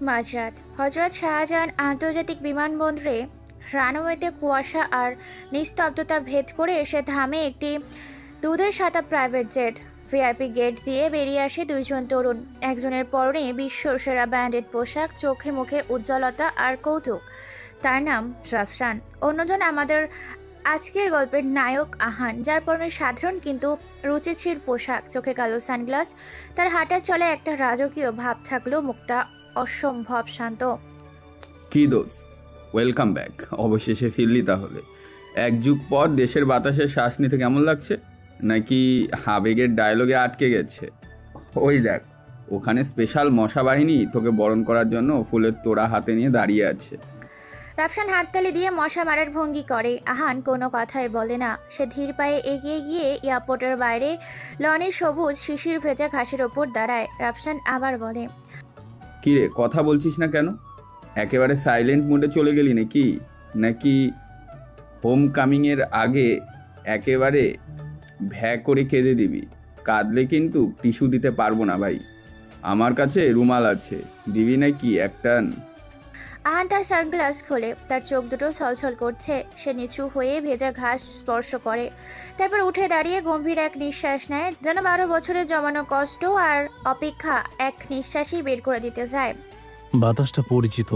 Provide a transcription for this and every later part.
মাঝরাত হজরত শাহজাহান আন্তর্জাতিক বিমানবন্দরে রানওয়েতে কুয়াশা আর নিস্তব্ধতা ভেদ করে এসে থামে একটি দুধের সাদা প্রাইভেট জেট। ভিআইপি গেট দিয়ে বেরিয়ে আসে দুইজন তরুণ। একজনের পরনে বিশ্ব সেরা ব্র্যান্ডেড পোশাক, চোখে মুখে উজ্জ্বলতা আর কৌতুক। তার নাম রাফসান। অন্যজন আমাদের আজকের গল্পের নায়ক আহান, যার পরনে সাধারণ কিন্তু রুচিশীল পোশাক, চোখে কালো সানগ্লাস। তার হাঁটার চলে একটা রাজকীয় ভাব থাকলেও মুখটা অসম্ভব শান্ত। কি দোষ, ওয়েলকাম ব্যাক। অবশেষে ফিরলি তাহলে। এক যুগ পর দেশের বাতাসে শ্বাস নিতে কেমন লাগছে? নাকি আবেগের ডায়লগে আটকে গেছে? ওই দেখ, ওখানে স্পেশাল মশা বাহিনী তোকে বরণ করার জন্য ফুলের তোড়া হাতে নিয়ে দাঁড়িয়ে আছে। রাফসান হাততালি দিয়ে মশা মারার ভঙ্গি করে। আহান কোনো কথাই বলে না। সে ধীর পায়ে এগিয়ে গিয়ে এয়ারপোর্টের বাইরে লনের সবুজ শিশির ভেজা ঘাসের ওপর দাঁড়ায়। রাফসান আবার বলে, কিরে, কথা বলছিস না কেন? একেবারে সাইলেন্ট মোডে চলে গেলি নাকি? নাকি হোম কামিংয়ের আগে একেবারে ভ্যা করে কেঁদে দিবি? কাঁদলে কিন্তু টিস্যু দিতে পারবো না ভাই। আমার কাছে রুমাল আছে, দিবি নাকি একটা? আহান তার সানগ্লাস খোলে। তার চোখ দুটো ছলছল করছে। সে নিচু হয়ে ভেজা ঘাস স্পর্শ করে, তারপর উঠে দাঁড়িয়ে গম্ভীর এক নিঃশ্বাস নেয়, যেন 12 বছরের জমানো কষ্ট আর অপেক্ষা এক নিঃশ্বাসই বের করে দিতে যায়। বাতাসটা পরিচিত,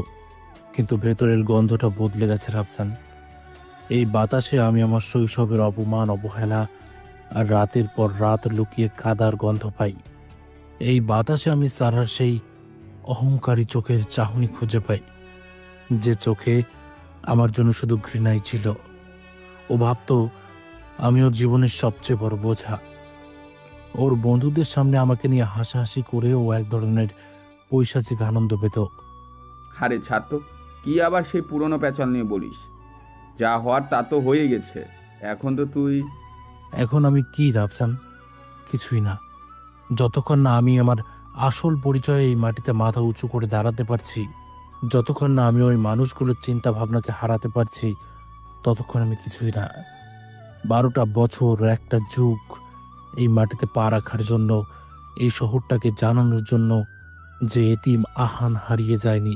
কিন্তু ভেতরের গন্ধটা বদলে গেছে রাফসান। এই বাতাসে আমি আমার শৈশবের অপমান, অবহেলা আর রাতের পর রাত লুকিয়ে কাদার গন্ধ পাই। এই বাতাসে আমি সারার সেই অহংকারী চোখের চাহনি খুঁজে পাই, যে চোখে আমার জন্য শুধু ঘৃণাই ছিল। ও ভাবতো আমি ওর জীবনের সবচেয়ে বড় বোঝা। ওর বন্ধুদের সামনে আমাকে নিয়ে হাসাহাসি করে ও এক ধরনের পৈশাচিক আনন্দ পেত। আরে ছাত্র, কি আবার সেই পুরনো প্যাচাল নিয়ে বলিস? যা হওয়ার তা তো হয়ে গেছে। এখন তো তুই... এখন আমি কি রাফসান? কিছুই না। যতক্ষণ না আমি আমার আসল পরিচয়ে এই মাটিতে মাথা উঁচু করে দাঁড়াতে পারছি, যতক্ষণ না আমি ওই মানুষগুলোর চিন্তা ভাবনাকে হারাতে পারছি, ততক্ষণ আমি কিছুই না। 12টা বছর, একটা যুগ এই মাটিতে পা রাখার জন্য, এই শহরটাকে জানানোর জন্য যে এতিম আহান হারিয়ে যায়নি,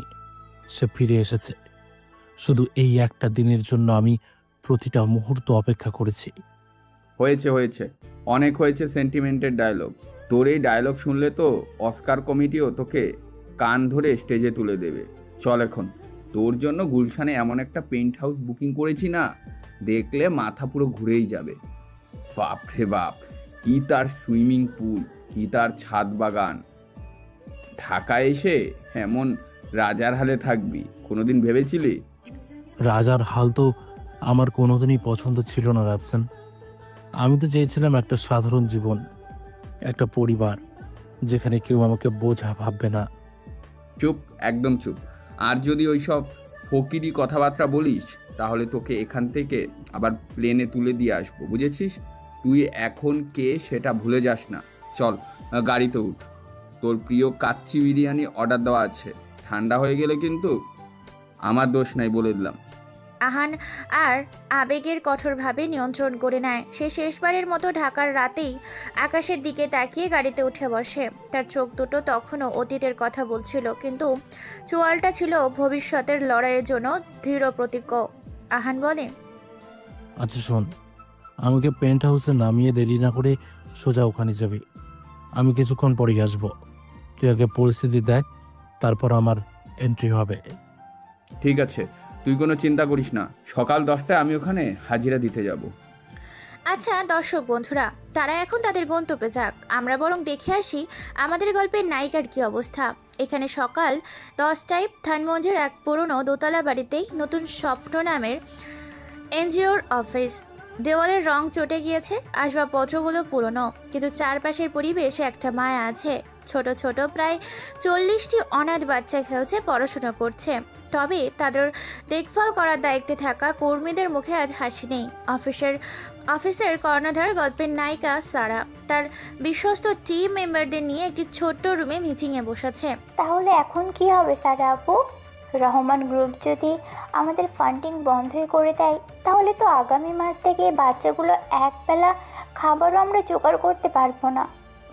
সে ফিরে এসেছে। শুধু এই একটা দিনের জন্য আমি প্রতিটা মুহূর্ত অপেক্ষা করেছি। হয়েছে হয়েছে, অনেক হয়েছে সেন্টিমেন্টের ডায়লগ। তোর এই ডায়লগ শুনলে তো অস্কার কমিটিও তোকে কান ধরে স্টেজে তুলে দেবে। চল এখন, তোর জন্য গুলশানে এমন একটা পেন্ট হাউস বুকিং করেছি না, দেখলে মাথা পুরো ঘুরেই যাবে। বাপ রে বাপ, কি তার সুইমিং পুল, কি তার ছাদ বাগান। ঢাকায় এসে এমন রাজার হালে থাকবি কোনোদিন ভেবেছিলি? রাজার হাল তো আমার কোনোদিনই পছন্দ ছিল না রাফসান। আমি তো চেয়েছিলাম একটা সাধারণ জীবন, একটা পরিবার যেখানে কেউ আমাকে বোঝা ভাববে না। চুপ, একদম চুপ। আর যদি ওইসব ফকিরি কথাবার্তা বলিস, তাহলে তোকে এখান থেকে আবার প্লেনে তুলে দিয়ে আসবো, বুঝেছিস? তুই এখন কে সেটা ভুলে যাস না। চল, গাড়িতে উঠ। তোর প্রিয় কাচ্চি বিরিয়ানি অর্ডার দেওয়া আছে। ঠান্ডা হয়ে গেলে কিন্তু আমার দোষ নাই, বলে দিলাম। আহান আর আবেগের কঠোরভাবে নিয়ন্ত্রণ করে নেয়। সে শেষবারের মতো ঢাকার রাতেই আকাশের দিকে তাকিয়ে গাড়িতে উঠে বসে। তার চোখ দুটো তখনও অতীতের কথা বলছিল, কিন্তু চোয়ালটা ছিল ভবিষ্যতের লড়াইয়ের জন্য দৃঢ় প্রতিজ্ঞ। আহান বলে, আচ্ছা শোন, আমাকে পেন্ট হাউসে নামিয়ে দেরি না করে সোজা ওখানে যাবি। আমি কিছুক্ষণ পরেই আসবো। তুই আগে পরিস্থিতি দেখ, তারপর আমার এন্ট্রি হবে। ঠিক আছে, তুই কোনো চিন্তা করিস না। সকাল 10টায় আমি ওখানে হাজিরা দিতে যাব। আচ্ছা দর্শক বন্ধুরা, তারা এখন তাদের গন্তব্যে যাক, আমরা বরং দেখে আসি আমাদের গল্পের নায়িকার কি অবস্থা। এখানে সকাল 10টায় ধানমন্ডির এক পুরনো দোতলা বাড়িতেই নতুন স্বপ্ন নামের এনজিওর অফিস। দেওয়ালের রং চটে গিয়েছে, আসবাবপত্রগুলো পুরনো, কিন্তু চারপাশের পরিবেশে একটা মায়া আছে। ছোট ছোট প্রায় 40টি অনাথ বাচ্চা খেলছে, পড়াশোনা করছে। তবে তাদের দেখভাল করার দায়িত্বে থাকা কর্মীদের মুখে আজ হাসি নেই। অফিসের কর্ণধার গল্পের নায়িকা সারা তার বিশ্বস্ত টিম মেম্বারদের নিয়ে একটি ছোট্ট রুমে মিটিংয়ে বসেছে। তাহলে এখন কি হবে সারা আপু? রহমান গ্রুপ যদি আমাদের ফান্ডিং বন্ধই করে দেয়, তাহলে তো আগামী মাস থেকে বাচ্চাগুলো একবেলা খাবারও আমরা জোগাড় করতে পারবো না।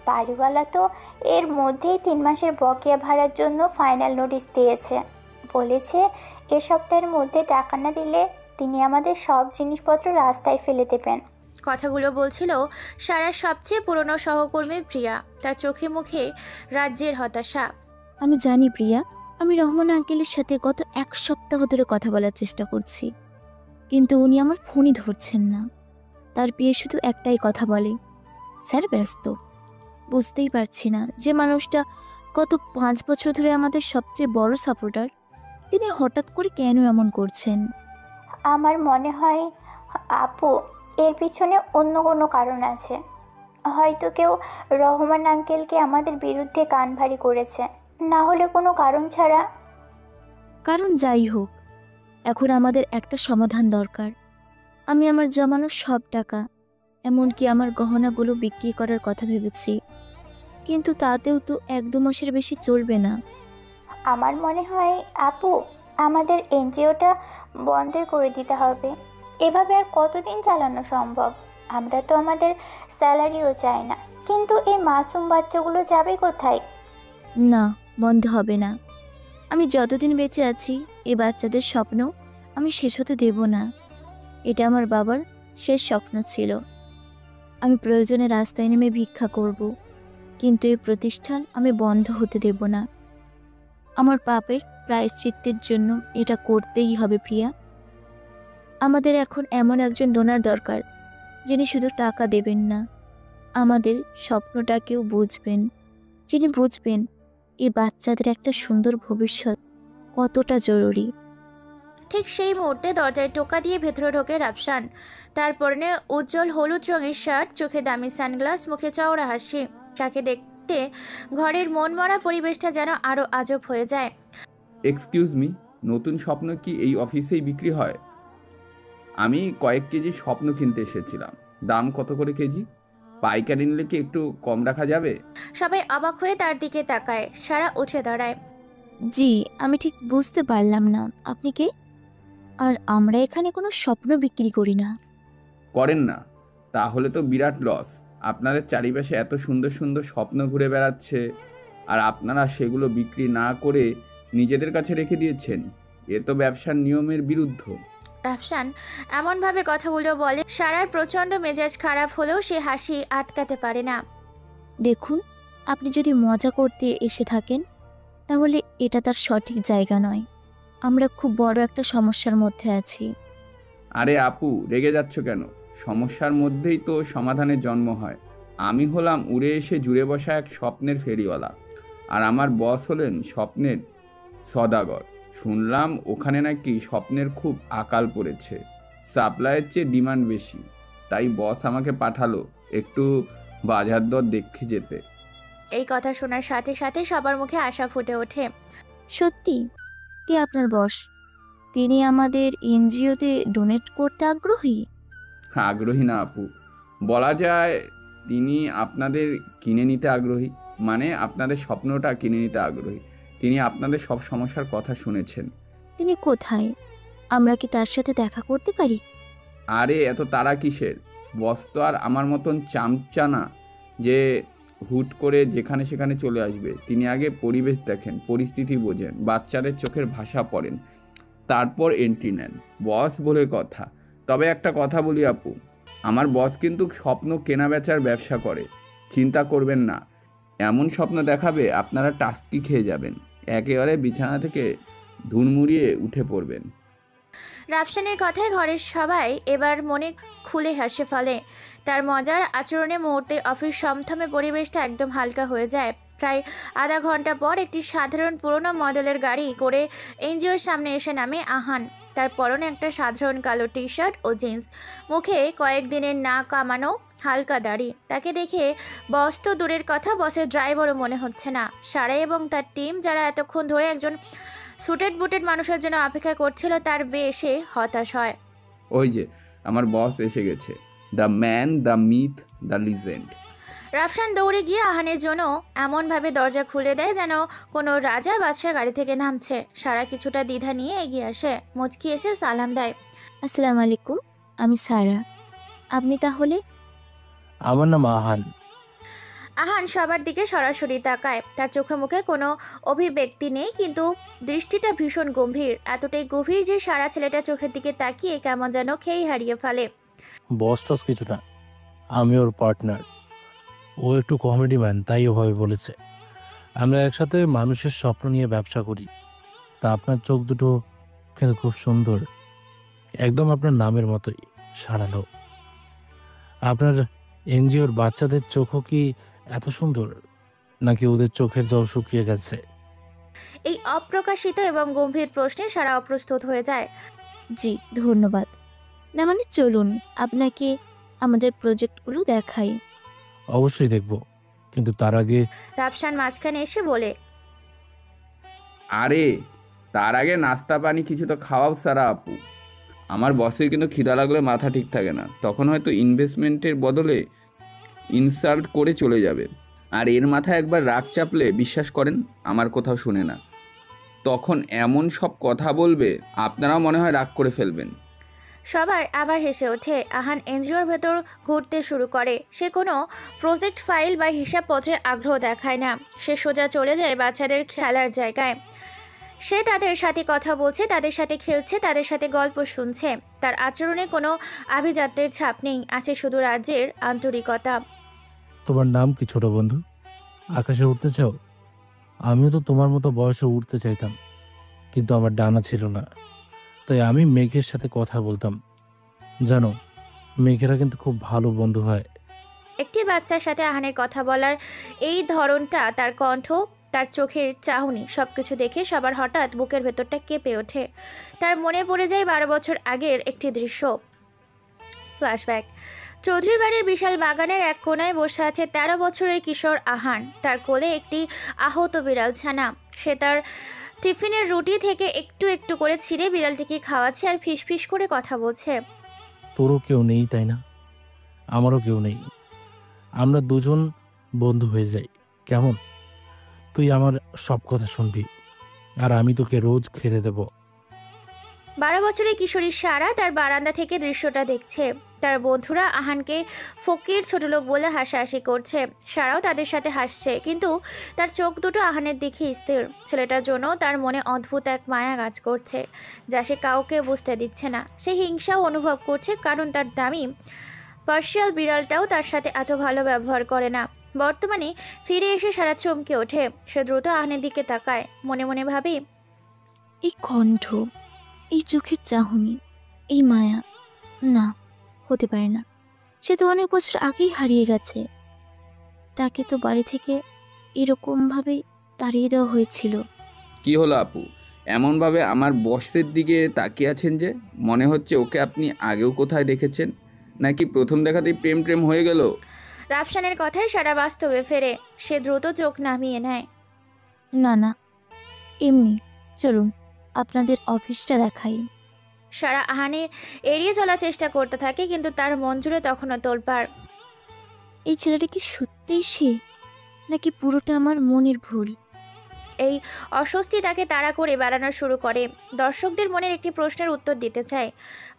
বাড়িওয়ালা তো এর মধ্যেই 3 মাসের বকেয়া ভাড়ার জন্য ফাইনাল নোটিশ দিয়েছে। বলেছে এ সপ্তাহের মধ্যে টাকা না দিলে তিনি আমাদের সব জিনিসপত্র রাস্তায় ফেলে দেবেন। কথাগুলো বলছিল সারার সবচেয়ে পুরনো সহকর্মী প্রিয়া। তার চোখে মুখে রাজ্যের হতাশা। আমি জানি প্রিয়া, আমি রহমান আঙ্কেলের সাথে গত 1 সপ্তাহ ধরে কথা বলার চেষ্টা করছি, কিন্তু উনি আমার ফোনই ধরছেন না। তার বিয়ে শুধু একটাই কথা বলে, স্যার ব্যস্ত। বুঝতেই পারছি না যে মানুষটা গত 5 বছর ধরে আমাদের সবচেয়ে বড় সাপোর্টার, তিনি হঠাৎ করে কেন এমন করছেন? আমার মনে হয় আপু এর পিছনে অন্য কোনো কারণ আছে। হয়তো কেউ রহমান আঙ্কেলকে আমাদের বিরুদ্ধে কান ভারী করেছে, না হলে কোনো কারণ ছাড়া। কারণ যাই হোক, এখন আমাদের একটা সমাধান দরকার। আমি আমার জমানো সব টাকা, এমনকি আমার গহনাগুলো বিক্রি করার কথা ভেবেছি, কিন্তু তাতেও তো 1-2 মাসের বেশি চলবে না। আমার মনে হয় আপু আমাদের এনজিওটা বন্ধ করে দিতে হবে। এভাবে আর কতদিন চালানো সম্ভব? আমরা তো আমাদের স্যালারিও চাই না, কিন্তু এই মাসুম বাচ্চাগুলো যাবে কোথায়? না, বন্ধ হবে না। আমি যতদিন বেঁচে আছি এই বাচ্চাদের স্বপ্ন আমি শেষ হতে দেব না। এটা আমার বাবার শেষ স্বপ্ন ছিল। আমি প্রয়োজনে রাস্তায় নেমে ভিক্ষা করব, কিন্তু এই প্রতিষ্ঠান আমি বন্ধ হতে দেব না। আমার পাপের প্রায়শ্চিত্তের জন্য এটা করতেই হবে প্রিয়া। আমাদের এখন এমন একজন ডোনার দরকার, যিনি শুধু টাকা দেবেন না, আমাদের স্বপ্নটাকেও বুঝবেন, যিনি বুঝবেন এই বাচ্চাদের একটা সুন্দর ভবিষ্যৎ কতটা জরুরি। ঠিক সেই মুহূর্তে দরজায় টোকা দিয়ে ভেতরে ঢোকে রাফসান। তার পরনে উজ্জ্বল হলুদ রঙের শার্ট, চোখে দামি সানগ্লাস, মুখে চওড়া হাসি। তাকে দেখতে ঘরের মনমরা পরিবেশটা যেন আরো আজব হয়ে যায়। এক্সকিউজ মি, নতুন স্বপ্ন কি এই অফিসেই বিক্রি হয়? আমি কয়েক কেজি স্বপ্ন কিনতে এসেছিলাম। দাম কত করে কেজি? পাইকারি নিলে কি একটু কম রাখা যাবে? সবাই অবাক হয়ে তার দিকে তাকায়। সারা উঠে দাঁড়ায়। জি, আমি ঠিক বুঝতে পারলাম না আপনি কে? আর আমরা এখানে কোনো স্বপ্ন বিক্রি করি না। করেন না? তাহলে তো বিরাট লস। আপনাদের চারিপাশে এত সুন্দর সুন্দর স্বপ্ন ঘুরে বেড়াচ্ছে, আর আপনারা সেগুলো বিক্রি না করে নিজেদের কাছে রেখে দিয়েছেন। এ তো ব্যবসার নিয়মের বিরুদ্ধ। রাফসান এমনভাবে কথাগুলো বলে সারার প্রচণ্ড মেজাজ খারাপ হলেও সে হাসি আটকাতে পারে না। দেখুন, আপনি যদি মজা করতে এসে থাকেন তাহলে এটা তার সঠিক জায়গা নয়। আমরা খুব বড় একটা সমস্যার মধ্যে আছি। আরে আপু, রেগে যাচ্ছ কেন? সমস্যার মধ্যেই তো সমাধানের জন্ম হয়। আমি হলাম উড়ে এসে জুড়ে বসা এক স্বপ্নের ফেরিওয়ালা, আর আমার বস হলেন স্বপ্নের সদাগর। শুনলাম ওখানে নাকি স্বপ্নের খুব আকাল পড়েছে, সাপ্লাইয়ের চেয়ে ডিমান্ড বেশি। তাই বস আমাকে পাঠালো একটু বাজার দর দেখে যেতে। এই কথা শোনার সাথে সাথে সবার মুখে আশা ফুটে ওঠে। সত্যি? কে আপনার বস? তিনি আমাদের এনজিওতে ডোনেট করতে আগ্রহী? আগ্রহী না আপু, বলা যায় তিনি আপনাদের কিনে নিতে আগ্রহী। মানে আপনাদের স্বপ্নটা কিনে নিতে আগ্রহী। তিনি আপনাদের সব সমস্যার কথা শুনেছেন। তিনি কোথায়? আমরা কি তার সাথে দেখা করতে পারি? আরে এত তারা কিসের? বস তো আর আমার মতন চামচা না যে হুট করে যেখানে সেখানে চলে আসবে। তিনি আগে পরিবেশ দেখেন, পরিস্থিতি বোঝেন, বাচ্চাদের চোখের ভাষা পড়েন, তারপর এন্ট্রি নেন। বস বলে কথা। তবে একটা কথা বলি আপু, আমার বস কিন্তু স্বপ্ন কেনা বেচার ব্যবসা করে। চিন্তা করবেন না, এমন স্বপ্ন দেখাবে আপনারা টাস্কি খেয়ে যাবেন, একেবারে বিছানা থেকে ধুনমুড়িয়ে উঠে পড়বেন। রাফসানের কথায় ঘরের সবাই এবার মনে খুলে হেসে ফেলে। তার মজার আচরণে মুহূর্তে অফিস থমথমে পরিবেশটা একদম হালকা হয়ে যায়। প্রায় আধা ঘন্টা পর একটি সাধারণ পুরনো মডেলের গাড়ি করে এনজিওর সামনে এসে নামে আহান। তার পরনে একটা সাধারণ কালো টি শার্ট ও জিন্স, মুখে কয়েকদিনের না কামানো হালকা দাড়ি। তাকে দেখে বস তো দূরের কথা, বসের ড্রাইভারও মনে হচ্ছে না। সারা এবং তার টিম, যারা এতক্ষণ ধরে একজন সুটেড বুটেড মানুষের জন্য অপেক্ষা করছিল, তার বেশে হতাশ হয়। ওই যে আমার বস এসে গেছে, the man, the myth, the legend. Rafsan দৌড়ে গিয়ে আহানের জন্য এমনভাবে দরজা খুলে দেয় যেন কোনো রাজা বাদশার গাড়ি থেকে নামছে। সারা কিছুটা দ্বিধা নিয়ে এগিয়ে আসে, মুচকি এসে সালাম দেয়। আসসালামু আলাইকুম, আমি সারা। আপনি তাহলে? আমার নাম আহান। আহান সবার দিকে সরাসরি তাকায়। তার চোখে মুখে কোনো অভিব্যক্তি নেই, কিন্তু দৃষ্টিটা ভীষণ গম্ভীর, এতটাই গভীর যে সারা ছেলেটা চোখের দিকে তাকিয়ে কেমন যেন খেই হারিয়ে ফেলে। বস টস কিছু না, আমি ওর পার্টনার। ও একটু কমেডি ম্যান, তাই ওভাবে বলেছে। আমরা একসাথে মানুষের স্বপ্ন নিয়ে ব্যবসা করি। তা আপনার চোখ দুটো কিন্তু খুব সুন্দর, একদম আপনার নামের মতোই সারালো। আপনার এনজিওর বাচ্চাদের চোখও কি এত সুন্দর, নাকি ওদের চোখের জল শুকিয়ে গেছে? এই অপ্রকাশিত এবং গম্ভীর প্রশ্নে সারা অপ্রস্তুত হয়ে যায়। জি ধন্যবাদ। না মানে চলুন আপনাকে আমাদের প্রজেক্টগুলো দেখাই। অবশ্যই দেখব, কিন্তু তার আগে রাফসান মাঝখানে এসে বলে, আরে তার আগে নাস্তা পানি কিছু তো খাওয়াও সারা আপু। আমার বসের কিন্তু খিদা লাগলে মাথা ঠিক থাকে না, তখন হয়তো ইনভেস্টমেন্টের বদলে ইনসাল্ট করে চলে যাবে। আর এর মাথায় একবার রাগ চাপলে বিশ্বাস করেন আমার কোথাও শুনে না, তখন এমন সব কথা বলবে আপনারাও মনে হয় রাগ করে ফেলবেন। সবার আবার হেসে ওঠে। আহান এনজিওর ভেতর ঘুরতে শুরু করে। সে কোনো প্রজেক্ট ফাইল বা হিসাবপত্রে আগ্রহ দেখায় না। সে সোজা চলে যায় বাচ্চাদের খেলার জায়গায়। সে তাদের সাথে কথা বলছে, তাদের সাথে খেলছে, তাদের সাথে গল্প শুনছে। তার আচরণে কোনো আভিজাত্যের ছাপ নেই, আছে শুধু রাজ্যের আন্তরিকতা। তোমার নাম কি ছোট বন্ধু? আকাশে উঠতে চাও? আমিও তো তোমার মতো বয়সে উঠতে চাইতাম, কিন্তু আমার ডানা ছিল না, তাই আমি মেঘের সাথে কথা বলতাম। জানো, মেঘেরা কিন্তু খুব ভালো বন্ধু হয়। একটি বাচ্চার সাথে আহানের কথা বলার এই ধরনটা, তার কণ্ঠ, তার চোখের চাহনি, সবকিছু দেখে সবার হঠাৎ বুকের ভেতরটা কেঁপে ওঠে। তার মনে পড়ে যায় 12 বছর আগের একটি দৃশ্য। ফ্ল্যাশব্যাক। চৌধুরী বাড়ির বিশাল বাগানের এক কোনায় বসে আছে 13 বছরের কিশোর আহান। তার কোলে একটি আহত বিড়াল ছানা। সে তার টিফিনের রুটি থেকে একটু একটু করে ছিঁড়ে বিড়ালটিকে খাওয়াচ্ছে আর ফিসফিস করে কথা বলছে। তোরও কেউ নেই তাই না? আমারও কেউ নেই। আমরা দুজন বন্ধু হয়ে যাই কেমন? তুই আমার সব কথা শুনবি, আর আমি তোকে রোজ খেতে দেব। 12 বছরের কিশোরী সারা তার বারান্দা থেকে দৃশ্যটা দেখছে। তার বন্ধুরা আহানকে ফকির, ছোট লোক বলে হাসাহাসি করছে। সারাও তাদের সাথে হাসছে, কিন্তু তার চোখ দুটো আহানের দিকে স্থির। ছেলেটার জন্য তার মনে অদ্ভুত এক মায়া কাজ করছে, যা সে কাউকে বুঝতে দিচ্ছে না। সে হিংসাও অনুভব করছে, কারণ তার দামি পার্সিয়াল বিড়ালটাও তার সাথে এত ভালো ব্যবহার করে না। বর্তমানে ফিরে এসে সারা চমকে ওঠে। সে দ্রুত আহানের দিকে তাকায়, মনে মনে ভাবে, এই কণ্ঠ, এই চোখের চাহনি, এই মায়া, না হতে পারে না। সে তো অনেক বছর আগেই হারিয়ে গেছে। তাকে তো বাড়ি থেকে এরকমভাবেই তাড়িয়ে দেওয়া হয়েছিল। কি হলো আপু, এমনভাবে আমার বসের দিকে তাকিয়ে আছেন যে? মনে হচ্ছে ওকে আপনি আগেও কোথায় দেখেছেন, নাকি প্রথম দেখাতেই প্রেম প্রেম হয়ে গেল? রাফসানের কথায় সারা বাস্তবে ফেরে। সে দ্রুত চোখ নামিয়ে নেয়। না না, এমনি। চলুন আপনাদের অফিসটা দেখাই। সারা আহানের এড়িয়ে চলার চেষ্টা করতে থাকে, কিন্তু তার মন জুড়ে তখনও তোলপাড়। এই ছেলেটা কি সত্যিই সে, নাকি পুরোটা আমার মনের ভুল? এই অস্বস্তি তাকে তাড়া করে বেড়ানো শুরু করে। দর্শকদের মনের একটি প্রশ্নের উত্তর দিতে চায়।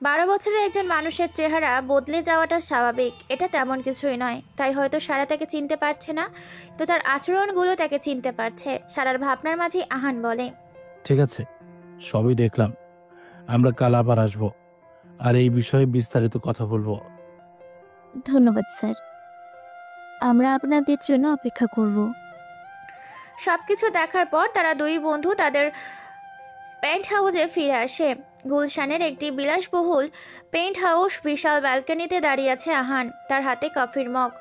12 বছরের একজন মানুষের চেহারা বদলে যাওয়াটা স্বাভাবিক, এটা তেমন কিছুই নয়। তাই হয়তো সারা তাকে চিনতে পারছে না, তো তার আচরণগুলো তাকে চিনতে পারছে। সারার ভাবনার মাঝে আহান বলে, ঠিক আছে, সবই দেখলাম। আমরা কাল আবার আসবো, আর এই বিষয়ে বিস্তারিত কথা বলবো। ধন্যবাদ স্যার, আমরা আপনাদের জন্য অপেক্ষা করব। সবকিছু দেখার পর তারা দুই বন্ধু তাদের পেন্ট হাউসে ফিরে আসে। গুলশানের একটি বিলাসবহুল পেন্ট হাউস, বিশাল ব্যালকনিতে দাঁড়িয়ে আছে আহান, তার হাতে কফির মগ।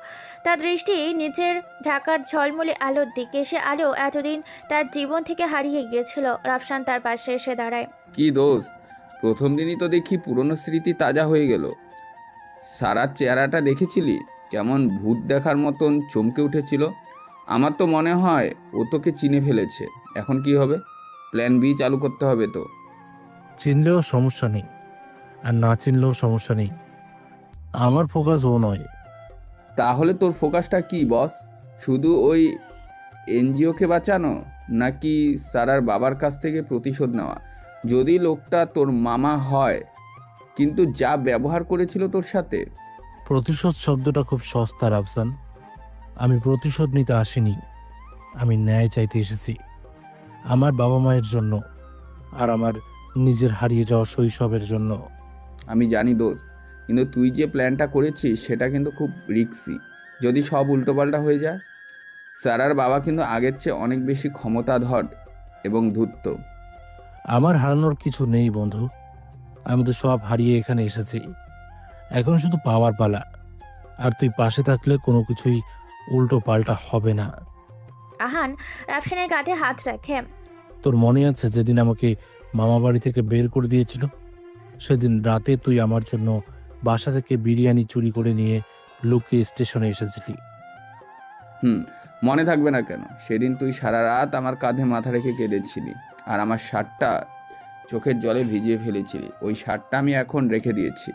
তার দৃষ্টি নিচের ঢাকার ঝলমলে আলোর দিকে। সে আলো এতদিন তার জীবন থেকে হারিয়ে গিয়েছিল। রাফসান তার পাশে এসে দাঁড়ায়। কি দোস্ত, প্রথম দিনই তো দেখি পুরনো স্মৃতি তাজা হয়ে গেল। সারার চেহারাটা দেখেছিলি? কেমন ভূত দেখার মতন চমকে উঠেছিল। আমার তো মনে হয় ও তোকে চিনে ফেলেছে। এখন কি হবে? প্ল্যান বি চালু করতে হবে তো। চিনলেও সমস্যা নেই, আর না চিনলেও সমস্যা নেই। আমার ফোকাস ও নয়। তাহলে তোর ফোকাসটা কি বস? শুধু ওই এনজিওকে বাঁচানো, নাকি সারার বাবার কাছ থেকে প্রতিশোধ নেওয়া? যদি লোকটা তোর মামা হয়, কিন্তু যা ব্যবহার করেছিল তোর সাথে। প্রতিশোধ শব্দটা খুব সস্তা রাফসান। আমি প্রতিশোধ নিতে আসিনি, আমি ন্যায় চাইতে এসেছি, আমার বাবা মায়ের জন্য আর আমার নিজের হারিয়ে যাওয়া শৈশবের জন্য। আমি জানি দোস্ত, কিন্তু তুই যে প্ল্যানটা করেছিস সেটা কিন্তু খুব রিস্কি। যদি সব উল্টোপাল্টা হয়ে যায়। সারার বাবা কিন্তু আগের চেয়ে অনেক বেশি ক্ষমতাধর এবং ধূর্ত। আমার হারানোর কিছু নেই বন্ধু, আমি তো সব হারিয়ে এখানে এসেছি, এখন শুধু পাওয়ার পালা। আর তুই পাশে থাকলে কোনো কিছুই উল্টো পাল্টা হবে না। আহান রাফসানের কাঁধে হাত রাখে। তোর মনে আছে যেদিন আমাকে মামা বাড়ি থেকে বের করে দিয়েছিল? সেদিন রাতে তুই আমার জন্য বাসা থেকে বিরিয়ানি চুরি করে নিয়ে লুকিয়ে স্টেশনে এসেছিলি। মনে থাকবে না কেন? সেদিন তুই সারা রাত আমার কাঁধে মাথা রেখে কেঁদেছিলি আর আমার শার্টটা চোখের জলে ভিজিয়ে ফেলেছিলি। ওই শার্টটা আমি এখন রেখে দিয়েছি।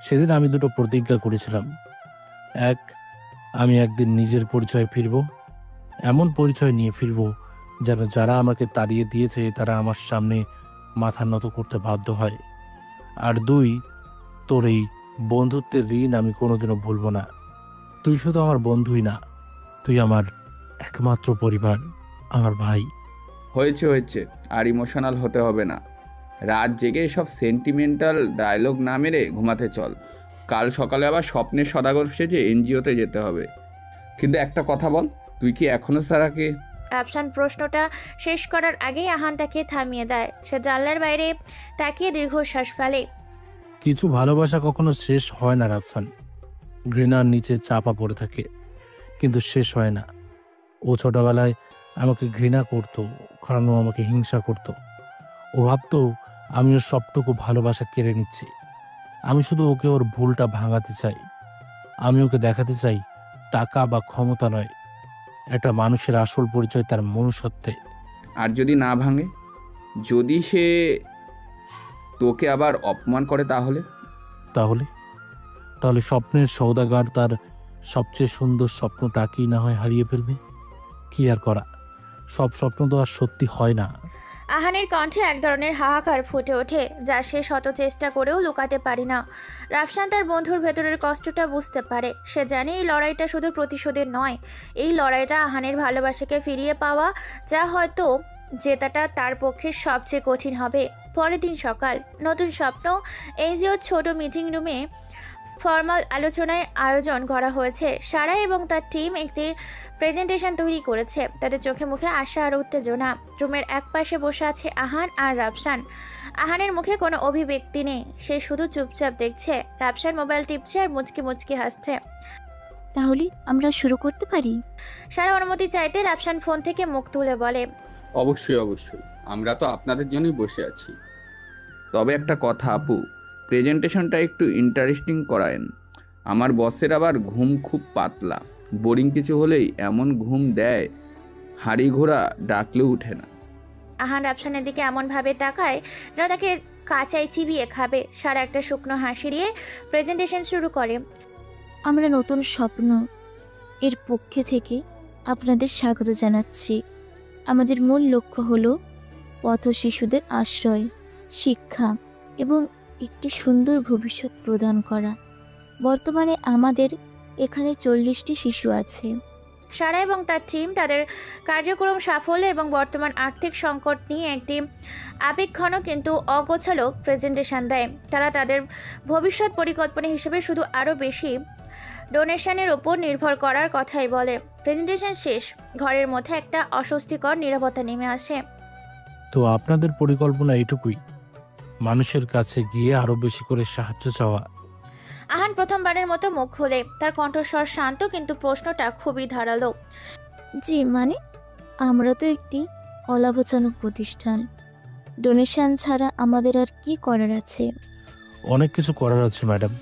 সেদিন আমি দুটো প্রতিজ্ঞা করেছিলাম। এক, আমি একদিন নিজের পরিচয় ফিরব, এমন পরিচয় নিয়ে ফিরব যেন যারা আমাকে তাড়িয়ে দিয়েছে তারা আমার সামনে মাথা নত করতে বাধ্য হয়। আর দুই, তোর এই বন্ধুত্বের ঋণ আমি কোনোদিনও ভুলব না। তুই শুধু আমার বন্ধুই না, তুই আমার একমাত্র পরিবার, আমার ভাই। হয়েছে, আর ইমোশনাল হতে হবে না। রাত জেগে সব সেন্টিমেন্টাল ডায়লগ না মেরে ঘুমাতে চল। কাল সকালে আবার স্বপ্নের সদাগর সেজে এনজিওতে যেতে হবে। কিন্তু একটা কথা বল, তুই কি এখনো সারাকে? রাফসান প্রশ্নটা শেষ করার আগেই আহান তাকে থামিয়ে দেয়। সে জানলার বাইরে তাকিয়ে দীর্ঘশ্বাস ফেলে। কিছু ভালোবাসা কখনো শেষ হয় না রাফসান, ঘৃণার নিচে চাপা পড়ে থাকে, কিন্তু শেষ হয় না। ও ছোটবেলায় আমাকে ঘৃণা করতো, কারণ ও আমাকে হিংসা করত। ও ভাবতো আমি ওর সবটুকু ভালোবাসা কেড়ে নিচ্ছি। আমি শুধু ওকে ওর ভুলটা ভাঙাতে চাই। আমি ওকে দেখাতে চাই টাকা বা ক্ষমতা নয়, একটা মানুষের আসল পরিচয় তার মনুষ্যত্বে। আর যদি না ভাঙে, যদি সে তোকে আবার অপমান করে, তাহলে? তাহলে তাহলে স্বপ্নের সওদাগর তার সবচেয়ে সুন্দর স্বপ্নটাকেই না হয় হারিয়ে ফেলবে। কি আর করা, সব স্বপ্ন তো আর সত্যি হয় না। আহানের কণ্ঠে এক ধরনের হাহাকার ফুটে ওঠে, যা সে শত চেষ্টা করেও লুকাতে পারে না। রাফসান তার বন্ধুর ভেতরের কষ্টটা বুঝতে পারে। সে জানে এই লড়াইটা শুধু প্রতিশোধের নয়, এই লড়াইটা আহানের ভালোবাসাকে ফিরিয়ে পাওয়া, যা হয়তো জেতাটা তার পক্ষে সবচেয়ে কঠিন হবে। পরের দিন সকাল, নতুন স্বপ্ন এনজিওর ছোট মিটিং রুমে ফর্মাল আলোচনায় আয়োজন করা হয়েছে। সারা এবং তার টিম একটি প্রেজেন্টেশন তৈরি করেছে। তাদের চোখে মুখে আশা আর উত্তেজনা। রুমের এক পাশে বসে আছে আহান আর রাফসান। আহানের মুখে কোনো অভিব্যক্তি নেই, সে শুধু চুপচাপ দেখছে। রাফসান মোবাইল টিপছে আর মুচকি মুচকি হাসছে। তাহলে আমরা শুরু করতে পারি? সারা অনুমতি চাইতে রাফসান ফোন থেকে মুখ তুলে বলে, অবশ্যই, আমরা তো আপনাদের জন্যই বসে আছি। তবে একটা কথা আপু, প্রেজেন্টেশনটা একটু ইন্টারেস্টিং করায়েন। আমার বসের আবার ঘুম খুব পাতলা, বোরিং কিছু হলেই এমন ঘুম দেয় হাড়ি ঘোড়া ডাকলেও উঠে না। আহান রাফসানের দিকে এমনভাবে তাকায় যেন তাকে কাঁচাই চিবিয়ে খাবে। সারা একটা শুকনো হাসি দিয়ে প্রেজেন্টেশন শুরু করে। আমরা নতুন স্বপ্ন এর পক্ষে থেকে আপনাদের স্বাগত জানাচ্ছি। আমাদের মূল লক্ষ্য হলো পথ শিশুদের আশ্রয়, শিক্ষা এবং একটি সুন্দর ভবিষ্যৎ প্রদান করা। বর্তমানে আমাদের এখানে 40টি শিশু আছে। সারা এবং তার টিম তাদের কার্যক্রম সাফল্য এবং বর্তমান আর্থিক সংকট নিয়ে একটি আবেগঘন কিন্তু অগোছালো প্রেজেন্টেশন দেয়। তারা তাদের ভবিষ্যৎ পরিকল্পনা হিসেবে শুধু আরও বেশি ডোনেশনের উপর নির্ভর করার কথাই বলে। প্রেজেন্টেশন শেষ, ঘরের মধ্যে একটা অস্বস্তিকর নীরবতা নেমে আসে। তো আপনাদের পরিকল্পনা এইটুকুই, মানুষের কাছে গিয়ে আরো বেশি করে সাহায্য চাওয়া? আহান প্রথমবারের মতো মুখ খুলে। তার কণ্ঠস্বর শান্ত, কিন্তু প্রশ্নটা খুবই ধারালো। জি, মানে আমরা তো একটি অলাভজনক প্রতিষ্ঠান। ডোনেশন ছাড়া আমাদের আর কি করার আছে? অনেক কিছু করার আছে ম্যাডাম।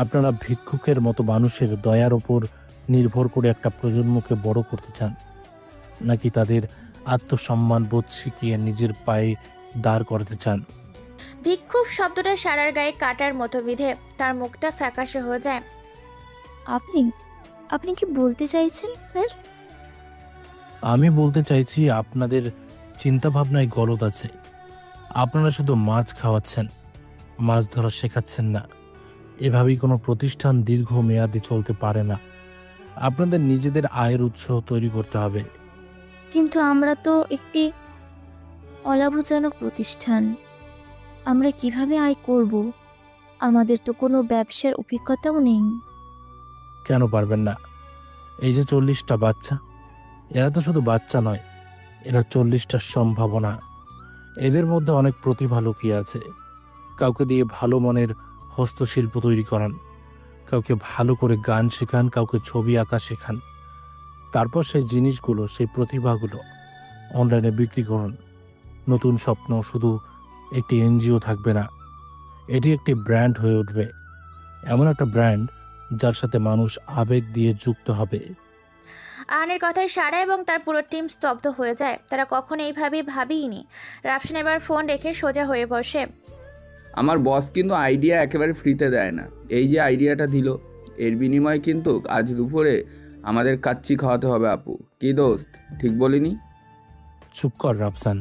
আপনারা ভিক্ষুকের মতো মানুষের দয়ার ওপর নির্ভর করে একটা প্রজন্মকে বড় করতে চান, নাকি তাদের আত্মসম্মান বোধ শিখিয়ে নিজের পায়ে দাঁড় করাতে চান? ভিক্ষুক শব্দটা সারার গায়ে কাটার মতো বিধে। তার মুখটা ফ্যাকাশে হয়ে যায়। আপনি আপনি কি বলতে চাইছেন স্যার? আমি বলতে চাইছি আপনাদের চিন্তাভাবনায় গলদ আছে। আপনারা শুধু মাছ খাওয়াচ্ছেন, মাছ ধরা শেখাচ্ছেন না। এভাবেই কোনো প্রতিষ্ঠান দীর্ঘমেয়াদী চলতে পারে না। আপনাদের নিজেদের আয়ের উৎস তৈরি করতে হবে। কিন্তু আমরা তো একটি অলাভজনক প্রতিষ্ঠান। আমরা কিভাবে আয় করব? আমাদের তো কোনো ব্যবসার অভিজ্ঞতাও নেই। কেন পারবেন না? এই যে 40টা বাচ্চা, এরা তো শুধু বাচ্চা নয়, এরা 40টা সম্ভাবনা। এদের মধ্যে অনেক প্রতিভা লুকিয়ে আছে। কাউকে দিয়ে ভালো মনের হস্তশিল্প তৈরি করান, কাউকে ভালো করে গান শেখান, কাউকে ছবি আঁকা শেখান। তারপর সেই জিনিসগুলো, সেই প্রতিভাগুলো অনলাইনে বিক্রি করুন। নতুন স্বপ্ন শুধু একটি এনজিও থাকবে না, এটি একটি ব্র্যান্ড হয়ে উঠবে। এমন একটা ব্র্যান্ড যার সাথে মানুষ আবেগ দিয়ে যুক্ত হবে। আহানের কথায় সারা এবং তার পুরো টিম স্তব্ধ হয়ে যায়। তারা কখনো এইভাবে ভাবিনি। রাফসান এবার ফোন রেখে সোজা হয়ে বসে। আমার বস কিন্তু আইডিয়া একেবারে ফ্রিতে দেয় না। এই যে আইডিয়াটা দিল, এর বিনিময়ে কিন্তু আজ দুপুরে আমাদের কাচ্চি খাওয়াতে হবে আপু। কি দোস্ত, ঠিক বলিনি? চুপ কর রাফসান।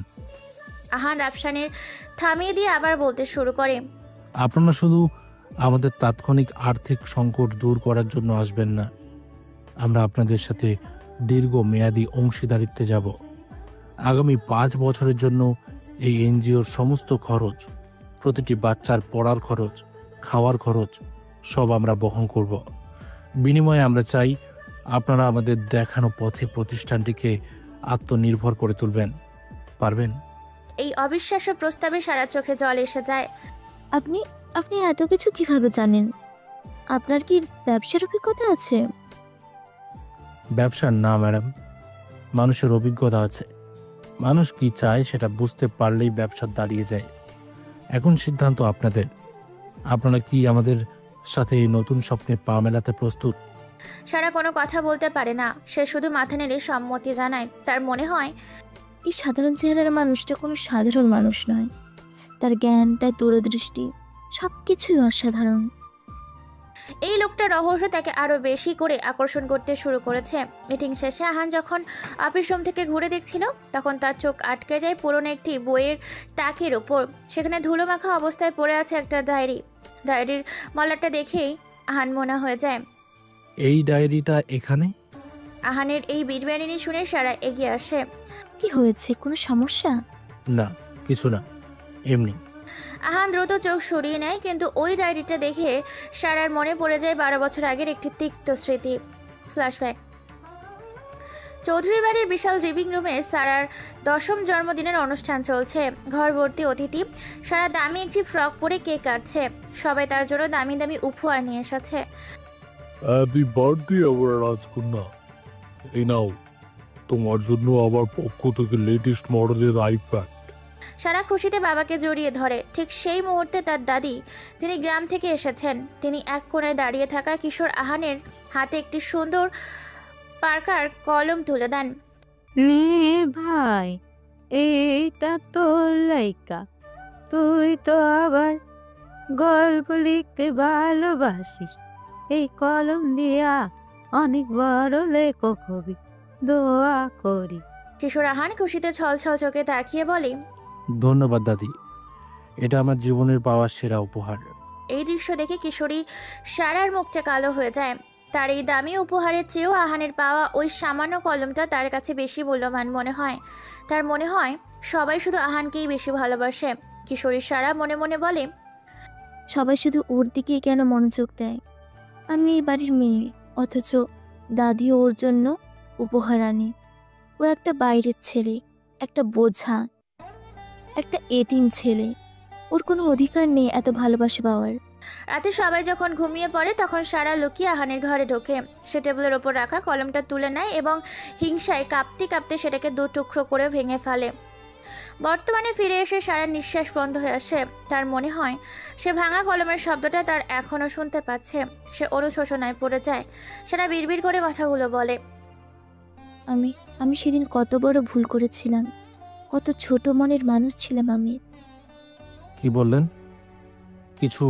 আহান রাফসানের থামিয়ে দিয়ে আবার বলতে শুরু করে। আপনারা শুধু আমাদের তাৎক্ষণিক আর্থিক সংকট দূর করার জন্য আসবেন না, আমরা আপনাদের সাথে দীর্ঘমেয়াদী অংশীদারিত্বে যাব। আগামী 5 বছরের জন্য এই এনজিওর সমস্ত খরচ, প্রতিটি বাচ্চার পড়ার খরচ, খাওয়ার খরচ সব আমরা বহন করব। বিনিময়ে আমরা চাই আপনারা আমাদের দেখানো পথে প্রতিষ্ঠানটিকে আত্মনির্ভর করে তুলবেন। পারবেন? এই অবিশ্বাস্য প্রস্তাবে সারা চোখে জল এসে যায়। আপনি আপনি এত কিছু কিভাবে জানেন? আপনার কি ব্যবসার অভিজ্ঞতা আছে? ব্যবসার না ম্যাডাম, মানুষের অভিজ্ঞতা আছে। মানুষ কি চায় সেটা বুঝতে পারলেই ব্যবসা দাঁড়িয়ে যায়। এখন সিদ্ধান্ত আপনাদের। আপনারা কি আমাদের সাথে এই নতুন স্বপ্নে পা মেলাতে প্রস্তুত? সারা কোনো কথা বলতে পারে না। সে শুধু মাথা নেড়ে সম্মতি জানায়। তার মনে হয় এই সাধারণ চেহারার মানুষটা কোনো সাধারণ মানুষ নয়। তার জ্ঞান, তার দূরদৃষ্টি সব কিছুই অসাধারণ। এই লোকটার রহস্য তাকে আরো বেশি করে আকর্ষণ করতে শুরু করেছে। মিটিং শেষে আহান যখন অফিস রুম থেকে ঘুরে দেখছিল, তখন তার চোখ আটকে যায় পুরনো একটি বইয়ের তাকের ওপর। সেখানে ধুলো মাখা অবস্থায় পড়ে আছে একটা ডায়েরি। ডায়েরির মলাটটা দেখেই আহান মনে হয়ে যায়। এই ডায়েরিটা এখানে? আহানের এই বিড়বিড়ানি শুনে সারা এগিয়ে আসে। কি হয়েছে? কোনো সমস্যা? না, কিছু না, এমনি। আহান দ্রুত চোখ সরিয়ে নেয়, কিন্তু ওই ডায়েরিটা দেখে সারার মনে পড়ে যায় 12 বছর আগের একটি তিক্ত স্মৃতি। ফ্ল্যাশব্যাক। চৌধুরী বাড়ির বিশাল লিভিং রুমে সারার 10ম জন্মদিনের অনুষ্ঠান চলছে। ঘর ভর্তি অতিথি। সারা দামি একটি ফ্রক পরে কেক কাটছে। সবাই তার জন্য দামি দামি উপহার নিয়ে এসেছে। হ্যাপি বার্থডে আমার রাজকন্যা। এই নাও তোমার জন্য আমার পক্ষ থেকে লেটেস্ট মডেলের আইপ্যাড। সারা খুশিতে বাবাকে জড়িয়ে ধরে। ঠিক সেই মুহূর্তে তার দাদি, যিনি গ্রাম থেকে এসেছেন, তিনি এক কোণায় দাঁড়িয়ে থাকা কিশোর আহানের হাতে একটি সুন্দর পার্কার কলম তুলে দেন। নে ভাই, এইটা তোর লাইকা। তুই তো আবার গল্প লিখতে ভালোবাসিস। এই কলম দিয়া অনেক বড় লেখক হবি, দোয়া করি। কিশোর আহান খুশিতে ছলছল চোখে তাকিয়ে বলে, ধন্যবাদ দাদি, এটা আমার জীবনের পাওয়া সেরা উপহার। এই দৃশ্য দেখে কিশোরী সারার মুখটা কালো হয়ে যায়। তার এই দামি উপহারের চেয়েও আহানের পাওয়া ওই সামান্য কলমটা তার কাছে বেশি মূল্যবান মনে হয়। তার মনে হয় সবাই শুধু আহানকেই বেশি ভালোবাসে। কিশোরী সারা মনে মনে বলে, সবাই শুধু ওর দিকে কেন মনোযোগ দেয়? আমি এই বাড়ির মেয়ে, অথচ দাদিও ওর জন্য উপহার আনে। ও একটা বাইরের ছেলে, একটা বোঝা, একটা এতিম ছেলে। ওর কোনো অধিকার নেই এত ভালোবাসা পাওয়ার। রাতে সবাই যখন ঘুমিয়ে পড়ে, তখন সারা লুকিয়ে আহানের ঘরে ঢোকে। সে টেবিলের ওপর রাখা কলমটা তুলে নেয় এবং হিংসায় কাঁপতে কাঁপতে সেটাকে 2 টুকরো করে ভেঙে ফেলে। বর্তমানে ফিরে এসে সারার নিঃশ্বাস বন্ধ হয়ে আসে। তার মনে হয় সে ভাঙা কলমের শব্দটা তার এখনও শুনতে পাচ্ছে। সে অনুশোচনায় পড়ে যায়। সারা বিড়বিড় করে কথাগুলো বলে, আমি সেদিন কত বড় ভুল করেছিলাম। কত ছোট মনের মানুষ ছিলাম আমি। কি বললেন? কিছু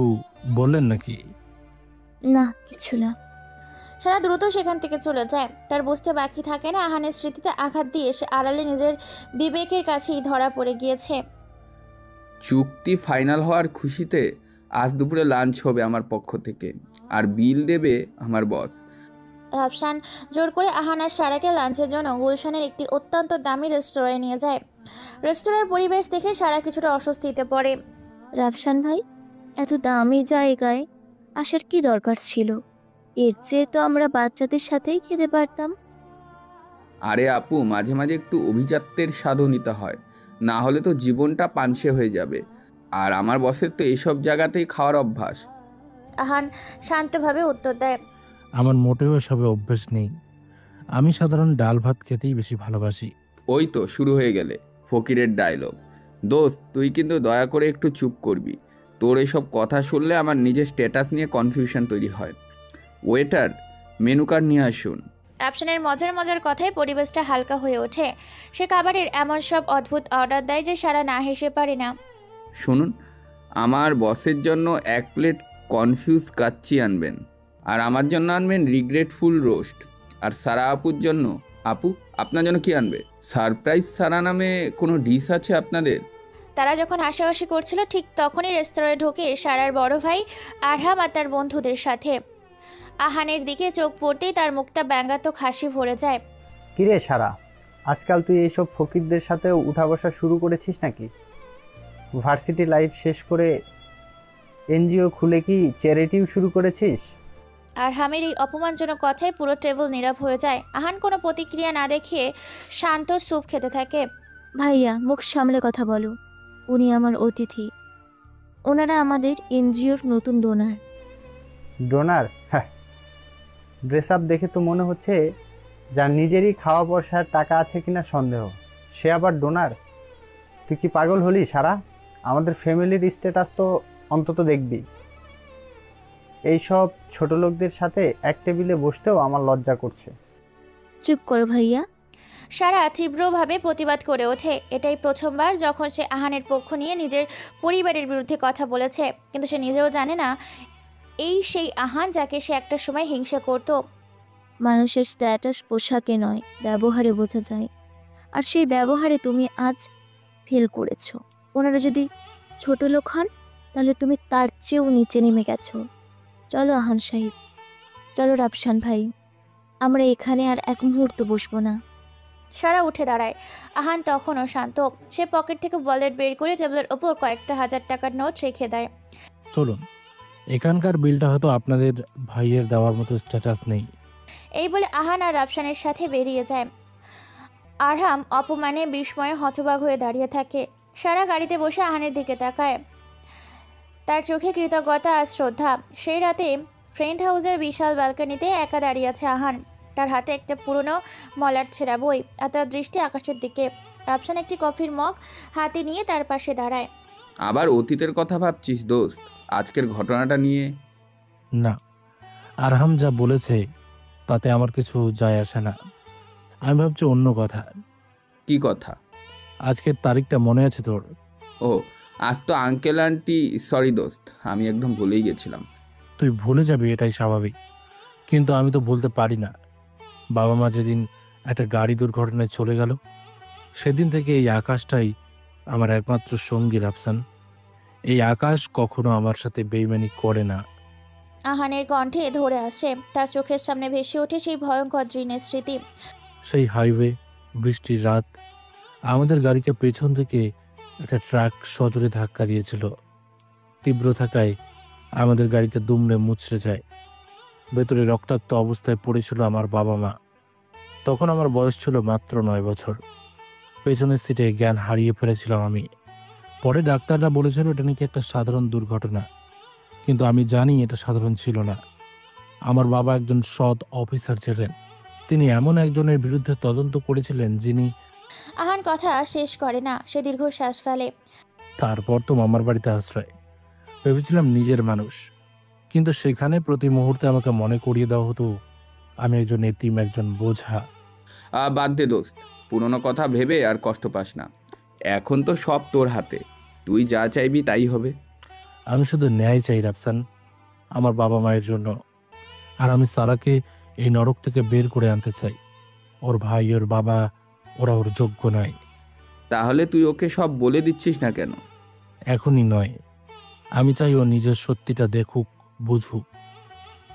বললেন নাকি? না, কিছু না। সারা দ্রুত সেখান থেকে চলে যায়। তার বুঝতে বাকি থাকে না আহানের স্মৃতিতে আঘাত দিয়ে সে আড়ালে নিজের বিবেকের কাছেই ধরা পড়ে গিয়েছে। চুক্তি ফাইনাল হওয়ার খুশিতে আজ দুপুরে লাঞ্চ হবে আমার পক্ষ থেকে, আর বিল দেবে আমার বস। রাফসান জোর করে আহান আর সারাকে লাঞ্চের জন্য গুলশানের একটি অত্যন্ত দামি রেস্তোরাঁয় নিয়ে যায়। রেস্তোরাঁর পরিবেশ দেখে সারা কিছুটা অস্বস্তিতে পড়ে। রাফসান ভাই, এত দামি জায়গায় আসার কি দরকার ছিল? এর চেয়ে তো আমরা বাচ্চাদের সাথেই খেতে পারতাম। আরে আপু, মাঝে মাঝে একটু অভিজাত্যের স্বাদও নিতে হয়, না হলে তো জীবনটা পানসে হয়ে যাবে। আর আমার বসের তো এইসব জায়গাতেই খাওয়ার অভ্যাস। আহান শান্তভাবে উত্তর দেয়। আমার মোটেও এসবে অভ্যেস নেই। আমি সাধারণ ডাল ভাত খেতেই বেশি ভালোবাসি। ওই তো শুরু হয়ে গেলে ফকিরের ডায়লগ। দোস্ত, তুই কিন্তু দয়া করে একটু চুপ করবি। তোর এসব কথা শুনলে আমার নিজের স্ট্যাটাস নিয়ে কনফিউশন তৈরি হয়। ওয়েটার, মেনু কার্ড নিয়ে আসুন। রাফসানের মজার মজার কথায় পরিবেশটা হালকা হয়ে ওঠে। সে খাবারের এমন সব অদ্ভুত অর্ডার দেয় যে সারা না হেসে পারে না। শুনুন, আমার বসের জন্য 1 প্লেট কনফিউজ কাচ্চি আনবেন, আর আমার জন্য আনবেন রিগ্রেটফুল রোস্ট। আর সারা আপুর জন্য, আপু আপনার জন্য কি আনবে? সারপ্রাইজ সারা নামে কোনো ডিশ আছে আপনাদের? তারা যখন হাসাহাসি করছিল ঠিক তখনই রেস্তোরাঁয় ঢোকে সারার বড় ভাই আরহাম আর তার বন্ধুদের সাথে। আহানের দিকে চোখ পড়তেই তার মুখটা ব্যঙ্গাত্মক হাসি ভরে যায়। কিরে সারা, আজকাল তুই এইসব ফকিরদের সাথেও উঠা বসা শুরু করেছিস নাকি? ভার্সিটি লাইফ শেষ করে এনজিও খুলে কি চ্যারিটিও শুরু করেছিস? আরহামের এই অপমানজনক কথায় পুরো টেবিল নীরব হয়ে যায়। আহান কোনো প্রতিক্রিয়া না দেখিয়ে শান্ত স্যুপ খেতে থাকে। ভাইয়া, মুখ সামলে কথা বলো। উনি আমার অতিথি। ওনারা আমাদের এনজিওর নতুন ডোনার। ডোনার? হ্যাঁ, ড্রেস আপ দেখে তো মনে হচ্ছে যার নিজেরই খাওয়া পয়সার টাকা আছে কিনা সন্দেহ, সে আবার ডোনার? তুই কি পাগল হলি সারা? আমাদের ফ্যামিলির স্ট্যাটাস তো অন্তত দেখবি। এইসব ছোট লোকদের সাথে এক টেবিলে বসতেও আমার লজ্জা করছে। চুপ করো ভাইয়া। সারা তীব্রভাবে প্রতিবাদ করে ওঠে। এটাই প্রথমবার যখন সে আহানের পক্ষ নিয়ে নিজের পরিবারের বিরুদ্ধে কথা বলেছে, কিন্তু সে নিজেও জানে না এই সেই আহান যাকে সে একটা সময় হিংসা করত। মানুষের স্ট্যাটাস পোশাকে নয়, ব্যবহারে বোঝা যায়। আর সেই ব্যবহারে তুমি আজ ফেল করেছো। ওনারা যদি ছোট লোক হন, তাহলে তুমি তার চেয়েও নিচে নেমে গেছো। চলো আহান সাহেব, চলো রাফসান ভাই, আমরা এখানে আর এক মুহূর্ত বসবো না। সারা উঠে দাঁড়ায়। আহান তখনও শান্ত। সে পকেট থেকে ওয়ালেট বের করে টেবিলের ওপর কয়েকটা হাজার টাকার নোট রেখে দেয়। চলুন, এখানকার বিলটা হয়তো আপনাদের ভাইয়ের দেওয়ার মতো স্ট্যাটাস নেই। এই বলে আহান আর রাফসানের সাথে বেরিয়ে যায়। আরহাম অপমানে বিস্ময়ে হতবাক হয়ে দাঁড়িয়ে থাকে। সারা গাড়িতে বসে আহানের দিকে তাকায়, তার চোখে কৃতজ্ঞতা আর শ্রদ্ধা। সেই রাতে ফ্রেন্ড হাউসের বিশাল ব্যালকনিতে একা দাঁড়িয়ে আছে আহান। তার হাতে একটা পুরনো মলাট ছেঁড়া বই, আর তার দৃষ্টি আকাশের দিকে। রাফসান একটি কফির মগ হাতে নিয়ে তার পাশে দাঁড়ায়। আবার অতীতের কথা ভাবছিস দোস্ত, আজকের ঘটনাটা নিয়ে? না, আরহাম যা বলেছে তাতে আমার কিছু যায় আসে না। আমি ভাবছি অন্য কথা। কি কথা? আজকের তারিখটা মনে আছে তোর? ও, আজ তো আঙ্কেল আন্টি, সরি দোস্ত, আমি একদম ভুলেই গেছিলাম। তুই ভুলে যাবি, এটাই স্বাভাবিক, কিন্তু আমি তো বলতে পারি না। বাবা মা যেদিন একটা গাড়ি দুর্ঘটনায় চলে গেল, সেদিন থেকে এই আকাশটাই আমার একমাত্র সঙ্গী রাফসান। এই আকাশ কখনো আমার সাথে বেইমানি করে না। আহানের কণ্ঠে ধরে আসে। তার চোখের সামনে ভেসে ওঠে সেই ভয়ঙ্কর দিনের স্মৃতি। সেই হাইওয়ে, বৃষ্টির রাত, আমাদের গাড়িকে পেছন থেকে একটা ট্রাক সজোরে ধাক্কা দিয়েছিল। তীব্র থাকায় আমাদের গাড়িতে দুমড়ে মুচড়ে যায়। ভেতরে রক্তাক্ত অবস্থায় পড়েছিল আমার বাবা মা। তখন আমার বয়স ছিল মাত্র 9 বছর। পেছনের সিটে জ্ঞান হারিয়ে ফেলেছিলাম আমি। পরে ডাক্তাররা বলেছিল এটা নাকি একটা সাধারণ দুর্ঘটনা, কিন্তু আমি জানি এটা সাধারণ ছিল না। আমার বাবা একজন সৎ অফিসার ছিলেন। তিনি এমন একজনের বিরুদ্ধে তদন্ত করেছিলেন যিনি... আহান কথা শেষ করে না, সে দীর্ঘশ্বাস ফেলে। তারপর তো মামার বাড়িতে আশ্রয়। ভেবেছিলাম নিজের মানুষ, কিন্তু সেখানে প্রতি মুহূর্তে আমাকে মনে করিয়ে দেওয়া হতো আমি একজন এতিম, একজন বোঝা। বাদ দে দোস্ত, পুরনো কথা ভেবে আর কষ্ট পাস না। এখন তো সব তোর হাতে, তুই যা চাইবি তাই হবে। আমি শুধু ন্যায় চাই রাফসান, আমার বাবা মায়ের জন্য। আর আমি সারাকে এই নরক থেকে বের করে আনতে চাই। ওর ভাই, ওর বাবা, ওরা ওর যোগ্য নয়। তাহলে তুই ওকে সব বলে দিচ্ছিস না কেন? এখনই নয়। আমি চাই ও নিজের সত্যিটা দেখুক, বুঝুক।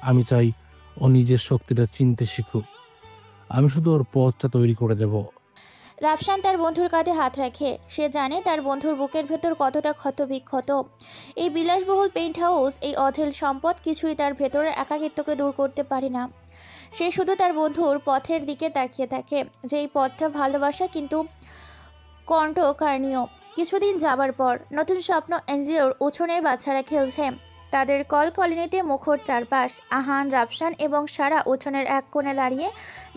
আমি চাই ও ও নিজের শক্তিটা চিনতে শিখুক। আমি শুধু ওর পথটা তৈরি করে দেব। রাফসান তার বন্ধুর কাঁধে হাত রাখে। সে জানে তার বন্ধুর বুকের ভেতর কতটা ক্ষতবিক্ষত। এই বিলাসবহুল পেইন্ট হাউস, এই অঢেল সম্পদ কিছুই তার ভেতরের একাকিত্বকে দূর করতে পারে না। সে শুধু তার বন্ধুর পথের দিকে তাকিয়ে থাকে, যে এই পথটা ভালোবাসা কিন্তু কণ্ঠকারণীয়। কিছুদিন যাবার পর নতুন স্বপ্ন এনজিওর উঠোনের বাচ্চারা খেলছে। তাদের কলকলিনিতে মুখর চারপাশ। আহান, রাফসান এবং সারা উঠোনের এক কোণে দাঁড়িয়ে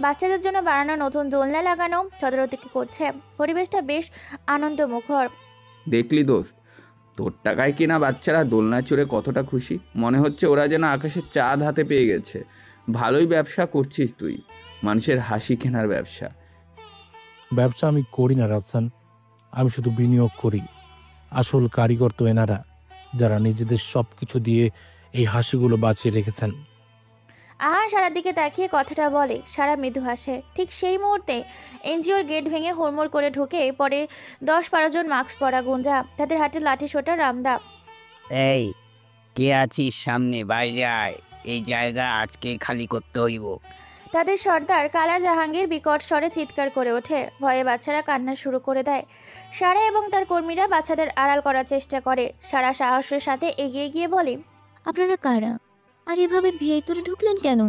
বাচ্চাদের জন্য বানানো নতুন দোলনা লাগানো তদারকি করছে। পরিবেশটা বেশ আনন্দমুখর। দেখলি দোস্ত, তোর টাকায় কিনা বাচ্চারা দোলনা চড়ে কতটা খুশি। মনে হচ্ছে ওরা যেন আকাশের চাঁদ হাতে পেয়ে গেছে। ভালোই ব্যবসা করছিস তুই, মানুষের হাসি কেনার ব্যবসা। ব্যবসা আমি করি না রাফসান, আমি শুধু বিনিয়োগ করি। আসল কারিগর তো এনারা, যারা নিজেদের সব কিছু দিয়ে এই হাসিগুলো বাঁচিয়ে রেখেছেন। আহান সারার দিকে তাকিয়ে কথাটা বলে। সারা মৃদু হাসে। ঠিক সেই মুহূর্তে এনজিওর গেট ভেঙে হুড়মুড় করে ঢুকে পড়ে 10-12 জন মাস্ক পরা গুঞ্জা। তাদের হাতে লাঠি সোটা রামদা। এই, কে আছিস সামনে? বাইরে আয়, এই জায়গা আজকে খালি করতে হইব। তাদের সর্দার কালা জাহাঙ্গীর বিকট স্বরে চিৎকার করে ওঠে। ভয়ে বাচ্চারা কান্না শুরু করে দেয়। সারা এবং তার কর্মীরা বাচ্চাদের আড়াল করার চেষ্টা করে। সারা সাহসের সাথে এগিয়ে গিয়ে বলে, আপনারা কারা? আর এভাবে ভেতরে ঢুকলেন কেন?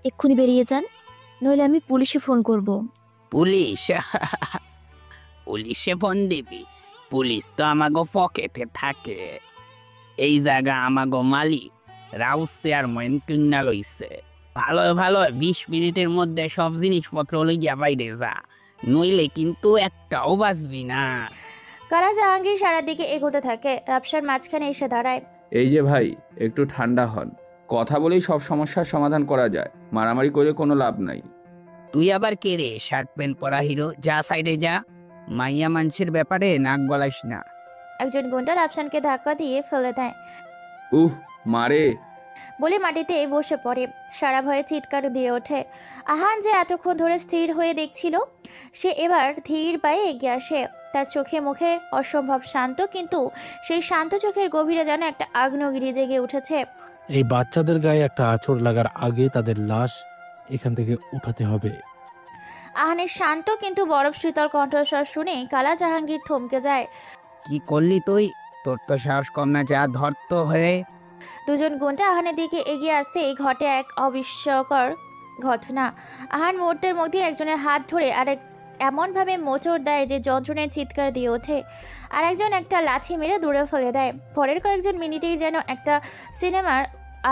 এক্ষুনি বেরিয়ে যান, নইলে আমি পুলিশে ফোন করব। পুলিশ? পুলিশে ফোন দিবি? পুলিশ তো আমাগো পকেটে থাকে। এই জায়গা আমাগো মালিক রাউস চেয়ারম্যান কিনা লইছে। ভালো ভালো 20 মিনিটের মধ্যে সব জিনিসপত্র লইয়া বাইরে যা, নইলে কিন্তু একটাও বাঁচবি না। কালা জাহাঙ্গীর সারার দিকে এগোতে থাকে। রাফসান মাঝখানে এসে দাঁড়ায়। এই যে ভাই, একটু ঠান্ডা হন। কথা বলেই সব সমস্যার সমাধান করা যায়, মারামারি করে কোনো লাভ নাই। তুই আবার কে রে? শার্ট প্যান্ট পরা হিরো, যা সাইডে যা। মাইয়া মানুষের ব্যাপারে নাক গলাইস না। একজন গুন্ডা রাফসানকে ধাক্কা দিয়ে ফেলে দেয়। মারে বলে মাটিতে বসে পড়ে। সারা ভয়ে চিৎকার দিয়ে ওঠে। আহান যে এতক্ষণ ধরে স্থির হয়ে দেখছিল, সে এবার ধীর পায়ে এগিয়ে আসে। তার চোখে মুখে অসম্ভব শান্ত, কিন্তু সেই শান্ত চোখের গভীরে যেন একটা আগ্নেয়গিরি জেগে উঠেছে। এই বাচ্চাদের গায়ে একটা আঁচড় লাগার আগে তাদের লাশ এখান থেকে উঠাতে হবে। আহানের শান্ত কিন্তু বরফ শীতল কণ্ঠস্বর শুনে কালা জাহাঙ্গীর থমকে যায়। কি করলি তুই? তোর তো সাহস কম না, যা ধরত হয়ে। দুজন গুন্ডা আহানের দিকে এগিয়ে আসতেই ঘটে এক অবিস্ময়কর ঘটনা। আহান মুহূর্তের মধ্যে একজনের হাত ধরে আরেক এমনভাবে মোচড় দেয় যে যন্ত্রণায় চিৎকার দিয়ে ওঠে। আর একজন একটা লাথি মেরে দূরে ফেলে দেয়। পরের কয়েকজন মিনিটেই যেন একটা সিনেমার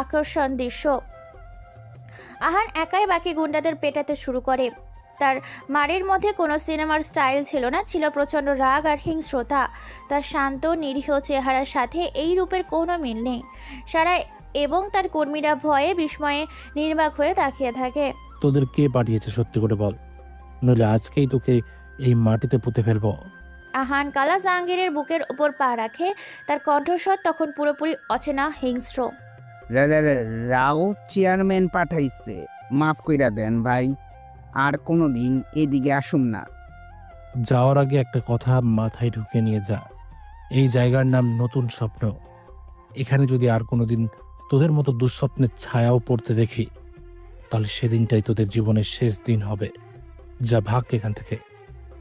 আকর্ষণ দৃশ্য। আহান একাই বাকি গুন্ডাদের পেটাতে শুরু করে। তার মারের মধ্যে কোনো সিনেমার স্টাইল ছিল না, ছিল প্রচণ্ড রাগ আর হিংস্রতা। তার শান্ত নিরীহ চেহারার সাথে এই রূপের কোনো মিল নেই। সারা এবং তার কর্মীরা ভয়ে বিস্ময়ে নির্বাক হয়ে তাকিয়ে থাকে। তোদের কে পাঠিয়েছে সত্যি করে বল, নইলে আজকেই তোকে এই মাটিতে পুঁতে ফেলবো। আহান কালা জাহাঙ্গীরের বুকের উপর পা রাখে। তার কণ্ঠস্বর তখন পুরোপুরি অচেনা, হিংস্র। রাউত চেয়ারম্যান পাঠাইছে, মাফ কইরা দেন ভাই, আর কোনোদিন এদিকে আসুম না। যাওয়ার আগে একটা কথা মাথায় ঢুকে নিয়ে যা, এই জায়গার নাম নতুন স্বপ্ন। এখানে যদি আর কোনোদিন তোদের মতো দুঃস্বপ্নের ছায়াও পড়তে দেখি, তাহলে সেদিনটাই তোদের জীবনের শেষ দিন হবে। যা ভাগ এখান থেকে।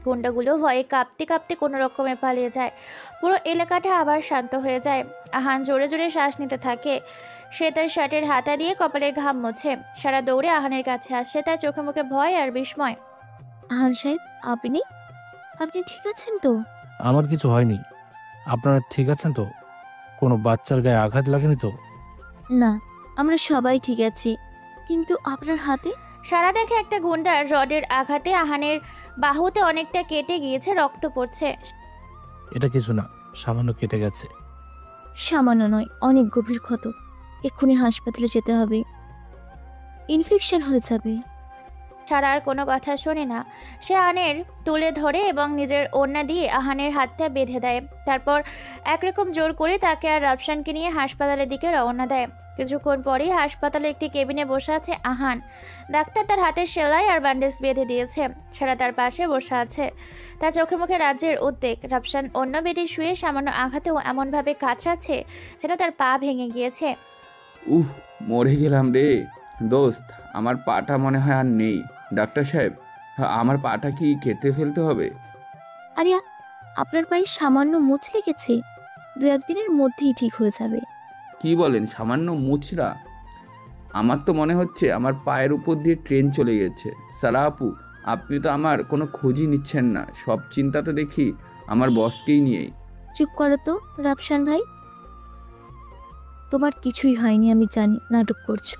গুন্ডাগুলো ভয়ে কাঁপতে কাঁপতে কোনো রকমে পালিয়ে যায়। পুরো এলাকাটা আবার শান্ত হয়ে যায়। আহান জোরে জোরে শ্বাস নিতে থাকে। সে তার শার্টের হাতা দিয়ে কপালের ঘাম মোছে। সারা দৌড়ে আহানের কাছে আসে, তার চোখে মুখে ভয় আর বিস্ময়। আহান সাহেব, আপনি আপনি ঠিক আছেন তো? আমার কিছু হয়নি, আপনারা ঠিক আছেন তো? কোনো বাচ্চার গায়ে আঘাত লাগেনি তো? না, আমরা সবাই ঠিক আছি, কিন্তু আপনার হাতে? সারা দেখে একটা গুন্ডার রডের আঘাতে আহানের বাহুতে অনেকটা কেটে গিয়েছে, রক্ত পড়ছে। এটা কিছু না, সামান্য কেটে গেছে। সামান্য নয়, অনেক গভীর ক্ষত। এক্ষুনি হাসপাতালে যেতে হবে, ইনফেকশন হয়ে যাবে। সারা আর কোনো কথা শোনে না। সে আহানের তুলে ধরে এবং নিজের ওড়না দিয়ে আহানের হাতটা বেঁধে দেয়। তারপর একরকম জোর করে তাকে আর রাফসানকে নিয়ে হাসপাতালের দিকে রওনা দেয়। কিছুক্ষণ পরেই হাসপাতালে একটি কেবিনে বসে আছে আহান। ডাক্তার তার হাতের সেলাই আর ব্যান্ডেজ বেঁধে দিয়েছে। সারা তার পাশে বসে আছে, তার চোখে মুখে রাজ্যের উদ্বেগ। রাফসান অন্য বেডে শুয়ে সামান্য আঘাতেও এমনভাবে কাতরাচ্ছে যেন তার পা ভেঙে গিয়েছে। মরে গেলাম রে। দোস্ত, আমার পাটা মনে হয় আর নেই। ডাক্তার সাহেব, আমার পাটা কি কেটে ফেলতে হবে? আরে আপনার পায়ে সামান্য মুচকে গেছে, 2-1 দিনের মধ্যেই ঠিক হয়ে যাবে। কি বলেন, সামান্য মুচড়া? আমার তো মনে হচ্ছে আমার পায়ের উপর দিয়ে ট্রেন চলে গেছে। সারা আপু, আপনি তো আমার কোনো খোঁজই নিচ্ছেন না। সব চিন্তা তো দেখি আমার বসকেই নিয়েই। চুপ করো তো রাফসান ভাই, তোমার কিছুই হয়নি আমি জানি, নাটক করছো।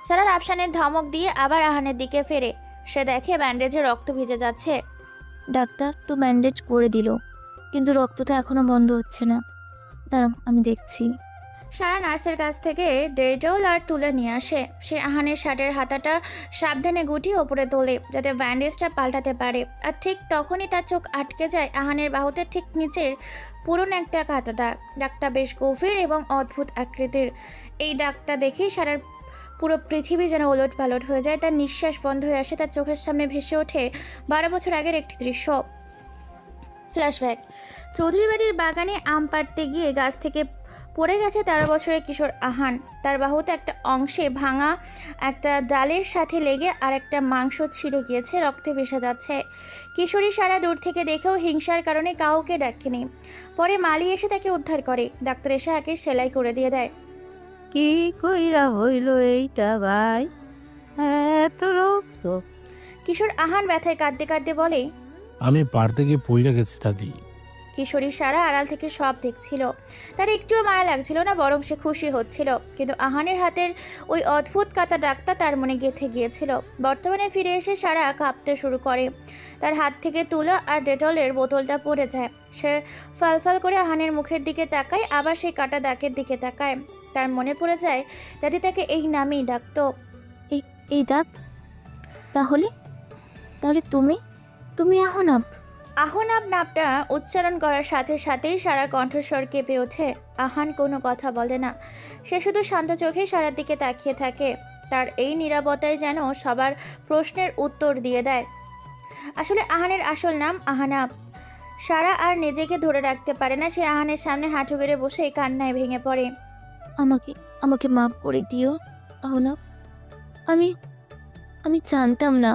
সারা রাফসানের ধমক দিয়ে আবার আহানের দিকে ফেরে। সে দেখে ব্যান্ডেজে রক্ত ভিজে যাচ্ছে। ডাক্তার তো ব্যান্ডেজ করে দিল, কিন্তু রক্তটা এখনো বন্ধ হচ্ছে না। দাঁড়াও আমি দেখছি। সারা নার্সের কাছ থেকে ডেটল আর তুলে নিয়ে আসে। সে আহানের শার্টের হাতাটা সাবধানে গুটিয়ে ওপরে তোলে যাতে ব্যান্ডেজটা পাল্টাতে পারে। আর ঠিক তখনই তার চোখ আটকে যায় আহানের বাহুতে ঠিক নিচের পুরনো একটা কাটা দাগ। দাগটা বেশ গভীর এবং অদ্ভুত আকৃতির। এই দাগটা দেখেই সারার পুরো পৃথিবী যেন ওলট পালট হয়ে যায়। তার নিঃশ্বাস বন্ধ হয়ে আসে। তার চোখের সামনে ভেসে ওঠে 12 বছর আগের একটি দৃশ্য। ফ্ল্যাশব্যাক। চৌধুরী বাড়ির বাগানে আম পাড়তে গিয়ে গাছ থেকে পড়ে গেছে 13 বছরের কিশোর আহান। তার বাহুতে একটা অংশে ভাঙা একটা ডালের সাথে লেগে আর একটা মাংস ছিঁড়ে গিয়েছে, রক্তে ভেসে যাচ্ছে। কিশোরী সারা দূর থেকে দেখেও হিংসার কারণে কাউকে ডাকেনি। পরে মালি এসে তাকে উদ্ধার করে। ডাক্তার এসে আগে সেলাই করে দিয়ে দেয়। কি কইরা হইল এইটা ভাই, এত রক্ত? কিশোর আহান ব্যথায় কাঁদতে কাঁদতে বলে, আমি পাড়তে গিয়ে পইরা গেছি দাদি। কিশোরী সারা আড়াল থেকে সব দেখছিল। তার একটুও মায়া লাগছিল না, বরং সে খুশি হচ্ছিল। কিন্তু আহানের হাতের ওই অদ্ভুত কাটা ডাক্তার তার মনে গেঁথে গিয়েছিল। বর্তমানে ফিরে এসে সারা কাঁপতে শুরু করে। তার হাত থেকে তুলা আর ডেটলের বোতলটা পড়ে যায়। সে ফালফাল করে আহানের মুখের দিকে তাকায়, আবার সেই কাটা দাগের দিকে তাকায়। তার মনে পড়ে যায় দাদি তাকে এই নামেই ডাকতো। এই দাগ, তাহলে তাহলে তুমি আহনাব। আহনাব নামটা উচ্চারণ করার সাথে সাথেই সারা কণ্ঠস্বর কেঁপে ওঠে। আহান কোনো কথা বলে না, সে শুধু শান্ত চোখে সারার দিকে তাকিয়ে থাকে। তার এই নীরবতায় যেন সবার প্রশ্নের উত্তর দিয়ে দেয়। আসলে আহানের আসল নাম আহনাব। সারা আর নিজেকে ধরে রাখতে পারে না। সে আহানের সামনে হাঁটু গেড়ে বসে কান্নায় ভেঙে পড়ে। আমাকে মাফ করে দিও আহনাব। আমি জানতাম না,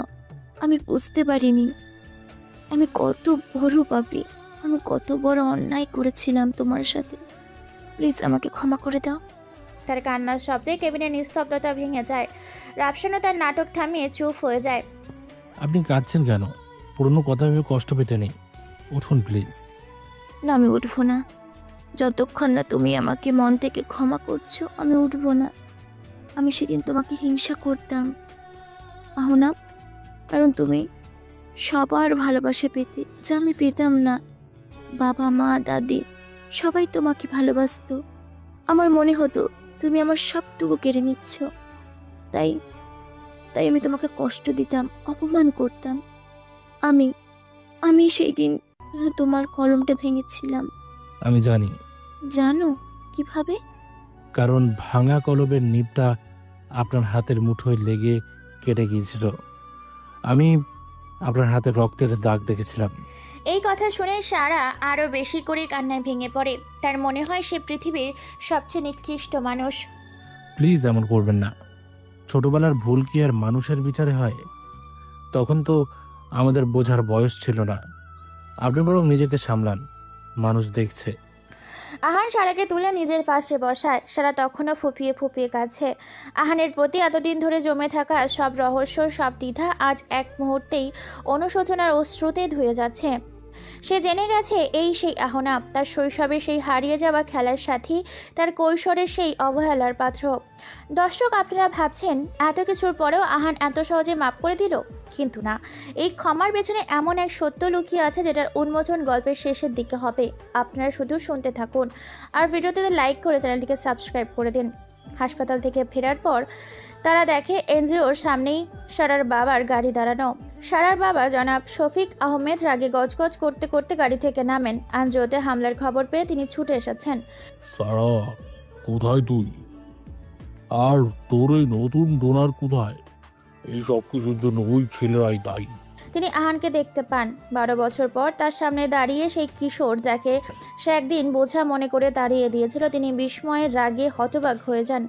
আমি বুঝতে পারিনি আমি কত বড় পাপী, আমি কত বড় অন্যায় করেছিলাম তোমার সাথে। প্লিজ আমাকে ক্ষমা করে দাও। তার কান্নার শব্দে কেবিনের নিস্তব্ধতা ভেঙে যায়। রাফসানও তার নাটক থামিয়ে চুপ হয়ে যায়। আপনি কাঁদছেন কেন? পুরনো কথা ভেবে কষ্ট পেতে নেই, উঠুন প্লিজ। না আমি উঠবো না, যতক্ষণ না তুমি আমাকে মন থেকে ক্ষমা করছো আমি উঠবো না। আমি সেদিন তোমাকে হিংসা করতাম আহনাব, কারণ তুমি সবার ভালোবাসা পেতে, যা আমি পেতাম না। বাবা মা দাদি সবাই তোমাকে ভালোবাসতো। আমার মনে হতো তুমি আমার সবটুকু কেড়ে নিচ্ছ। তাই আমি তোমাকে কষ্ট দিতাম, অপমান করতাম। আমি সেই দিন তোমার কলমটা ভেঙেছিলাম। আমি জানি। জানো কিভাবে? কারণ ভাঙা কলমের নিবটা আপনার হাতের মুঠোয় লেগে কেটে গিয়েছিল। আমি আপনার হাতে রক্তের দাগ দেখেছিলাম। এই কথা শুনে সারা আরো বেশি করে কান্নায় ভেঙে পড়ে। তার মনে হয় সে পৃথিবীর সবচেয়ে নিকৃষ্ট মানুষ। প্লিজ এমন করবেন না। ছোটবেলার ভুল কি আর মানুষের বিচারে হয়? তখন তো আমাদের বোঝার বয়স ছিল না। আপনি বরং নিজেকে সামলান, মানুষ দেখছে। আহান সারাকে তুলে নিজের পাশে বসায়। সারা তখনও ফুপিয়ে ফুপিয়ে কাঁদছে। আহানের প্রতি এতদিন ধরে জমে থাকা সব রহস্য, সব দ্বিধা আজ এক মুহূর্তেই অনুশোচনার অশ্রুতে ধুয়ে যাচ্ছে। সে জেনে গেছে এই সেই আহনাব, তার শৈশবে সেই হারিয়ে যাওয়া খেলার সাথী, তার কৈশোরের সেই অবহেলার পাত্র। দর্শক, আপনারা ভাবছেন এত কিছুর পরেও আহান এত সহজে মাপ করে দিল? কিন্তু না, এই ক্ষমার পেছনে এমন এক সত্য লুকিয়ে আছে যেটার উন্মোচন গল্পের শেষের দিকে হবে। আপনারা শুধু শুনতে থাকুন আর ভিডিওতে লাইক করে চ্যানেলটিকে সাবস্ক্রাইব করে দিন। হাসপাতাল থেকে ফেরার পর তারা দেখে এনজিওর সামনেই সারার বাবার গাড়ি দাঁড়ানো। সারার বাবা জনাব শফিক আহমেদ রাগে গজগজ করতে করতে গাড়ি থেকে নামেন। এনজিওতে হামলার খবর পেয়ে তিনি ছুটে এসেছেন। সারা, কোথায় তুই? আর তোর এই নতুন ডোনার কোথায়? এই সব কিছুর জন্য ওই ছেলেরাই দায়ী। তিনি আহানকে দেখতে পান। 12 বছর পর তার সামনে দাঁড়িয়ে সেই কিশোর যাকে সে একদিন বোঝা মনে করে দাঁড়িয়ে দিয়েছিল। তিনি বিস্ময়ের রাগে হতবাক হয়ে যান।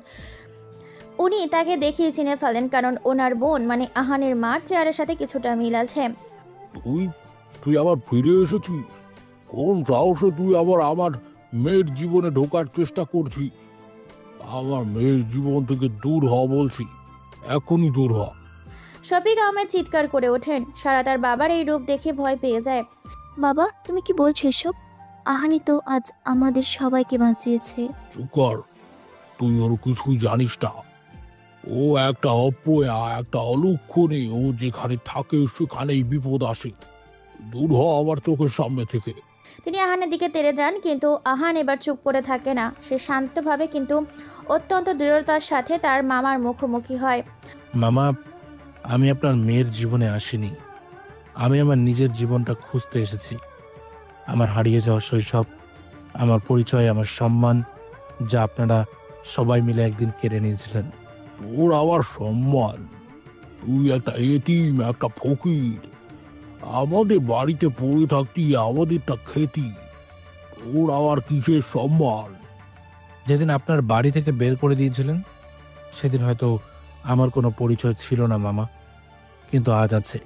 উনি তাকে দেখিয়ে চিনে ফেলেন, কারণ ওনার বোন মানে আহানের মার চেহারার সাথে কিছুটা মিল আছে। তুই তুই আবার ফিরে এসেছিস? কোন সাহসে তুই আবার আমার মেয়ের জীবনে ঢোকার চেষ্টা করছিস? আমার মেয়ের জীবন থেকে দূর হ বলছি, এখনই দূর হ। শফিক আহমেদ চিৎকার করে ওঠেন। সারা তার বাবার এই রূপ দেখে ভয় পেয়ে যায়। বাবা, তুমি কি বলছো এসব? আহানি তো আজ আমাদের সবাইকে বাঁচিয়েছে। চুপ কর, তুই ওর কিছুই জানিস না। ও একটা অপয়া, একটা অলক্ষণে। ও যেখানে থাকে সেখানেই বিপদ আসে। দূর হ আমার চোখের সামনে থেকে। তিনি আহানের দিকে তেড়ে যান, কিন্তু আহান এবার চুপ করে থাকে না। সে শান্তভাবে কিন্তু অত্যন্ত দৃঢ়তার সাথে তার মামার মুখোমুখি হয়। মামা, আমি আপনার মেয়ের জীবনে আসিনি। আমি আমার নিজের জীবনটা খুঁজতে এসেছি। আমার হারিয়ে যাওয়া শৈশব, আমার পরিচয়, আমার সম্মান, যা আপনারা সবাই মিলে একদিন কেড়ে নিয়েছিলেন। তোর আবার সম্মান? তুই একটা এতিম, একটা ফকির। আমাদের বাড়িতে পড়ে থাকতি, আমাদেরটা খেতি। তোর আবার কিসের সম্মান? যেদিন আপনার বাড়ি থেকে বের করে দিয়েছিলেন সেদিন হয়তো আমার কোনো পরিচয় ছিল না মামা, কিন্তু আজ আছে।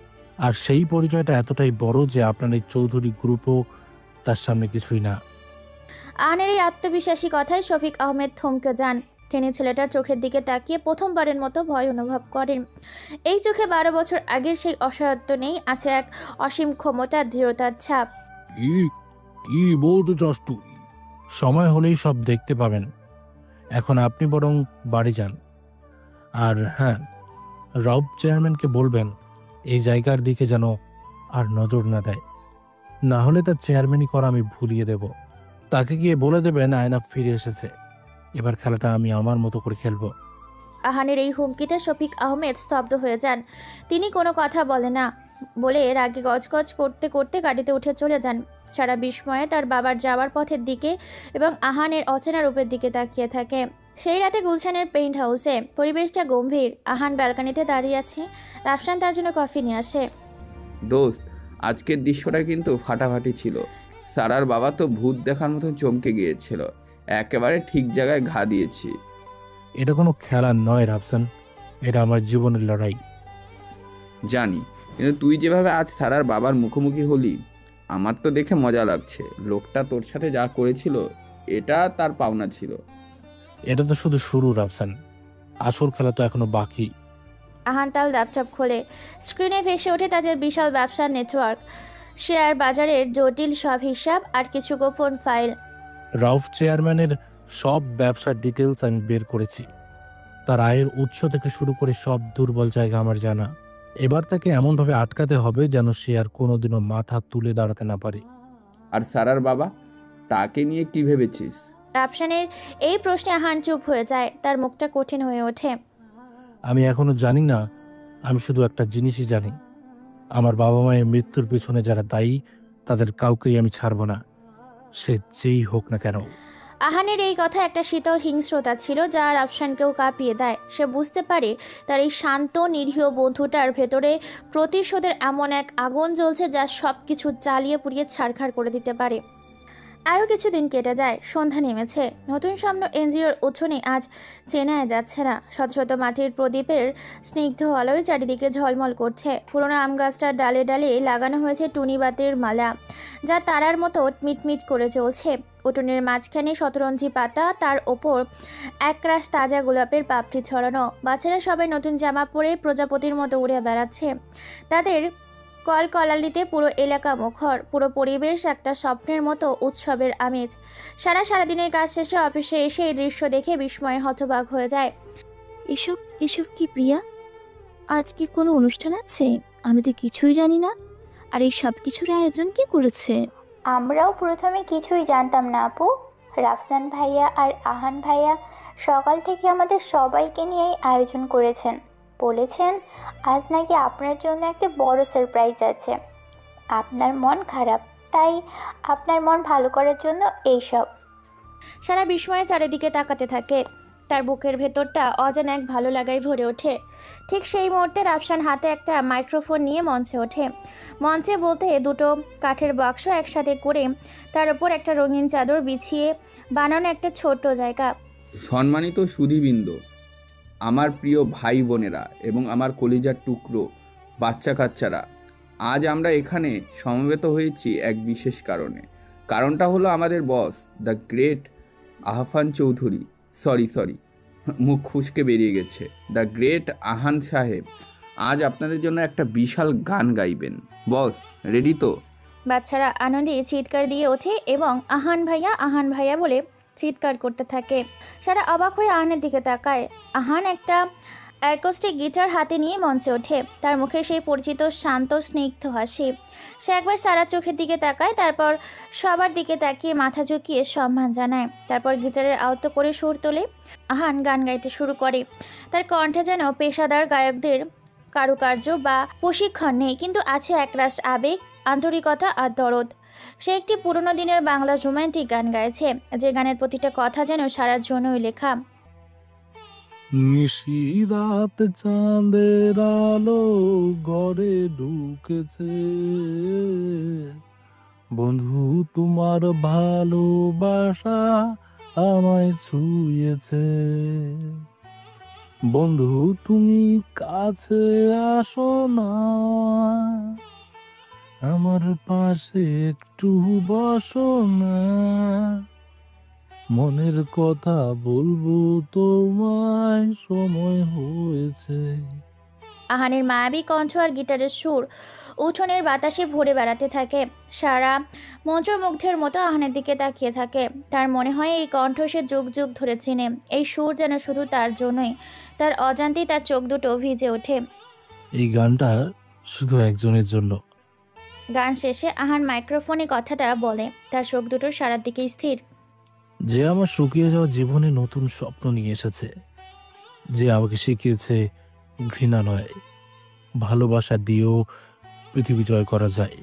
আর সেই পরিচয়টা এতটাই বড় যে আপনার এই চৌধুরী গ্রুপও তার সামনে কিছুই না। আহানের এই আত্মবিশ্বাসী কথায় শফিক আহমেদ থমকে যান। তিনি ছেলেটার চোখের দিকে তাকিয়ে প্রথমবারের মতো ভয় অনুভব করেন। এই চোখে 12 বছর আগের সেই অসহায়ত্ব নেই, আছে এক অসীম ক্ষমতার দৃঢ়তার ছাপ। কি বলতে চাস তুই? সময় হলেই সব দেখতে পাবেন। এখন আপনি বরং বাড়ি যান। আর হ্যাঁ, রাউব চেয়ারম্যানকে বলবেন এই জায়গার দিকে যেন আর নজর না দেয়, না হলে তার চেয়ারম্যানই করা আমি ভুলিয়ে দেব। তাকে গিয়ে বলে দেবেন আয়না ফিরে এসেছে, এবার খেলাটা আমি আমার মতো করে খেলবো। আহানের এই হুমকিতে শফিক আহমেদ স্তব্ধ হয়ে যান। তিনি কোনো কথা বলে না বলে রাগে গজগজ করতে করতে গাড়িতে উঠে চলে যান। সারা বিস্ময়ে তার বাবার যাওয়ার পথের দিকে এবং আহানের অচেনা রূপের দিকে তাকিয়ে থাকে। সেই রাতে গুলশানের পেইন্ট হাউসে পরিবেশটা গম্ভীর। আহান ব্যালকনিতে দাঁড়িয়ে আছে। রাফসান তার জন্য কফি নিয়ে আসে। দোস্ত, আজকের দৃশ্যটা কিন্তু ফাটাফাটি ছিল। সারার বাবা তো ভূত দেখার মতো চমকে গিয়েছিল। একেবারে ঠিক জায়গায় ঘা দিয়েছি। এটা কোনো খেলা নয় রাফসান, এটা আমার জীবনের লড়াই। জানি, কিন্তু তুই যেভাবে আজ সারার বাবার মুখোমুখি হলি, আমার তো দেখে মজা লাগছে। লোকটা তোর সাথে যা করেছিল এটা তার পাওনা ছিল। এটা তো শুধু শুরু রাফসান, আসল খেলা তো এখনো বাকি। আহান তার ল্যাপটপ খোলে। স্ক্রিনে ভেসে ওঠে তাদের বিশাল ব্যবসার নেটওয়ার্ক, শেয়ার বাজারের জটিল সব হিসাব আর কিছু গোপন ফাইল। রাউফ চেয়ারম্যানের সব ব্যবসার ডিটেলস আমি বের করেছি। তার আয়ের উৎস থেকে শুরু করে সব দুর্বল জায়গা আমার জানা। এবার তাকে এমনভাবে আটকাতে হবে যেন সে আর কোনোদিনও মাথা তুলে দাঁড়াতে না পারে। আর সারার বাবা, তাকে নিয়ে কি ভেবেছিস? রাফসানের এই প্রশ্নে আহান চুপ হয়ে যায়। তার মুখটা কঠিন হয়ে ওঠে। আমি এখনো জানি না। আমি শুধু একটা জিনিসই জানি, আমার বাবা মায়ের মৃত্যুর পেছনে যারা দায়ী তাদের কাউকেই আমি ছাড়ব না, সে যেই হোক না কেন। আহানের এই কথা একটা শীতল হিংস্রতা ছিল যা রাফসানকেও কাঁপিয়ে দেয়। সে বুঝতে পারে তার এই শান্ত নিরীহ বন্ধুটার ভেতরে প্রতিশোধের এমন এক আগুন জ্বলছে যা সব কিছু জ্বালিয়ে পুড়িয়ে ছারখার করে দিতে পারে। আরও কিছুদিন কেটে যায়। সন্ধ্যা নেমেছে। নতুন স্বপ্ন এনজিওর উঠোনে আজ চেনায় যাচ্ছে না। শত শত মাটির প্রদীপের স্নিগ্ধ আলোয় চারিদিকে ঝলমল করছে। পুরোনো আম গাছটার ডালে ডালে লাগানো হয়েছে টুনি বাতির মালা, যা তারার মতো মিটমিট করে চলছে। উঠোনের মাঝখানে শতরঞ্জি পাতা, তার ওপর একরাশ তাজা গোলাপের পাপড়ি ছড়ানো। বাচ্চারা সবাই নতুন জামা পরে প্রজাপতির মতো উড়ে বেড়াচ্ছে। তাদের কলকলালিতে পুরো এলাকা মুখর। পুরো পরিবেশ একটা স্বপ্নের মতো উৎসবের আমেজ। সারাদিনের কাজ শেষে অফিসে এসে এই দৃশ্য দেখে বিস্ময়ে হতবাক হয়ে যায়। এসব এসব কি প্রিয়া? আজ কি কোনো অনুষ্ঠান আছে? আমি তো কিছুই জানি না। আর এই সব কিছুর আয়োজন কে করেছে? আমরাও প্রথমে কিছুই জানতাম না আপু। রাফসান ভাইয়া আর আহান ভাইয়া সকাল থেকে আমাদের সবাইকে নিয়েই আয়োজন করেছেন। বলেছেন আজ নাকি আপনার জন্য একটা বড় সারপ্রাইজ আছে। আপনার মন খারাপ, তাই আপনার মন ভালো করার জন্য এইসব। সারা বিস্ময়ে চারিদিকে তাকাতে থাকে। তার বুকের ভেতরটা অজানা এক ভালো লাগায় ভরে ওঠে। ঠিক সেই মুহূর্তে রাফসান হাতে একটা মাইক্রোফোন নিয়ে মঞ্চে ওঠে। মঞ্চে বলতে দুটো কাঠের বাক্স একসাথে করে তার উপর একটা রঙিন চাদর বিছিয়ে বানানো একটা ছোট্ট জায়গা। সম্মানিত সুধীবৃন্দ, আমার প্রিয় ভাই বোনেরা এবং আমার কলিজার টুকরো বাচ্চা কাচ্চারা, আজ আমরা এখানে সমবেত হয়েছি এক বিশেষ কারণে। কারণটা হলো আমাদের boss the great Ahfan Chowdhury, sorry মুখ খুশকে বেরিয়ে গেছে, দ্য গ্রেট আহান সাহেব আজ আপনাদের জন্য একটা বিশাল গান গাইবেন। বস রেডি তো? বাচ্চারা আনন্দে চিৎকার দিয়ে ওঠে এবং আহান ভাইয়া বলে চিৎকার করতে থাকে। সারা অবাক হয়ে আহানের দিকে তাকায়। আহান একটা অ্যাকোস্টিক গিটার হাতে নিয়ে মঞ্চে ওঠে। তার মুখে সেই পরিচিত শান্ত স্নিগ্ধ হাসি। সে একবার সারা চোখের দিকে তাকায়, তারপর সবার দিকে তাকিয়ে মাথা ঝুঁকিয়ে সম্মান জানায়। তারপর গিটারের আয়ত্ত করে সুর তোলে। আহান গান গাইতে শুরু করে। তার কণ্ঠে যেন পেশাদার গায়কদের কারুকার্য বা প্রশিক্ষণ নেই, কিন্তু আছে একরাশ আবেগ, আন্তরিকতা আর দরদ। সে একটি পুরনো দিনের বাংলা রোমান্টিক গান গাইছে, যে গানের প্রতিটা কথা যেন সারার জন্যই লেখা। নিশিরাত চাঁদের আলো ঘরে ঢুকেছে, বন্ধু তোমার ভালোবাসা আমায় ছুঁয়েছে, বন্ধু তুমি কাছে আসো না, আমার পাশে একটু বসো না, মনের কথা বলবো তোমায় সময় হয়েছে। আহানের মায়াবী কণ্ঠ আর গিটারের সুর উঠোনের বাতাসে ভরে বেড়াতে থাকে। সারা মন্ত্রমুগ্ধের মতো আহানের দিকে তাকিয়ে থাকে। তার মনে হয় এই কণ্ঠ সে যুগ যুগ ধরে চিনে। এই সুর যেন শুধু তার জন্যই। তার অজান্তেই তার চোখ দুটো ভিজে ওঠে। এই গানটা শুধু একজনের জন্য। গান শেষে আহান মাইক্রোফোনে কথাটা বলে। তার চোখ দুটো সারার দিকেই স্থির। যে আমার শুকিয়ে যাওয়া জীবনে নতুন স্বপ্ন নিয়ে এসেছে, যে আমাকে শিখিয়েছে ঘৃণা নয়, ভালোবাসা দিয়েও পৃথিবী জয় করা যায়।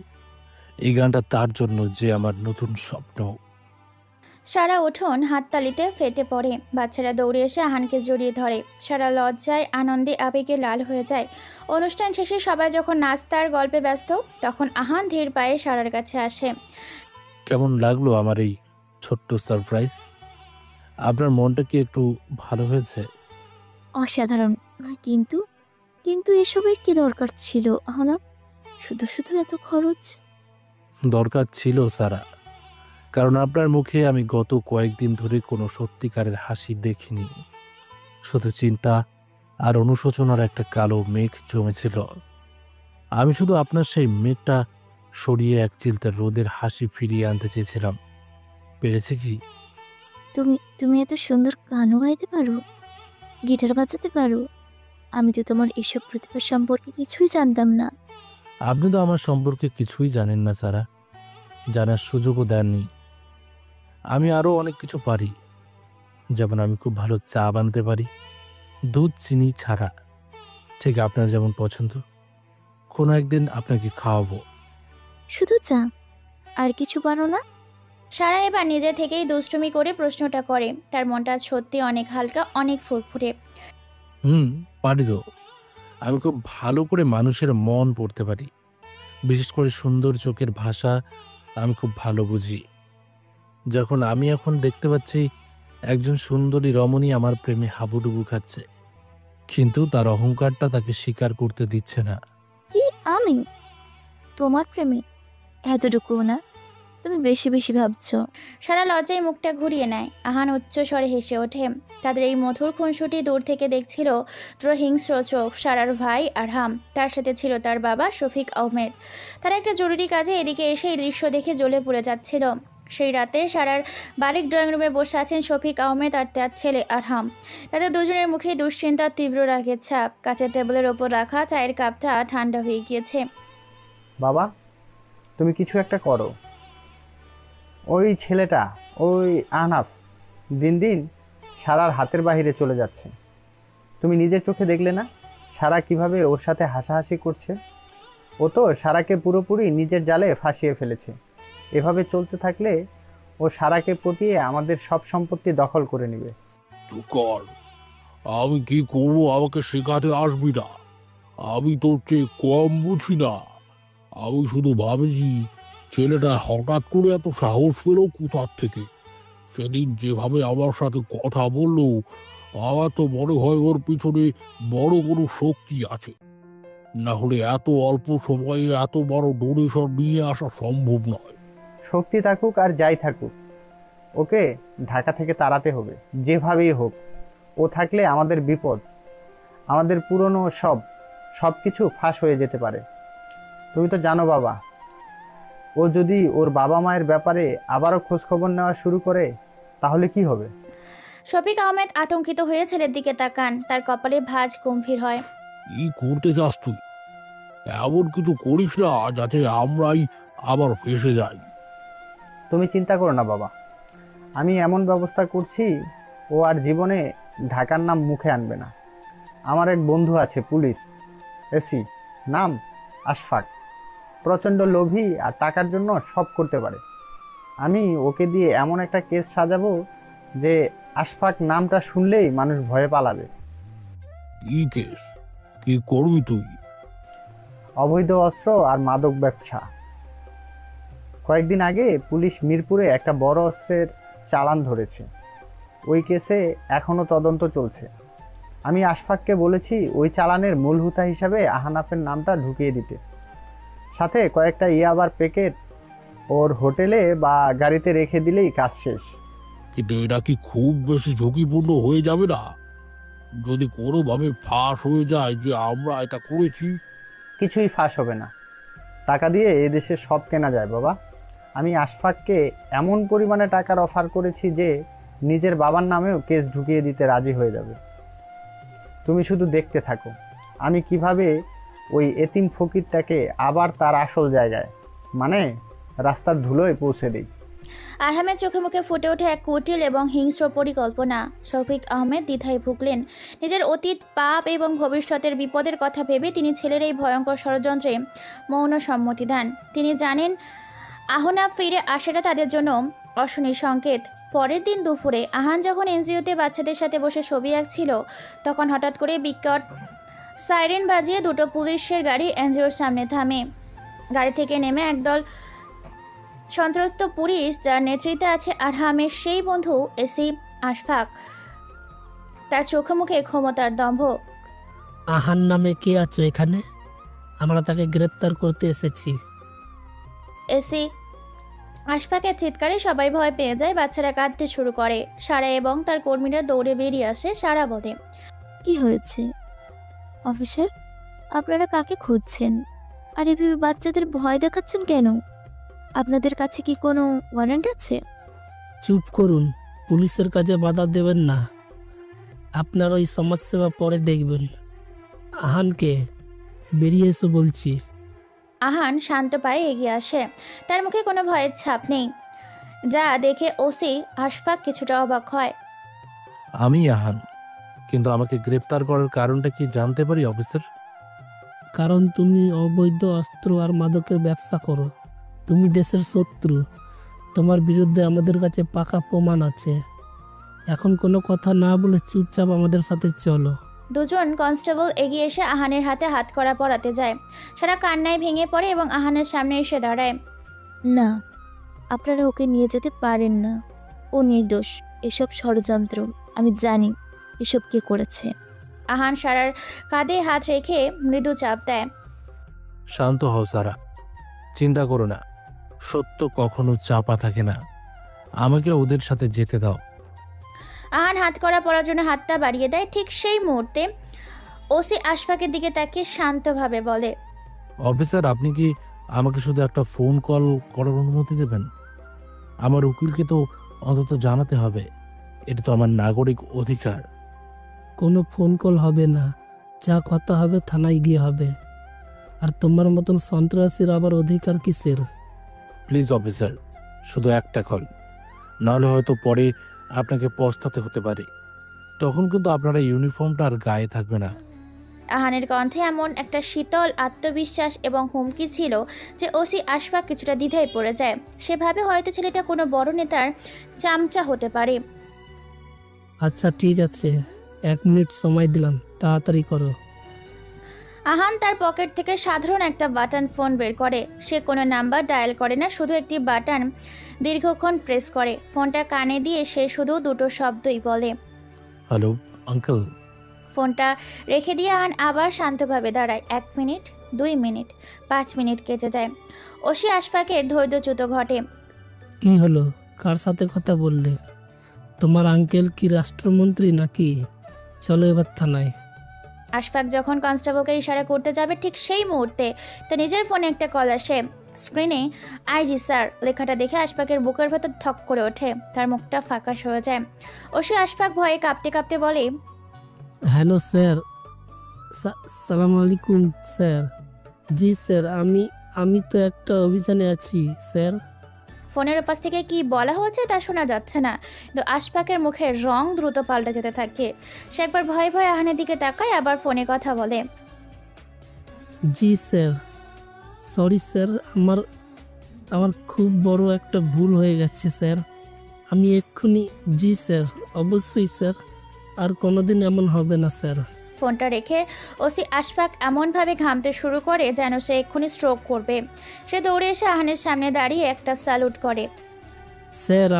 এই গানটা তার জন্য, যে আমার নতুন স্বপ্ন। সারা উঠোন হাততালিতে ফেটে পড়ে। বাচ্চারা দৌড়ে এসে আহানকে জড়িয়ে ধরে। সারা লজ্জায় আনন্দে আবেগে লাল হয়ে যায়। অনুষ্ঠান শেষে সবাই যখন নাস্তার গল্পে ব্যস্ত, তখন আহান ধীর পায়ে সারার কাছে আসে। কেমন লাগলো আমার এই ছোট্ট সারপ্রাইজ? আপনার মনটা কি একটু ভালো হয়েছে? অসাধারণ। কিন্তু কিন্তু এসবের কি দরকার ছিল আহনা? শুধু শুধু এত খরচ? দরকার ছিল সারা, কারণ আপনার মুখে আমি গত কয়েকদিন ধরে কোনো সত্যিকারের হাসি দেখিনি। শুধু চিন্তা আর অনুশোচনার একটা কালো মেঘ জমেছিল। আমি শুধু আপনার সেই মেঘটা সরিয়ে এক চিলতে রোদের হাসি ফিরিয়ে আনতে চেয়েছিলাম। পেরেছে কি? তুমি এত সুন্দর গানও গাইতে পারো, গিটার বাজাতে পারো। আমি তো তোমার এসব প্রতিভা সম্পর্কে কিছুই জানতাম না। আপনি তো আমার সম্পর্কে কিছুই জানেন না সারা, জানার সুযোগও দেননি। আমি আরও অনেক কিছু পারি। যেমন আমি খুব ভালো চা বানাতে পারি, দুধ চিনি ছাড়া, ঠিক আপনার যেমন পছন্দ। কোনো একদিন আপনাকে খাওয়াবো। শুধু চা, আর কিছু পারো না? সারা এবার নিজে থেকেই দুষ্টুমি করে প্রশ্নটা করে। তার মনটা সত্যি অনেক হালকা, অনেক ফুরফুরে। পারি তো। আমি খুব ভালো করে মানুষের মন পড়তে পারি। বিশেষ করে সুন্দর চোখের ভাষা আমি খুব ভালো বুঝি। যখন আমি এখন দেখতে পাচ্ছি একজন সুন্দরী রমণী আমার প্রেমে হাবুডুবু খাচ্ছে, কিন্তু তার অহংকারটা তাকে স্বীকার করতে দিচ্ছে না। কি আমি তোমার প্রেমে? এতটুকু না, তুমি বেশি বেশি ভাবছো। সারা লজ্জায় মুখটা ঘুরিয়ে নেয়। আহান উচ্চ স্বরে হেসে ওঠে। তাদের এই মধুর খুনসুটি দূর থেকে দেখছিল হিংস্র চোখ সারার ভাই আরহাম। তার সাথে ছিল তার বাবা শফিক আহমেদ। তারা একটা জরুরি কাজে এদিকে এসে এই দৃশ্য দেখে জ্বলে পুড়ে যাচ্ছিল। সেই রাতে সারার বাড়ির ড্রয়িং রুমে বসে আছেন শফিক আহমেদ আর তার ছেলে আরহাম। তাদের দুজনের মুখে দুশ্চিন্তার তীব্র রাগের ছাপ। কাচের টেবিলের ওপর রাখা চায়ের কাপটা ঠান্ডা হয়ে গিয়েছে। বাবা, তুমি কিছু একটা করো। ওই ছেলেটা, ওই আহনাফ, দিন দিন সারার হাতের বাহিরে চলে যাচ্ছে। তুমি নিজের চোখে দেখলে না সারা কিভাবে ওর সাথে হাসাহাসি করছে? ও তো সারাকে পুরোপুরি নিজের জালে ফাঁসিয়ে ফেলেছে। এভাবে চলতে থাকলে ও সারাকে পটিয়ে আমাদের সব সম্পত্তি দখল করে নেবে। কর, আমি কি করবো আমাকে শেখাতে আসবি না। আমি তোর চেয়ে কম বুঝি না। আমি শুধু ভাবছি ছেলেটা হঠাৎ করে এত সাহস পেল কোথার থেকে। সেদিন যেভাবে আমার সাথে কথা বললো, আমার তো মনে হয় ওর পিছনে বড় কোনো শক্তি আছে, না হলে এত অল্প সময়ে এত বড় ডোনেশন নিয়ে আসা সম্ভব নয়। শক্তি থাকুক আর যাই থাকুক, ওকে ঢাকা থেকে তাড়াতে হবে যেভাবেই হোক। ও থাকলে আমাদের বিপদ, আমাদের পুরনো সব কিছু ফাঁস হয়ে যেতে পারে। তুমি তো জানো বাবা, ও যদি ওর বাবা মায়ের ব্যাপারে আবারও খোঁজখবর নেওয়া শুরু করে তাহলে কি হবে? শফিক আহমেদ আতঙ্কিত হয়ে ছেলের দিকে তাকান, তার কপালে ভাঁজ গম্ভীর হয়। কি করতে চাস তুই? এমন কিছু করিস না যাতে আমরাই আবার ফেসে যাই। তুমি চিন্তা করো না বাবা, আমি এমন ব্যবস্থা করছি ও আর জীবনে ঢাকার নাম মুখে আনবে না। আমার এক বন্ধু আছে পুলিশ এসি, নাম আশফাক, প্রচণ্ড লোভী আর টাকার জন্য সব করতে পারে। আমি ওকে দিয়ে এমন একটা কেস সাজাবো যে আশফাক নামটা শুনলেই মানুষ ভয়ে পালাবে। কি কেস? কি করবি তুই? অবৈধ অস্ত্র আর মাদক ব্যবসা। কয়েকদিন আগে পুলিশ মিরপুরে একটা বড় অস্ত্রের চালান ধরেছে। ওই কেসে এখনও তদন্ত চলছে। আমি আশফাককে বলেছি ওই চালানের মূল হোতা হিসাবে আহানাফের নামটা ঢুকিয়ে দিতে, সাথে কয়েকটা ইয়াবার প্যাকেট ওর হোটেলে বা গাড়িতে রেখে দিলেই কাজ শেষ। কিন্তু এটা কি খুব বেশি ঝুঁকিপূর্ণ হয়ে যাবে না? যদি কোনোভাবে ফাঁস হয়ে যায় যে আমরা এটা করেছি? কিছুই ফাঁস হবে না, টাকা দিয়ে এদেশে সব কেনা যায় বাবা। আমি আশফাককে এমন পরিমাণে টাকার অফার করেছি যে নিজের বাবার নামেও কেস ঢুকিয়ে দিতে রাজি হয়ে যাবে। তুমি শুধু দেখতে থাকো আমি কিভাবে ওই এতিম ফকিরটাকে আবার তার আসল জায়গায়, মানে রাস্তার ধুলোয় পৌঁছে দিই। আরহামের চোখে মুখে ফুটে ওঠে এক কুটিল এবং হিংস্র পরিকল্পনা। শফিক আহমেদ দ্বিধায় ভুগলেন। নিজের অতীত পাপ এবং ভবিষ্যতের বিপদের কথা ভেবে তিনি ছেলের এই ভয়ঙ্কর ষড়যন্ত্রে মৌন সম্মতি দেন। তিনি জানেন আহনাফ ফিরে আসাটা তাদের জন্য অশনি সংকেত। পরের দিন দুপুরে আহান যখন এনজিওতে বাচ্চাদের সাথে বসে ছবি আঁকছিল, তখন হঠাৎ করে বিকট সাইরেন বাজিয়ে দুটো পুলিশের গাড়ি এনজিওর সামনে থামে। গাড়ি থেকে নেমে একদল সন্ত্রস্ত পুলিশ, যার নেতৃত্বে আছে আরহামের সেই বন্ধু এসি আশফাক। তার চোখে মুখে ক্ষমতার দম্ভ। আহান নামে কে আছো এখানে? আমরা তাকে গ্রেপ্তার করতে এসেছি। এসি আশফাকের চিৎকারে সবাই ভয় পেয়ে যায়। বাচ্চারা কাঁদতে শুরু করে। সারা এবং তার কর্মীরা দৌড়ে বেরিয়ে আসে। সারা বলে, কি হয়েছে অফিসার? আপনারা কাকে খুঁজছেন? আর এভাবে বাচ্চাদের ভয় দেখাচ্ছেন কেন? আপনাদের কাছে কি কোনো ওয়ারেন্ট আছে? চুপ করুন, পুলিশের কাজে বাধা দেবেন না। আপনার ওই সমাজসেবা পরে দেখবেন। আহানকে বেরিয়ে এসো বলছি। আহান শান্ত পায়ে এগিয়ে আসে। তার মুখে কোনো ভয়ের ছাপ নেই, যা দেখে ওসি আশফাক কিছুটা অবাক হয়। আমি আহান, কিন্তু আমাকে গ্রেপ্তার করার কারণটা কি জানতে পারি অফিসার? কারণ তুমি অবৈধ অস্ত্র আর মাদকের ব্যবসা করো। তুমি দেশের শত্রু। তোমার বিরুদ্ধে আমাদের কাছে পাকা প্রমাণ আছে। এখন কোনো কথা না বলে চুপচাপ আমাদের সাথে চলো। দুজন কনস্টেবল এগিয়ে এসে আহানের হাতে হাত করা পরাতে যায়। সারা কান্নায় ভেঙে পড়ে এবং আহানের সামনে এসে দাঁড়ায়। না, আপনারা ওকে নিয়ে যেতে পারেন না। ও নির্দোষ। এসব ষড়যন্ত্র। আমি জানি এসব কে করেছে। আহান সারার কাঁধে হাত রেখে মৃদু চাপ দেয়। শান্ত হও সারা, চিন্তা করো না। সত্য কখনো চাপা থাকে না। আমাকে ওদের সাথে যেতে দাও। আহান হাত করা পরার জন্য হাতটা বাড়িয়ে দেয়। ঠিক সেই মুহূর্তে ওসি আশফাকের দিকে তাকিয়ে শান্তভাবে বলে, অফিসার, আপনি কি আমাকে শুধু একটা ফোন কল করার অনুমতি দেবেন? আমার উকিলকে তো অন্তত জানাতে হবে। এটা তো আমার নাগরিক অধিকার। কোনো ফোন কল হবে না, যা কথা হবে থানায় গিয়ে হবে। আর তোমার মতন সন্ত্রাসীর আবার অধিকার কিসের? প্লিজ অফিসার, শুধু একটা কল, নাহলে হয়তো পরে আপনাকে পস্তাতে হতে পারে। তখন কিন্তু আপনারা ইউনিফর্মটা আর গায়ে থাকবে না। আহানের কণ্ঠে এমন একটা শীতল আত্মবিশ্বাস এবং হুমকি ছিল যে ওসি আশফাক কিছুটা দ্বিধায় পড়ে যায়। সেভাবে হয়তো ছেলেটা কোনো বড় নেতার চামচা হতে পারে। আচ্ছা ঠিক আছে, 1 মিনিট সময় দিলাম, তাড়াতাড়ি করো। আহান তার পকেট থেকে সাধারণ একটা বাটন ফোন বের করে। সে কোনো নাম্বার ডায়াল করে না, শুধু একটি বাটন দীর্ঘক্ষণ প্রেস করে। ফোনটা কানে দিয়ে সে শুধু দুটো শব্দই বলে, হ্যালো, আঙ্কেল, ফোনটা রেখে দিয়ে আহান আবার শান্তভাবে দাঁড়ায়। 1 মিনিট, 2 মিনিট, 5 মিনিট কেটে যায়। ওসি আশফাকের ধৈর্যচ্যুত ঘটে। কি হলো? কার সাথে কথা বললে? তোমার আঙ্কেল কি রাষ্ট্রমন্ত্রী নাকি? চলো এবার থানায়। আশফাক যখন কনস্টেবলকে ইশারা করতে যাবে ঠিক সেই মুহূর্তে তার নিজের ফোনে একটা কল আসে। স্ক্রিনে আইজি স্যার লেখাটা দেখে আশফাকের বুকের ভেতর থক করে ওঠে, তার মুখটা ফাঁকাশ হয়ে যায়। ওসি আশফাক ভয়ে কাঁপতে কাঁপতে বলে, হ্যালো স্যার, সালাম আলাইকুম স্যার। জি স্যার, আমি তো একটা অভিযানে আছি স্যার। ফোনের ওপাশ থেকে কি বলা হচ্ছে তা শোনা যাচ্ছে না, কিন্তু আশফাকের মুখের রং দ্রুত পাল্টে যেতে থাকে। সে একবার ভয়ে ভয়ে আহানের দিকে তাকায়, আবার ফোনে কথা বলে। জি স্যার, সরি স্যার, আমার খুব বড় একটা ভুল হয়ে গেছে স্যার। আমি এক্ষুনি, জি স্যার, অবশ্যই স্যার, আর কোনোদিন এমন হবে না স্যার। ফোনটা রেখে ওসি আশফাক এমনভাবে ঘামতে শুরু করে যেন সে এক্ষুনি স্ট্রোক করবে। সে দৌড়ে এসে আহানের সামনে দাঁড়িয়ে একটা স্যালুট করে। স্যার,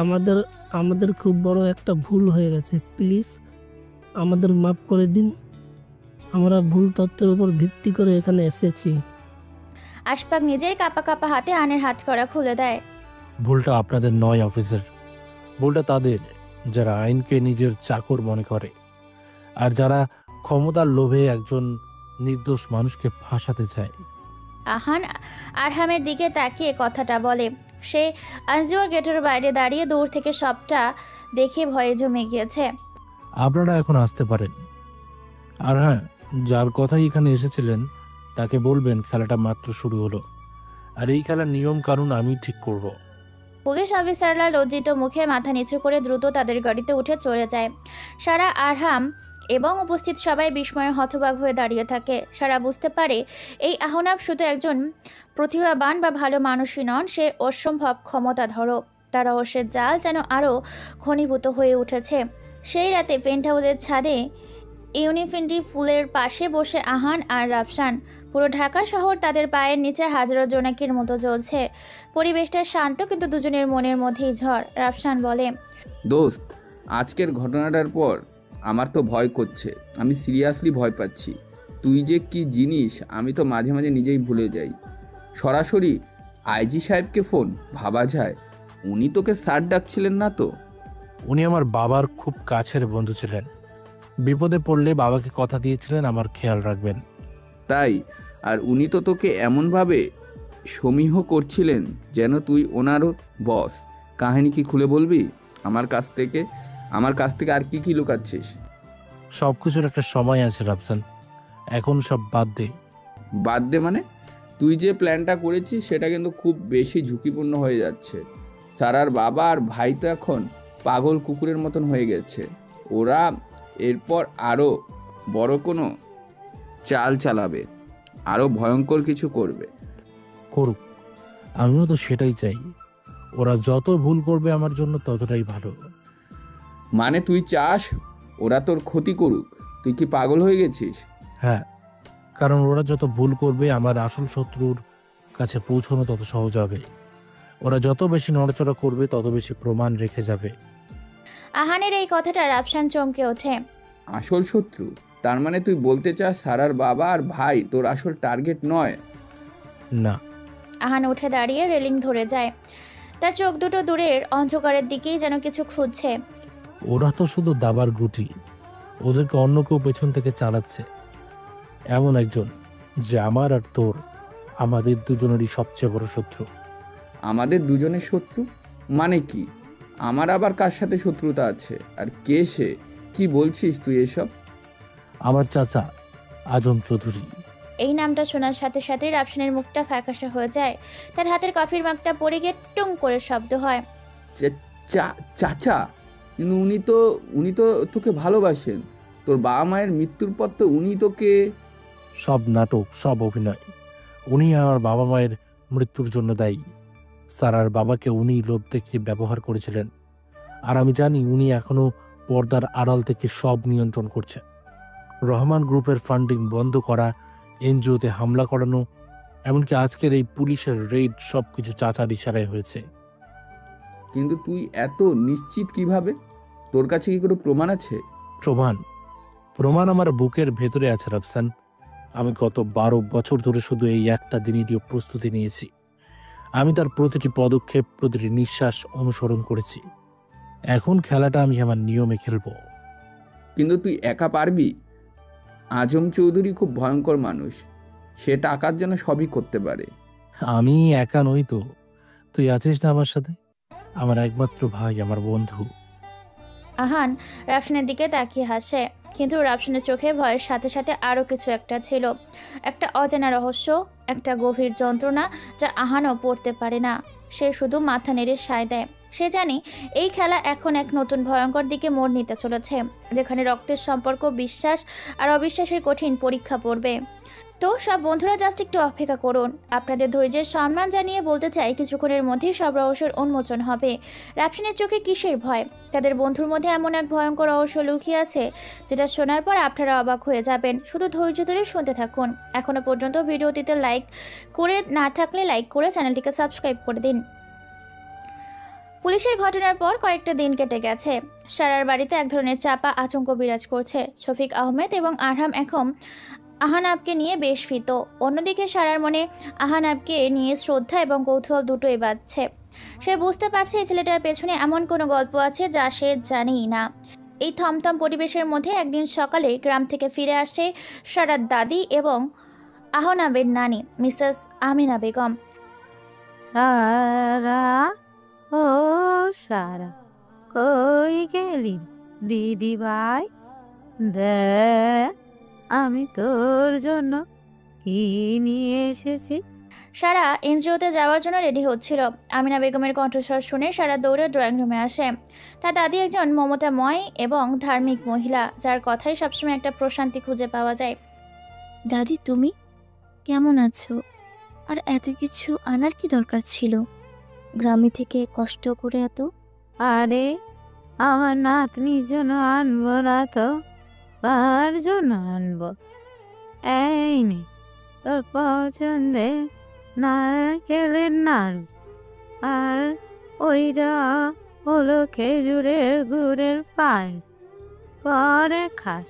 আমাদের খুব বড় একটা ভুল হয়ে গেছে, প্লিজ আমাদের মাফ করে দিন। আমরা ভুল তথ্যের উপর ভিত্তি করে এখানে এসেছি। আশফাক নিজের কাপা কাপা হাতে আহানের হাত করা খুলে দেয়। ভুলটা আপনাদের নয় অফিসার, ভুলটা তাদের যারা আইনকে নিজের চাকর মনে করে আর যারা ক্ষমতার লোভে একজন নির্দোষ মানুষকে ফাঁসাতে চায়। আহান আরহামের দিকে তাকিয়ে কথাটা বলে। সে আঞ্জুয়ার গেটের বাইরে দাঁড়িয়ে দূর থেকে সবটা দেখে ভয়ে জমে গিয়েছে। আপনারা এখন আসতে পারেন। আর হ্যাঁ, যার কথাই এখানে এসেছিলেন তাকে বলবেন খেলাটা মাত্র শুরু হলো, আর এই খেলার নিয়ম কানুন আমি ঠিক করব। পুলিশ অফিসাররা লজ্জিত মুখে মাথা নিচু করে দ্রুত তাদের গাড়িতে উঠে চলে যায়। সারা, আরহাম এবং উপস্থিত সবাই বিস্ময়ে হতবাক হয়ে দাঁড়িয়ে থাকে। সারা বুঝতে পারে এই আহনাব শুধু একজন প্রতিভাবান বা ভালো মানুষই নন, সে অসম্ভব ক্ষমতাধরও। তার রহস্যের জাল যেন আরও ঘনীভূত হয়ে উঠেছে। সেই রাতে পেন্ট হাউসের ছাদে ইউনিফিনিটি ফুলের পাশে বসে আহান আর রাফসান। পুরো ঢাকা শহর তাদের পায়ের নিচে হাজারো জোনাকির মতো জ্বলছে। পরিবেশটা শান্ত, কিন্তু দুজনের মনের মধ্যেই ঝড়। রাফসান বলে, দোস্ত, আজকের ঘটনাটার পর আমার তো ভয় করছে। আমি সিরিয়াসলি ভয় পাচ্ছি। তুই যে কি জিনিস আমি তো মাঝে মাঝে নিজেই ভুলে যাই। সরাসরি আইজি সাহেবকে ফোন, ভাবা যায় উনি তোকে স্যার ডাকছিলেন না তো? উনি আমার বাবার খুব কাছের বন্ধু ছিলেন। বিপদে পড়লে বাবাকে কথা দিয়েছিলেন আমার খেয়াল রাখবেন। তাই? আর উনি তো তোকে এমনভাবে সমীহ করছিলেন যেন তুই ওনারও বস। কাহিনী কি খুলে বলবি আমার কাছ থেকে? আর কি কি লুকাচ্ছিস? সব কিছুর একটা সময় আছে রাফসান, এখন সব বাদ দে। বাদ দে মানে? তুই যে প্ল্যানটা করেছিস সেটা কিন্তু খুব বেশি ঝুঁকিপূর্ণ হয়ে যাচ্ছে। সারার বাবা আর ভাই তো এখন পাগল কুকুরের মতন হয়ে গেছে। ওরা এরপর আরও বড় কোনো চাল চালাবে, আরও ভয়ঙ্কর কিছু করবে। করুক, আমিও তো সেটাই চাই। ওরা যত ভুল করবে আমার জন্য ততটাই ভালো। মানে তুই চাস ওরা তোর ক্ষতি করুক? তুই কি পাগল হয়ে গেছিস? হ্যাঁ, কারণ ওরা যত ভুল করবে আমার আসল শত্রুর কাছে পৌঁছানো তত সহজ হবে। ওরা যত বেশি নড়াচড়া করবে তত বেশি প্রমাণ রেখে যাবে। আহানের এই কথাটা রাফসান চমকে ওঠে। আসল শত্রু? তার মানে তুই বলতে চাস সারার বাবা আর ভাই তোর আসল টার্গেট নয়? না। আহান উঠে দাঁড়িয়ে রেলিং ধরে যায়। তার চোখ দুটো দূরের অন্ধকারের দিকেই যেন কিছু খুঁজছে। ওরা তো শুধু দাবার গুটি, ওদেরকে অন্য কেউ পেছন থেকে চালাচ্ছে। এমন একজন যে আমার আর তোর, আমাদের দুজনেরই সবচেয়ে বড় শত্রু। আমাদের দুজনের শত্রু মানে কি? আমার আবার কার সাথে শত্রুতা আছে? আর কে সে? কি বলছিস তুই এসব? আমার চাচা আজম চৌধুরী। এই নামটা শোনার সাথে সাথে রাফসানের মুখটা ফ্যাকাশে হয়ে যায়। তার হাতের কফির মাগটা পড়ে গিয়ে টুং করে শব্দ হয়। চাচা? কিন্তু উনি তো তোকে ভালোবাসেন। তোর বাবা মায়ের মৃত্যুর পর তো উনি তোকে... সব নাটক, সব অভিনয়। উনি আমার বাবা মায়ের মৃত্যুর জন্য দায়ী। সারার বাবাকে উনি লোভ দেখিয়ে ব্যবহার করেছিলেন, আর আমি জানি উনি এখনো পর্দার আড়াল থেকে সব নিয়ন্ত্রণ করছে। রহমান গ্রুপের ফান্ডিং বন্ধ করা, এনজিওতে হামলা করানো, এমনকি আজকের এই পুলিশের রেড, সবকিছু চাচার ইশারায় হয়েছে। কিন্তু তুই এত নিশ্চিত কিভাবে? তোর কাছে কি কোনো প্রমাণ আছে? প্রমাণ? প্রমাণ আমার বুকের ভেতরে আছে রাফসান। আমি গত 12 বছর ধরে শুধু এই একটা দিনেরই প্রস্তুতি নিয়েছি। আমি তার প্রতিটি পদক্ষেপ, প্রতিটি নিঃশ্বাস অনুসরণ করেছি। এখন খেলাটা আমি আমার নিয়মে খেলবো। কিন্তু তুই একা পারবি? আজম চৌধুরী খুব ভয়ঙ্কর মানুষ, সে টাকার জন্য সবই করতে পারে। আমি একা নই তো, তুই আছিস না আমার সাথে? আমার একমাত্র ভাই, আমার বন্ধু। আহান রাফসানের দিকে তাকিয়ে হাসে, কিন্তু রাফসানের চোখে ভয়ের সাথে সাথে আরও কিছু একটা ছিল, একটা অজানা রহস্য, একটা গভীর যন্ত্রণা যা আহানও পড়তে পারে না। সে শুধু মাথা নেড়ে সায় দেয়। সে জানে এই খেলা এখন এক নতুন ভয়ঙ্কর দিকে মোড় নিতে চলেছে, যেখানে রক্তের সম্পর্ক, বিশ্বাস আর অবিশ্বাসের কঠিন পরীক্ষা পড়বে। তো সব বন্ধুরা জাস্ট একটু অপেক্ষা করুন। আপনাদের ধৈর্যের সম্মান জানিয়ে বলতে চাই, কিছুক্ষণের মধ্যেই সব রহস্যের উন্মোচন হবে। রাফসানের চোখে কিসের ভয়? তাদের বন্ধুর মধ্যে এমন এক ভয়ঙ্কর রহস্য লুকিয়ে আছে, যেটা শোনার পর আপনারা অবাক হয়ে যাবেন। শুধু ধৈর্য ধরে শুনতে থাকুন। এখনো পর্যন্ত ভিডিওটিতে লাইক করে না থাকলে লাইক করে চ্যানেলটিকে সাবস্ক্রাইব করে দিন। পুলিশের ঘটনার পর কয়েকটা দিন কেটে গেছে। সারার বাড়িতে এক ধরনের চাপা আতঙ্ক বিরাজ করছে। শফিক আহমেদ এবং আরহাম এখন আহানাবকে নিয়ে বেশ ভীত। অন্যদিকে সারার মনে আহানাবকে নিয়ে শ্রদ্ধা এবং কৌতূহল দুটোই বাজছে। সে বুঝতে পারছে এই ছেলেটার পেছনে এমন কোনো গল্প আছে যা সে জানেই না। এই থমথম পরিবেশের মধ্যে একদিন সকালে গ্রাম থেকে ফিরে আসে সারার দাদি এবং আহনাবের নানি মিসেস আমিনা বেগম। সারা, ও সারা, কই গেলি দিদি ভাই? দেখ আমি তোর জন্য কি নিয়ে এসেছি। সারা এনজিওতে যাওয়ার জন্য রেডি হচ্ছিল। আমিনা বেগমের কণ্ঠস্বর শুনে সারা দৌড়ে ড্রয়িং রুমে আসে। তার দাদি একজন মমতাময় এবং ধার্মিক মহিলা, যার কথাই সবসময় একটা প্রশান্তি খুঁজে পাওয়া যায়। দাদি, তুমি কেমন আছো? আর এত কিছু আনার কি দরকার ছিল গ্রামে থেকে কষ্ট করে এত? আরে আমার নাতনির জন্য আনবো না তো কার জন্য আনবো? এই নে তোর পছন্দের নারকেলের নাড়ু, আর ওইটা হলো খেজুরের গুড়ের পায়েস, পরে খাস।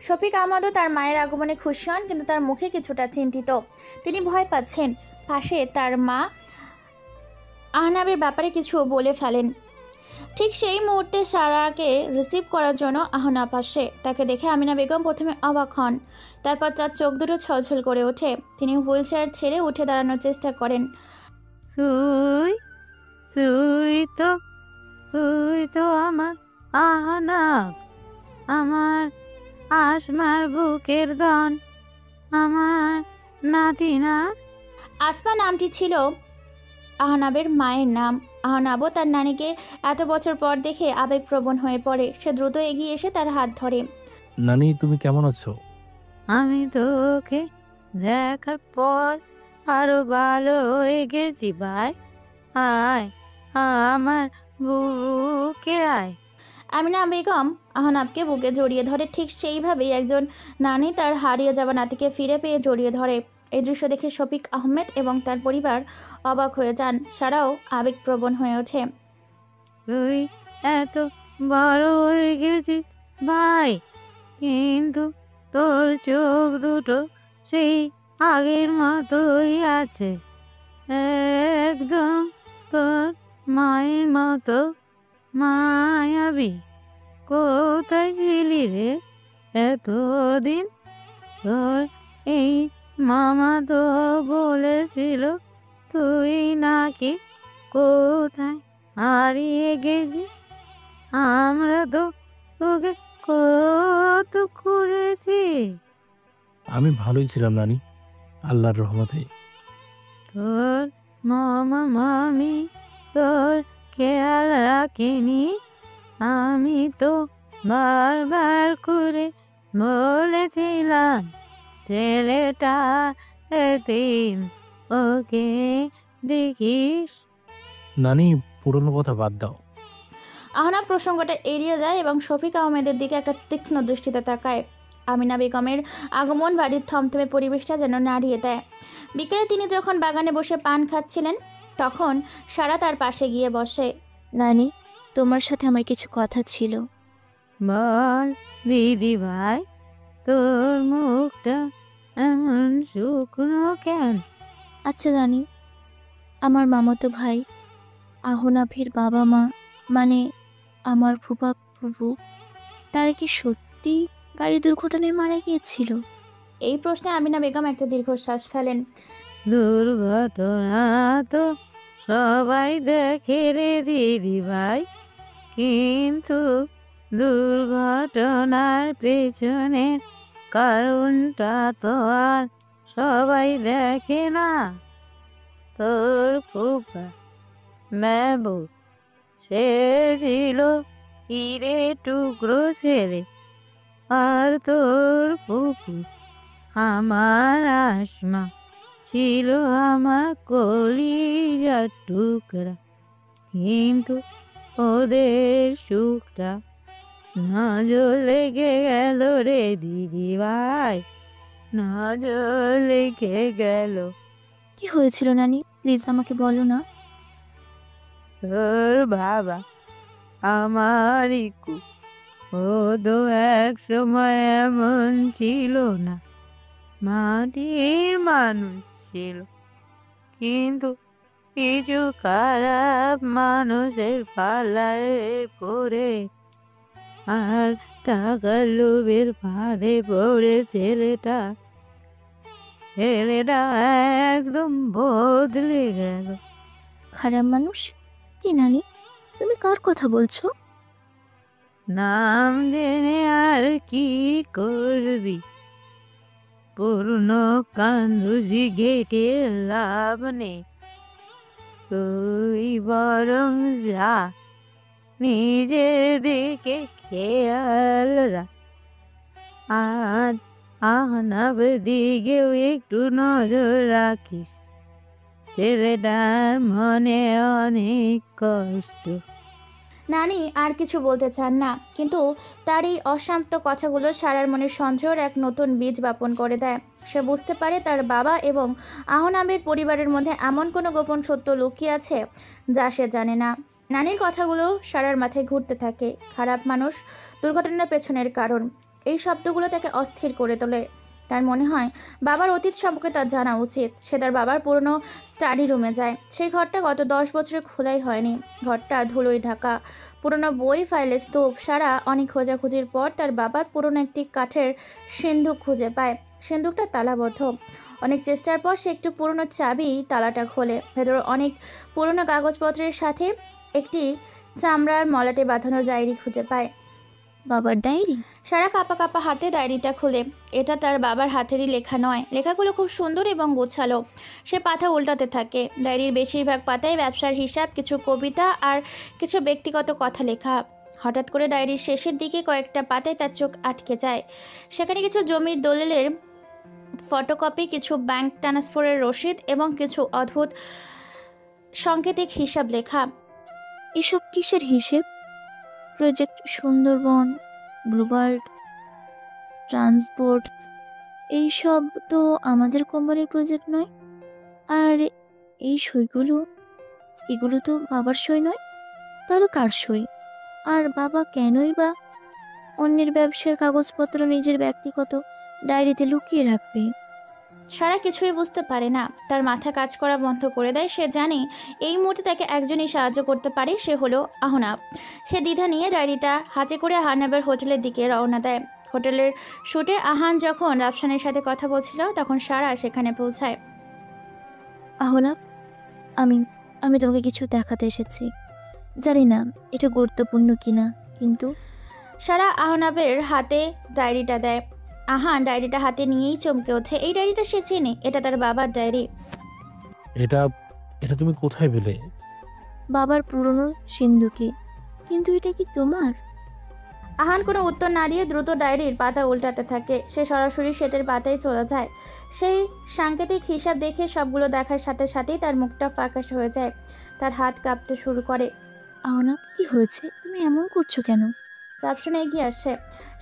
শফিক আহমদও তার মায়ের আগমনে খুশি হন, কিন্তু তার মুখে কিছুটা চিন্তিত। তিনি ভয় পাচ্ছেন পাশে তার মা আহনাবের ব্যাপারে কিছু বলে ফেলেন। ঠিক সেই মুহূর্তে সারাকে রিসিভ করার জন্য আহনাব আসে। তাকে দেখে আমিনা বেগম প্রথমে অবাক হন, তারপর তার চোখ দুটো ছলছল করে ওঠে। তিনি হুইল চেয়ার ছেড়ে উঠে দাঁড়ানোর চেষ্টা করেন। তুই তুই তো আমার আহনাব, আমার আসমার বুকের ধন, আমার নাতি না? আসমা নামটি ছিল আহনাবের মায়ের নাম। আহনাবও তার নানিকে এত বছর পর দেখে আবেগপ্রবণ হয়ে পড়ে। সে দ্রুত এগিয়ে এসে তার হাত ধরে। নানি, তুমি কেমন আছো? আমি তোকে দেখার পর আরো ভালো হয়ে গেছি ভাই। আয় আমার বুকে আয়। আমিনা বেগম আহনাবকে বুকে জড়িয়ে ধরে, ঠিক সেইভাবেই একজন নানি তার হারিয়ে যাওয়া নাতিকে ফিরে পেয়ে জড়িয়ে ধরে। এই দৃশ্য দেখে শফিক আহমেদ এবং তার পরিবার অবাক হয়ে যান। সারাও আবেগপ্রবণ হয়ে ওঠে। তুই এত বড় হয়ে গেছিস ভাই, কিন্তু তোর চোখ দুটো সেই আগের মতোই আছে, একদম তোর মায়ের মতো মায়াবী। কোথায় ছিলি রে এতদিন? তোর এই মামা তো বলেছিল তুই নাকি কোথায় হারিয়ে গেছিস। আমরা তো তোকে কত খুঁজেছি। আমি ভালোই ছিলাম নানি, আল্লাহর রহমতে। তোর মামা মামি তোর খেয়াল রাখেনি? আমি তো বারবার করে বলেছিলাম ছেলেটা এতিম, ওকে দেখিস। নানি, পুরনো কথা বাদ দাও। আহনাব প্রসঙ্গটা এড়িয়ে যায় এবং শফিক আহমেদের দিকে একটা তীক্ষ্ণ দৃষ্টিতে তাকায়। আমিনা বেগমের আগমন বাড়ির থমথমে পরিবেশটা যেন নাড়িয়ে দেয়। বিকেলে তিনি যখন বাগানে বসে পান খাচ্ছিলেন, তখন সারা তার পাশে গিয়ে বসে। নানি, তোমার সাথে আমার কিছু কথা ছিল। বল দিদি ভাই, তোর মুখটা এমন শুকনো কেন? আচ্ছা রানী, আমার মামাতো ভাই আহনাফের বাবা মা, মানে আমার ফুপা ফুফু, তারা কি সত্যি গাড়ি দুর্ঘটনায় মারা গিয়েছিল? এই প্রশ্নে আমিনা বেগম একটা দীর্ঘশ্বাস ফেলেন। দুর্ঘটনা তো সবাই দেখে রে দিদি ভাই, কিন্তু দুর্ঘটনার পেছনের কারণটা তো আর সবাই দেখে না। তোর ফুপা মেহবুব, সে ছিল হিরে টুকরো ছেলে, আর তোর ফুপু আমার আসমা ছিল আমার কলিজার টুকরা, কিন্তু ওদের সুখটা নজর লেগে গেল রে দিদি ভাই, নজর লেগে গেল। কি হয়েছিল নানি, প্লিজ আমাকে বলো না। তোর বাবা আমার ইকু, ও তো এক সময় এমন ছিল না, মাটির মানুষ ছিল, কিন্তু কিছু খারাপ মানুষের পাল্লায় পড়ে আর টাকার লোভের ফাঁদে পড়ে ছেলেটা একদম বদলে গেল। খারাপ মানুষ? কি নানি, তুমি কার কথা বলছো? নাম জেনে আর কি করবি, পুরনো কান্দুজি ঘেটে লাভ নেই, তুই বরং যা, নিজের দিকে খেয়াল রাখ, আর আহনাব দিকেও একটু নজর রাখিস, ছেলেটার মনে অনেক কষ্ট। নানি আর কিছু বলতে চান না, কিন্তু তার এই অশান্ত কথাগুলো সারার মনে সন্দেহের এক নতুন বীজ বপন করে দেয়। সে বুঝতে পারে তার বাবা এবং আহনাবের পরিবারের মধ্যে এমন কোনো গোপন সত্য লুকিয়ে আছে যা সে জানে না। নানির কথাগুলো সারার মাথায় ঘুরতে থাকে। খারাপ মানুষ, দুর্ঘটনার পেছনের কারণ, এই শব্দগুলো তাকে অস্থির করে তোলে। তার মনে হয় বাবার অতীত সম্পর্কে তার জানা উচিত। সে তার বাবার পুরনো স্টাডি রুমে যায়। সেই ঘরটা গত 10 বছরে খোলাই হয়নি। ঘরটা ধুলোয় ঢাকা, পুরনো বই, ফাইলের স্তূপ। সারা অনেক খোঁজাখুঁজির পর তার বাবার পুরনো একটি কাঠের সিন্দুক খুঁজে পায়। সিন্দুকটা তালাবদ্ধ। অনেক চেষ্টার পর সে একটু পুরনো চাবি তালাটা খোলে। ভেতরে অনেক পুরনো কাগজপত্রের সাথে একটি চামড়ার মলাটে বাঁধানো ডায়েরি খুঁজে পায়। বাবার ডায়েরি? সারা কাঁপা কাঁপা হাতে ডায়েরিটা খুলে। এটা তার বাবার হাতেরই লেখা নয়। লেখাগুলো খুব সুন্দর এবং গোছালো। সে পাতা উল্টাতে থাকে। ডায়েরির বেশিরভাগ পাতায় ব্যবসার হিসাব, কিছু কবিতা আর কিছু ব্যক্তিগত কথা লেখা। হঠাৎ করে ডায়েরির শেষের দিকে কয়েকটা পাতায় তার চোখ আটকে যায়। সেখানে কিছু জমির দলিলের ফটোকপি, কিছু ব্যাংক ট্রান্সফারের রসিদ এবং কিছু অদ্ভুত সাংকেতিক হিসাব লেখা। এসব কিসের হিসেব? প্রজেক্ট সুন্দরবন, ব্লুবার্ড, ট্রান্সপোর্ট, এইসব তো আমাদের কোম্পানির প্রজেক্ট নয়। আর এই সইগুলো, এগুলো তো বাবার সই নয়। তাহলে কার সই? আর বাবা কেনই বা অন্যের ব্যবসার কাগজপত্র নিজের ব্যক্তিগত ডায়েরিতে লুকিয়ে রাখবে? সারা কিছুই বুঝতে পারে না। তার মাথা কাজ করা বন্ধ করে দেয়। সে জানে এই মুহূর্তে তাকে একজনই সাহায্য করতে পারে, সে হলো আহনাব। সে দ্বিধা নিয়ে ডায়েরিটা হাতে করে আহনাবের হোটেলের দিকে রওনা দেয়। হোটেলের শুটে আহান যখন রাফসানের সাথে কথা বলছিল তখন সারা সেখানে পৌঁছায়। আহনাব, আমি আমি তোমাকে কিছু দেখাতে এসেছি। জানি না এটা গুরুত্বপূর্ণ কিনা, কিন্তু সারা আহনাবের হাতে ডায়েরিটা দেয়। আহান ডায়েরিটা হাতে নিয়েই চমকে ওঠে। এই ডায়েরিটা সে চেনে, এটা তার বাবার ডায়েরি। এটা এটা তুমি কোথায় পেলে? বাবার পুরনো সিন্ধুকে। কিন্তু এটা কি তোমার? আহান কোনো উত্তর না দিয়ে দ্রুত ডায়েরির পাতা উল্টাতে থাকে। সে সরাসরি শ্বেতের পাতায় চলে যায়। সেই সাংকেতিক হিসাব দেখে সবগুলো দেখার সাথে সাথেই তার মুখটা ফ্যাকাশ হয়ে যায়। তার হাত কাঁপতে শুরু করে। আহনাব, কি হয়েছে? তুমি এমন করছো কেন? রাফসান এগিয়ে আসে।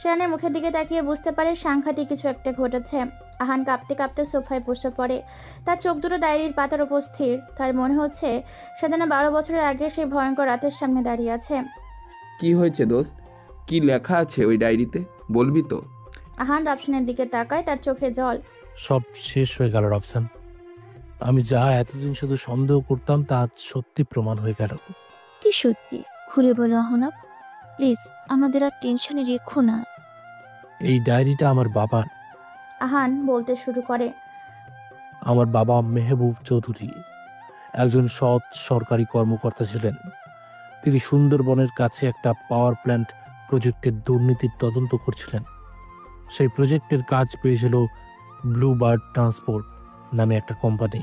শাহানের মুখের দিকে তাকিয়ে বুঝতে পারে সাংঘাতিক কিছু একটা ঘটেছে। আহান কাঁপতে কাঁপতে সোফায় বসে পড়ে। তার চোখ দুটো ডায়েরির পাতার উপর স্থির। তার মনে হচ্ছে সে যেন 12 বছরের আগে সেই ভয়ঙ্কর রাতের সামনে দাঁড়িয়ে আছে। কি হয়েছে দোস্ত? কি লেখা আছে ওই ডায়েরিতে, বলবি তো? আহান রাফসানের দিকে তাকায়, তার চোখে জল। সব শেষ হয়ে গেল রবসান। আমি যা এতদিন শুধু সন্দেহ করতাম তা আজ সত্যি প্রমাণ হয়ে গেল। কি সত্যি? খুলে বলো আহনাব, প্লিজ। আমাদের আর টেনশনে রেখো না। এই ডায়েরিটা আমার বাবার। আহান বলতে শুরু করে। আমার বাবা মেহবুব চৌধুরী একজন সৎ সরকারি কর্মকর্তা ছিলেন। তিনি সুন্দরবনের কাছে একটা পাওয়ার প্ল্যান্ট প্রজেক্টের দুর্নীতির তদন্ত করছিলেন। সেই প্রজেক্টের কাজ পেয়েছিল ব্লু বার্ড ট্রান্সপোর্ট নামে একটা কোম্পানি।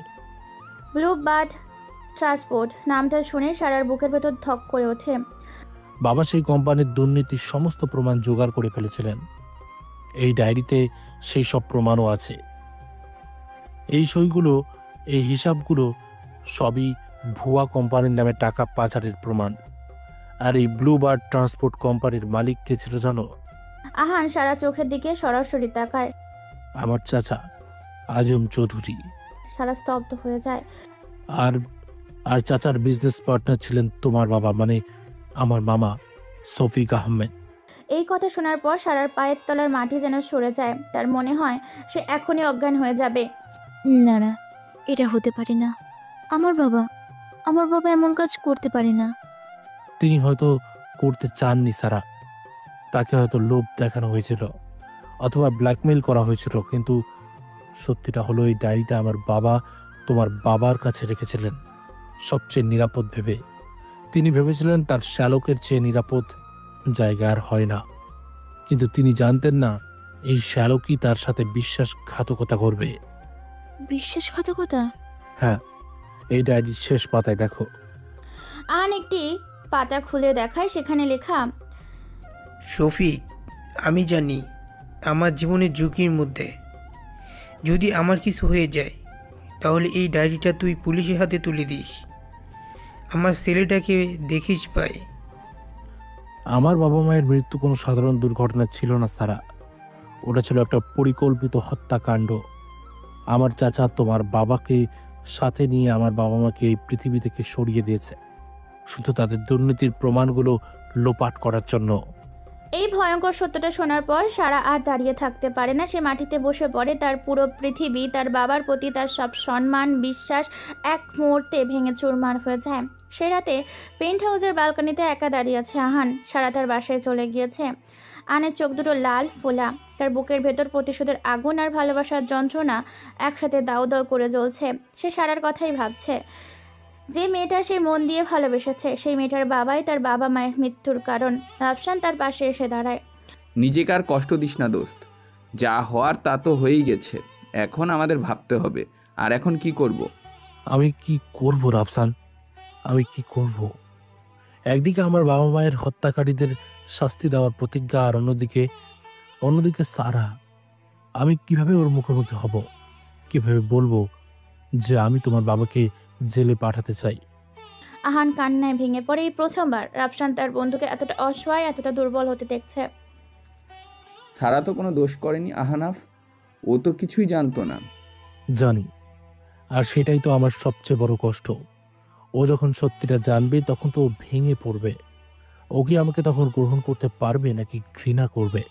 ব্লু বার্ড ট্রান্সপোর্ট নামটা শুনে সারার বুকের ভেতর ধক করে ওঠে। বাবা সেই কোম্পানির দুর্নীতির সমস্ত প্রমাণ জোগাড় করে ফেলেছিলেন। এই ডায়েরিতে সেই সব প্রমাণও আছে। এই সইগুলো, এই হিসাবগুলো সবই ভুয়া কোম্পানির নামে টাকা পাচারের প্রমাণ। আর এই ব্লু বার্ড ট্রান্সপোর্ট কোম্পানির মালিক কে ছিল জানো? আহান সারা চোখের দিকে সরাসরি তাকায়। আমার চাচা আজম চৌধুরী। সারা স্তব্ধ হয়ে যায়। আর আর চাচার বিজনেস পার্টনার ছিলেন তোমার বাবা, মানে আমার মামা শফিক আহমেদ। এই কথা শোনার পর সারার পায়ের তলার মাটি যেন সরে যায়। তার মনে হয় সে এখনই অজ্ঞান হয়ে যাবে। না না, এটা হতে পারে না। আমার বাবা এমন কাজ করতে পারে না। তিনি হয়তো করতে চাননি সারা, তাকে হয়তো লোভ দেখানো হয়েছিল অথবা ব্ল্যাকমেইল করা হয়েছিল। কিন্তু সত্যিটা হলো এই ডায়েরিটা আমার বাবা তোমার বাবার কাছে রেখেছিলেন সবচেয়ে নিরাপদ ভেবে। তিনি ভেবেছিলেন তার শ্যালকের চেয়ে নিরাপদ জায়গা আর হয় না। কিন্তু তিনি জানতেন না এই শ্যালকই তার সাথে বিশ্বাসঘাতকতা করবে। বিশ্বাসঘাতকতা? হ্যাঁ, এই ডায়েরির শেষ পাতায় দেখো। আহান একটি পাতা খুলে দেখায়, সেখানে লেখা। শফিক, আমি জানি আমার জীবনের ঝুঁকির মধ্যে। যদি আমার কিছু হয়ে যায় তাহলে এই ডায়েরিটা তুই পুলিশের হাতে তুলে দিস। আমার ছেলেটাকে দেখিস ভাই। আমার বাবা মায়ের মৃত্যু কোনো সাধারণ দুর্ঘটনা ছিল না সারা, ওটা ছিল একটা পরিকল্পিত হত্যাকাণ্ড। আমার চাচা তোমার বাবাকে সাথে নিয়ে আমার বাবা মাকে এই পৃথিবী থেকে সরিয়ে দিয়েছে শুধু তাদের দুর্নীতির প্রমাণগুলো লোপাট করার জন্য। এই ভয়ঙ্কর সত্যটা শোনার পর সারা আর দাঁড়িয়ে থাকতে পারে না। সে মাটিতে বসে পড়ে। তার পুরো পৃথিবী, তার বাবার প্রতি তার সব সম্মান, বিশ্বাস এক মুহূর্তে ভেঙে চুরমার হয়ে যায়। সে রাতে পেন্ট হাউসের ব্যালকনিতে একা দাঁড়িয়ে আছে আহান। সারা তার বাসায় চলে গিয়েছে। আনের চোখ দুটো লাল ফোলা। তার বুকের ভেতর প্রতিশোধের আগুন আর ভালোবাসার যন্ত্রণা একসাথে দাউ দাউ করে জ্বলছে। সে সারার কথাই ভাবছে। যে মেয়েটা সে মন দিয়ে ভালোবেসেছে, সেই মেয়েটার বাবাই তার বাবা মায়ের মৃত্যুর কারণ। রাফসান তার পাশে এসে দাঁড়ায়। নিজেকে আর কষ্ট দিস না দোস্ত, যা হওয়ার তা তো হয়েই গেছে। এখন আমাদের ভাবতে হবে, আর এখন কি করব? আমি কি করব রাফসান, আমি কি করব? একদিকে আমার বাবা মায়ের হত্যাকারীদের শাস্তি দেওয়ার প্রতিজ্ঞা, আর অন্যদিকে সারা। আমি কিভাবে ওর মুখোমুখি হব? কিভাবে বলবো যে আমি তোমার বাবাকে জেলে পাঠাতে চাই? আহান কান্নায় ভেঙে পড়ে। এই প্রথমবার রাফসান তার বন্ধুকে এতটা অসহায়, এতটা দুর্বল হতে দেখছে। সারা তো কোনো দোষ করেনি আহানাফ, ও তো কিছুই জানতো না। জানি, আর সেটাই তো আমার সবচেয়ে বড় কষ্ট। ও যখন সত্যিটা জানবে তখন তো ও ভেঙে পড়বে। ও কি আমাকে তখন গ্রহণ করতে পারবে নাকি ঘৃণা করবে?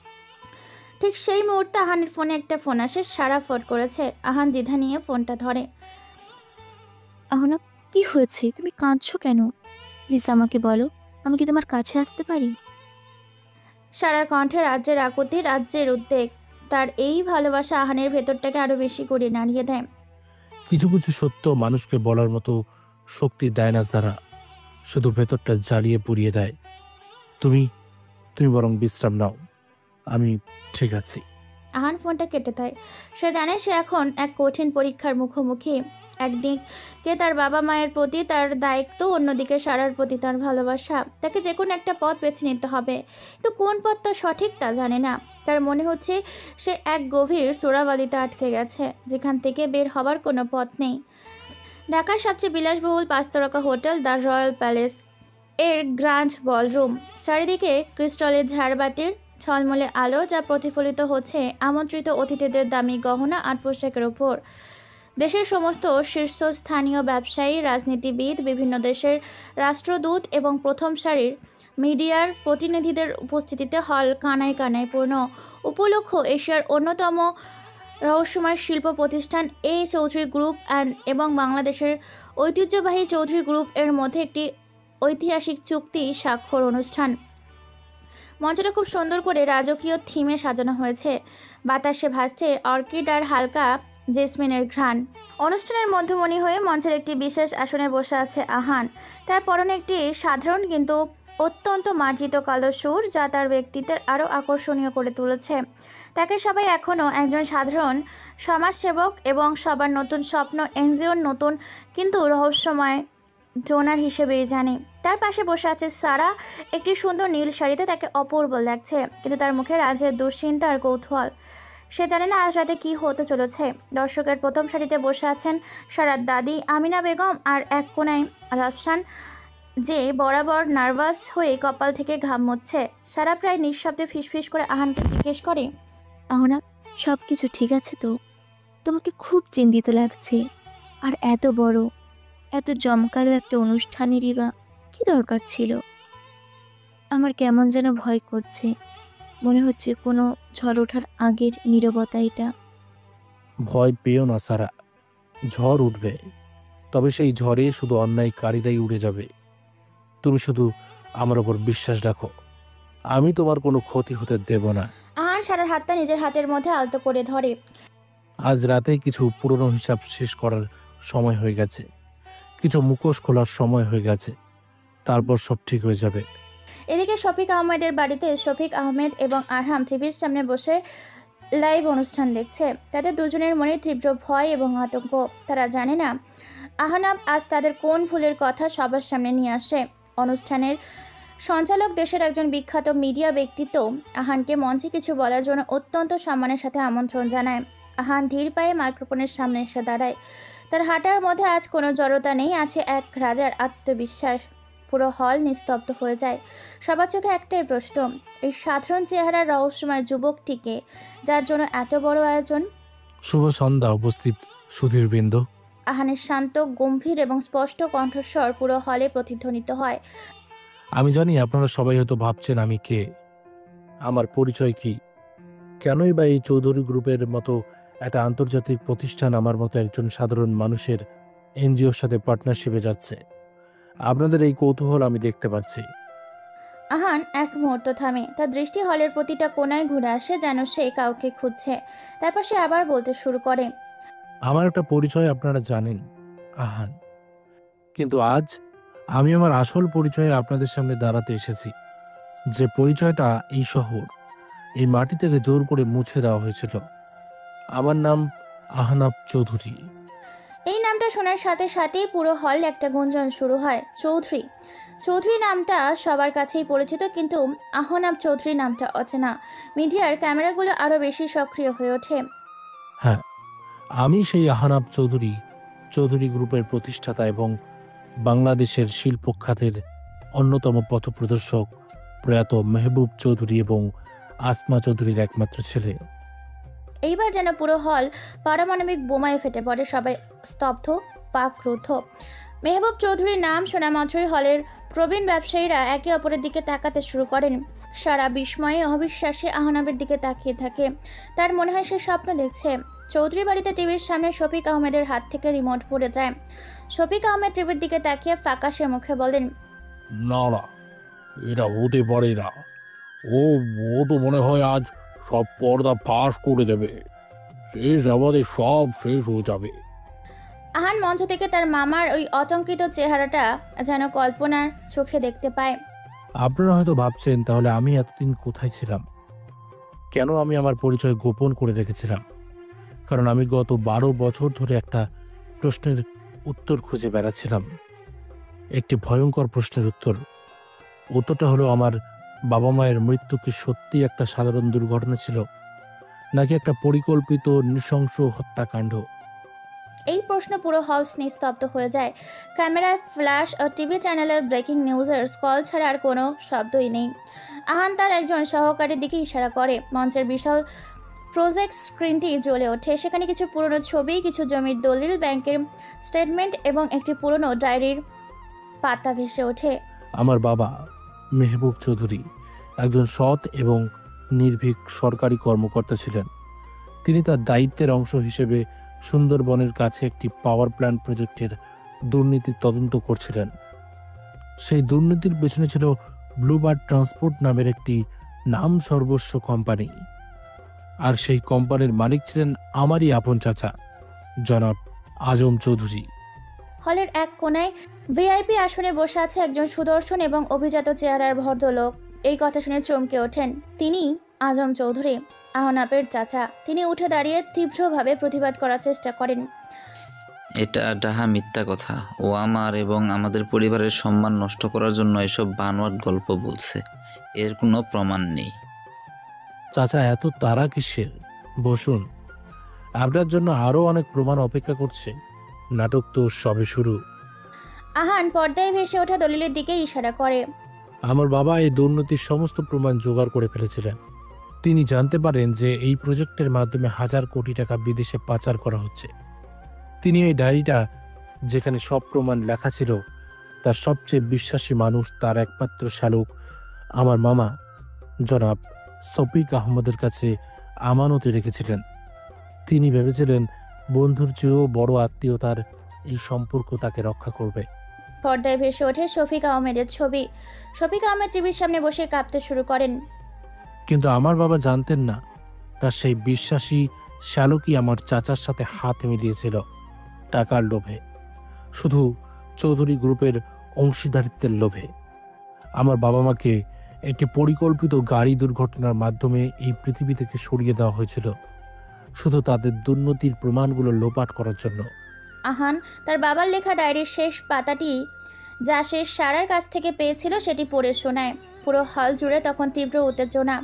ঠিক সেই মুহূর্তে আহানের ফোনে একটা ফোন আসে। সারা ফোন করেছে। আহান দ্বিধা নিয়ে ফোনটা ধরে। আহনাব, কি হয়েছে? তুমি কাঁদছো কেন? প্লিজ আমাকে বলো, আমি কি তোমার কাছে আসতে পারি? সারার কণ্ঠে রাজ্যের আকুতি, রাজ্যের উদ্বেগ। তার এই ভালোবাসা আহানের ভেতরটাকে আরো বেশি করে নাড়িয়ে দেয়। কিছু কিছু সত্য মানুষকে বলার মতো শক্তি দেয় না যারা, শুধু ভেতরটা জ্বালিয়ে পুড়িয়ে দেয়। তুমি বরং বিশ্রাম নাও, আমি ঠিক আছি। আহান ফোনটা কেটে দেয়। সে জানে সে এখন এক কঠিন পরীক্ষার মুখোমুখি। একদিকে তার বাবা মায়ের প্রতি তার দায়িত্ব, অন্যদিকে সারার প্রতি তার ভালোবাসা। তাকে যে কোনো একটা পথ বেছে নিতে হবে, কিন্তু কোন পথটা সঠিক তা জানে না। তার মনে হচ্ছে সে এক গভীর চোরাবালিতে আটকে গেছে, যেখান থেকে বের হবার কোনো পথ নেই। ঢাকার সবচেয়ে বিলাসবহুল 5 তারকা হোটেল দ্য রয়্যাল প্যালেস এর গ্র্যান্ড বলরুম। চারিদিকে ক্রিস্টালের ঝাড়বাতির ঝলমলে আলো, যা প্রতিফলিত হচ্ছে আমন্ত্রিত অতিথিদের দামি গহনা আর পোশাকের ওপর। দেশের সমস্ত শীর্ষস্থানীয় ব্যবসায়ী, রাজনীতিবিদ, বিভিন্ন দেশের রাষ্ট্রদূত এবং প্রথম সারির মিডিয়ার প্রতিনিধিদের উপস্থিতিতে হল কানায় কানায় পূর্ণ। উপলক্ষ এশিয়ার অন্যতম রহস্যময় শিল্প প্রতিষ্ঠান চৌধুরী গ্রুপ এবং বাংলাদেশের ঐতিহ্যবাহী চৌধুরী গ্রুপ এর মধ্যে একটি ঐতিহাসিক চুক্তি স্বাক্ষর অনুষ্ঠান। মঞ্চটা খুব সুন্দর করে রাজকীয় থিমে সাজানো হয়েছে। বাতাসে ভাসছে অর্কিড আর হালকা জেসমিনের ঘ্রাণ। অনুষ্ঠানের মধ্যমণি হয়ে মঞ্চের একটি বিশেষ আসনে বসে আছে আহান। তার পরনে একটি সাধারণ কিন্তু অত্যন্ত মার্জিত কালো সুর, যা তার ব্যক্তিত্বের আরও আকর্ষণীয় করে তুলেছে। তাকে সবাই এখনও একজন সাধারণ সমাজসেবক এবং সবার নতুন স্বপ্ন এনজিওর নতুন কিন্তু রহস্যময় ডোনার হিসেবেই জানে। তার পাশে বসে আছে সারা। একটি সুন্দর নীল শাড়িতে তাকে অপূর্ব লাগছে, কিন্তু তার মুখে রাজ্যের দুশ্চিন্তা আর কৌতূহল। সে জানে না আজ রাতে কী হতে চলেছে। দর্শকের প্রথম সারিতে বসে আছেন সারার দাদি আমিনা বেগম, আর এক কোনায় রাফসান, যে বরাবর নার্ভাস হয়ে কপাল থেকে ঘাম মুছছে। সারা প্রায় নিঃশব্দে ফিসফিস করে আহানকে জিজ্ঞেস করে, আহনা, সব কিছু ঠিক আছে তো? তোমাকে খুব চিন্তিত লাগছে। আর এত বড়, এত জমকালো একটা অনুষ্ঠানেরই বা কী দরকার ছিল? আমার কেমন যেন ভয় করছে। মনে হচ্ছে কোনো ঝড় ওঠার আগের নীরবতা এটা। ভয় পেও না সারা, ঝড় উঠবে, তবে সেই ঝড়ে শুধু অন্যায়কারীরাই উড়ে যাবে। তুমি শুধু আমার ওপর বিশ্বাস রাখো, আমি তোমার কোনো ক্ষতি হতে দেব না। আহান সারার হাতটা নিজের হাতের মধ্যে আলতো করে ধরে। আজ রাতে কিছু পুরনো হিসাব শেষ করার সময় হয়ে গেছে, কিছু মুখোশ খোলার সময় হয়ে গেছে, তারপর সব ঠিক হয়ে যাবে। এদিকে শফিক আহমেদের বাড়িতে শফিক আহমেদ এবং আরহাম টিভির সামনে বসে লাইভ অনুষ্ঠান দেখছে। তাদের দুজনের মনে তীব্র ভয় এবং আতঙ্ক। তারা জানে না আহনাব আজ তাদের কোন ভুলের কথা সবার সামনে নিয়ে আসে। অনুষ্ঠানের সঞ্চালক দেশের একজন বিখ্যাত মিডিয়া ব্যক্তিত্ব আহানকে মঞ্চে কিছু বলার জন্য অত্যন্ত সম্মানের সাথে আমন্ত্রণ জানায়। আহান ধীর পায়ে মাইক্রোফোনের সামনে এসে দাঁড়ায়। তার হাঁটার মধ্যে আজ কোনো জড়তা নেই, আছে এক রাজার আত্মবিশ্বাস। পুরো হল নিস্তব্ধ হয়ে যায়। সবার চোখে একটাই প্রশ্ন, এই সাধারণ চেহারার রহস্যময় যুবকটিকে, যার জন্য এত বড় আয়োজন। শুভ সন্ধ্যা উপস্থিত সুধীরবৃন্দ। আহানের শান্ত, গম্ভীর এবং স্পষ্ট কণ্ঠস্বর পুরো হলে প্রতিধ্বনিত হয়। আমি জানি আপনারা সবাই হয়তো ভাবছেন আমি কে, আমার পরিচয় কি, কেনই বা এই চৌধুরী গ্রুপের মতো একটা আন্তর্জাতিক প্রতিষ্ঠান আমার মতো একজন সাধারণ মানুষের এনজিওর সাথে পার্টনারশিপে যাচ্ছে। আপনাদের এই কৌতূহল আমি দেখতে পাচ্ছি। আহান এক মুহূর্ত থামে। তার দৃষ্টি হলের প্রতিটা কোণায় ঘুরে আসে, যেন সে কাউকে খুঁজছে। তারপর সে আবার বলতে শুরু করে, আমার একটা পরিচয় আপনারা জানেন, আহান, কিন্তু আজ আমি আমার আসল পরিচয়ে আপনাদের সামনে দাঁড়াতে এসেছি। যে পরিচয়টা এই শহর, এই মাটি থেকে জোর করে মুছে দেওয়া হয়েছিল। আমার নাম আহনাব চৌধুরী। এই নামটা শোনার সাথে সাথেই পুরো হল একটা গুঞ্জন শুরু হয়। চৌধুরী। চৌধুরী নামটা সবার কাছেই পরিচিত, কিন্তু আহনাব চৌধুরী নামটা অচেনা। মিডিয়ার ক্যামেরাগুলো আরও বেশি সক্রিয় হয়ে ওঠে। হ্যাঁ, আমি সেই আহনাব চৌধুরী, চৌধুরী গ্রুপের প্রতিষ্ঠাতা এবং বাংলাদেশের শিল্প খাতের অন্যতম পথপ্রদর্শক প্রয়াত মেহবুব চৌধুরী এবং আসমা চৌধুরীর একমাত্র ছেলে। এইবার যেন পুরো হল পারমাণবিক বোমায় ফেটে পড়ে। সবাই স্তব্ধ, পাকরুদ্ধ। মেহবুব চৌধুরীর নাম শোনা মাত্রই হলের প্রবীণ ব্যবসায়ীরা একে অপরের দিকে তাকাতে শুরু করেন। সারা বিস্ময়ে অবিশ্বাসে আহনাবের দিকে তাকিয়ে থাকে। তার মনে হয় সে স্বপ্ন দেখছে। চৌধুরী বাড়িতে টিভির সামনে শফিক আহমেদের হাত থেকে রিমোট পড়ে যায়। শফিক আহমেদ টিভির দিকে তাকিয়ে ফ্যাকাশে মুখে বলেন, না না, এটা হতে পারে না। ও ও তো মনে হয় আজ সব পর্দা ফাঁস করে দেবে। শেষ আমাদের সব শেষ হয়ে যাবে। আহান মঞ্চ থেকে তার মামার ওই আতঙ্কিত চেহারাটা যেন কল্পনার চোখে দেখতে পায়। আপনারা হয়তো ভাবছেন, তাহলে আমি এতদিন কোথায় ছিলাম? কেন আমি আমার পরিচয় গোপন করে রেখেছিলাম? কারণ আমি গত 12 বছর ধরে একটা প্রশ্নের উত্তর খুঁজে বেড়াচ্ছিলাম। একটি ভয়ঙ্কর প্রশ্নের উত্তর। উত্তরটা হলো, আমার বাবা মায়ের মৃত্যু কি সত্যি একটা সাধারণ দুর্ঘটনা ছিল, নাকি একটা পরিকল্পিত নৃশংস হত্যাকাণ্ড? এই প্রশ্ন পুরো হল নিস্তব্ধ হয়ে যায়। ক্যামেরার ফ্ল্যাশ ও টিভি চ্যানেলের ব্রেকিং নিউজের স্কল ছাড়া আর কোনো শব্দই নেই। আহান তার একজন সহকারীর দিকে ইশারা করে। মঞ্চের বিশাল প্রজেক্ট স্ক্রিনটি জ্বলে ওঠে। সেখানে কিছু পুরনো ছবি, কিছু জমির দলিল, ব্যাংকের স্টেটমেন্ট এবং একটি পুরনো ডায়েরির পাতা ভেসে ওঠে। আমার বাবা মেহবুব চৌধুরী একজন সৎ এবং নির্ভীক সরকারি কর্মকর্তা ছিলেন। তিনি তার দায়িত্বের অংশ হিসেবে সুন্দরবনের কাছে একটি পাওয়ার প্ল্যান্ট প্রজেক্টের দুর্নীতির তদন্ত করছিলেন। সেই দুর্নীতির পেছনে ছিল ব্লুবার্ড ট্রান্সপোর্ট নামের একটি নাম সর্বস্ব কোম্পানি, আর সেই কোম্পানির মালিক ছিলেন আমারই আপন চাচা জনাব আজম চৌধুরী। হলের এক কোণায় ভিআইপি আসনে বসে আছে একজন সুদর্শন এবং অভিজাত চেহারার ভদ্রলোক। এই কথা শুনে চমকে ওঠেন। তিনি আজম চৌধুরী, আহনাপের চাচা। তিনি উঠে দাঁড়িয়ে তীব্রভাবে প্রতিবাদ করার চেষ্টা করেন। এটা ডাহা মিথ্যা কথা। ও আমার এবং আমাদের পরিবারের সম্মান নষ্ট করার জন্য এসব বানোয়াট গল্প বলছে। এর কোনো প্রমাণ নেই। চাচা, এত তারা কিসের? বসুন, আপনার জন্য আরো অনেক প্রমাণ অপেক্ষা করছে। নাটক তো সবে শুরু। আহান পর্দায় ভেসে ওঠা দলিলের দিকে ইশারা করে। আমার বাবা এই দুর্নীতির সমস্ত প্রমাণ জোগাড় করে ফেলেছিলেন। তিনি জানতে পারেন যে এই প্রজেক্টের মাধ্যমে হাজার কোটি টাকা বিদেশে পাচার করা হচ্ছে। তিনি এই ডায়েরিটা, যেখানে সব প্রমাণ লেখা ছিল, তার সবচেয়ে বিশ্বাসী মানুষ, তার একমাত্র শালুক আমার মামা জনাব শফিক আহমদের কাছে আমানতে রেখেছিলেন। তিনি ভেবেছিলেন বন্ধুর চেয়েও বড় আত্মীয়তার এই সম্পর্ক তাকে রক্ষা করবে। পর্দায় ভেসে ওঠে শফিক আহমেদের ছবি। শফিক আহমেদ টিভির সামনে বসে কাঁপতে শুরু করেন। কিন্তু আমার বাবা জানতেন না, তার সেই বিশ্বাসী শ্যালকই আমার চাচার সাথে হাত মিলিয়েছিল টাকার লোভে, শুধু চৌধুরী গ্রুপের অংশীদারিত্বের লোভে। আমার বাবা মাকে একটি পরিকল্পিত গাড়ি দুর্ঘটনার মাধ্যমে এই পৃথিবী থেকে সরিয়ে দেওয়া হয়েছিল, শুধু তাদের দুর্নীতির প্রমাণগুলো লোপাট করার জন্য। আহান তার বাবার লেখা ডায়েরির শেষ পাতাটি, যা সে সারার কাছ থেকে পেয়েছিল, সেটি পড়ে শোনায়। পুরো হল জুড়ে তখন তীব্র উত্তেজনা।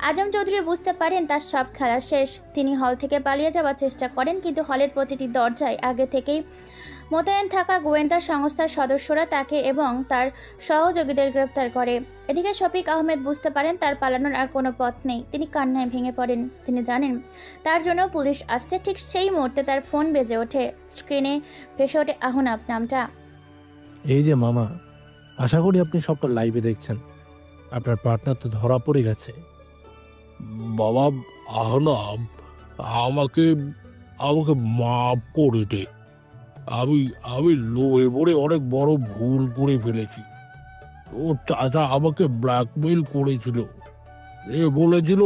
আজম চৌধুরী বুঝতে পারেন তার সব খেলা শেষ। তিনি হল থেকে পালিয়ে যাওয়ার চেষ্টা করেন, কিন্তু হলের প্রতিটি দরজায় আগে থেকেই মোতায়েন থাকা গোয়েন্দা সংস্থার সদস্যরা তাকে এবং তার সহযোগীদের গ্রেপ্তার করে। এদিকে শফিক আহমেদ বুঝতে পারেন তার পালানোর আর কোনো পথ নেই। তিনি কান্নায় ভেঙে পড়েন। তিনি জানেন তার জন্য পুলিশ আসছে। ঠিক সেই মুহূর্তে তার ফোন বেজে ওঠে। স্ক্রিনে ভেসে ওঠে আহনাব নামটা। এই যে মামা, আশা করি আপনি সবটা লাইভে দেখছেন। আপনার পার্টনার তো ধরা পড়ে গেছে। বাবা, আহনাব, আমাকে আমাকে মাফ করে দে। আমি লোভে পড়ে অনেক বড় ভুল করে ফেলেছি। ও চাচা আমাকে ব্ল্যাকমেইল করেছিল। এ বলেছিল